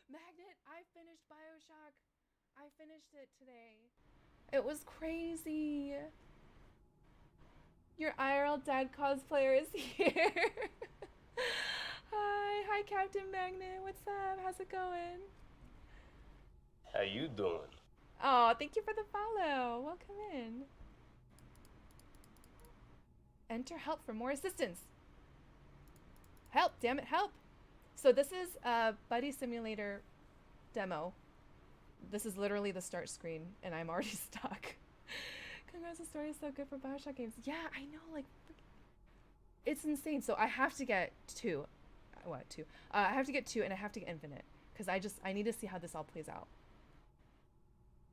Magnet, I finished Bioshock. I finished it today. It was crazy. Your IRL dad cosplayer is here. Hi, Captain Magnet. What's up? How's it going? How you doing? Oh, thank you for the follow. Welcome in. Enter help for more assistance. Help, damn it, help. So this is a Buddy Simulator demo. This is literally the start screen and I'm already stuck. Congrats, the story is so good for Bioshock games. Yeah, I know, like, it's insane. So I have to get 2. What, 2? I have to get 2 and I have to get Infinite. Because I need to see how this all plays out.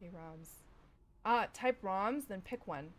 Okay, ROMs. Type ROMs, then pick one.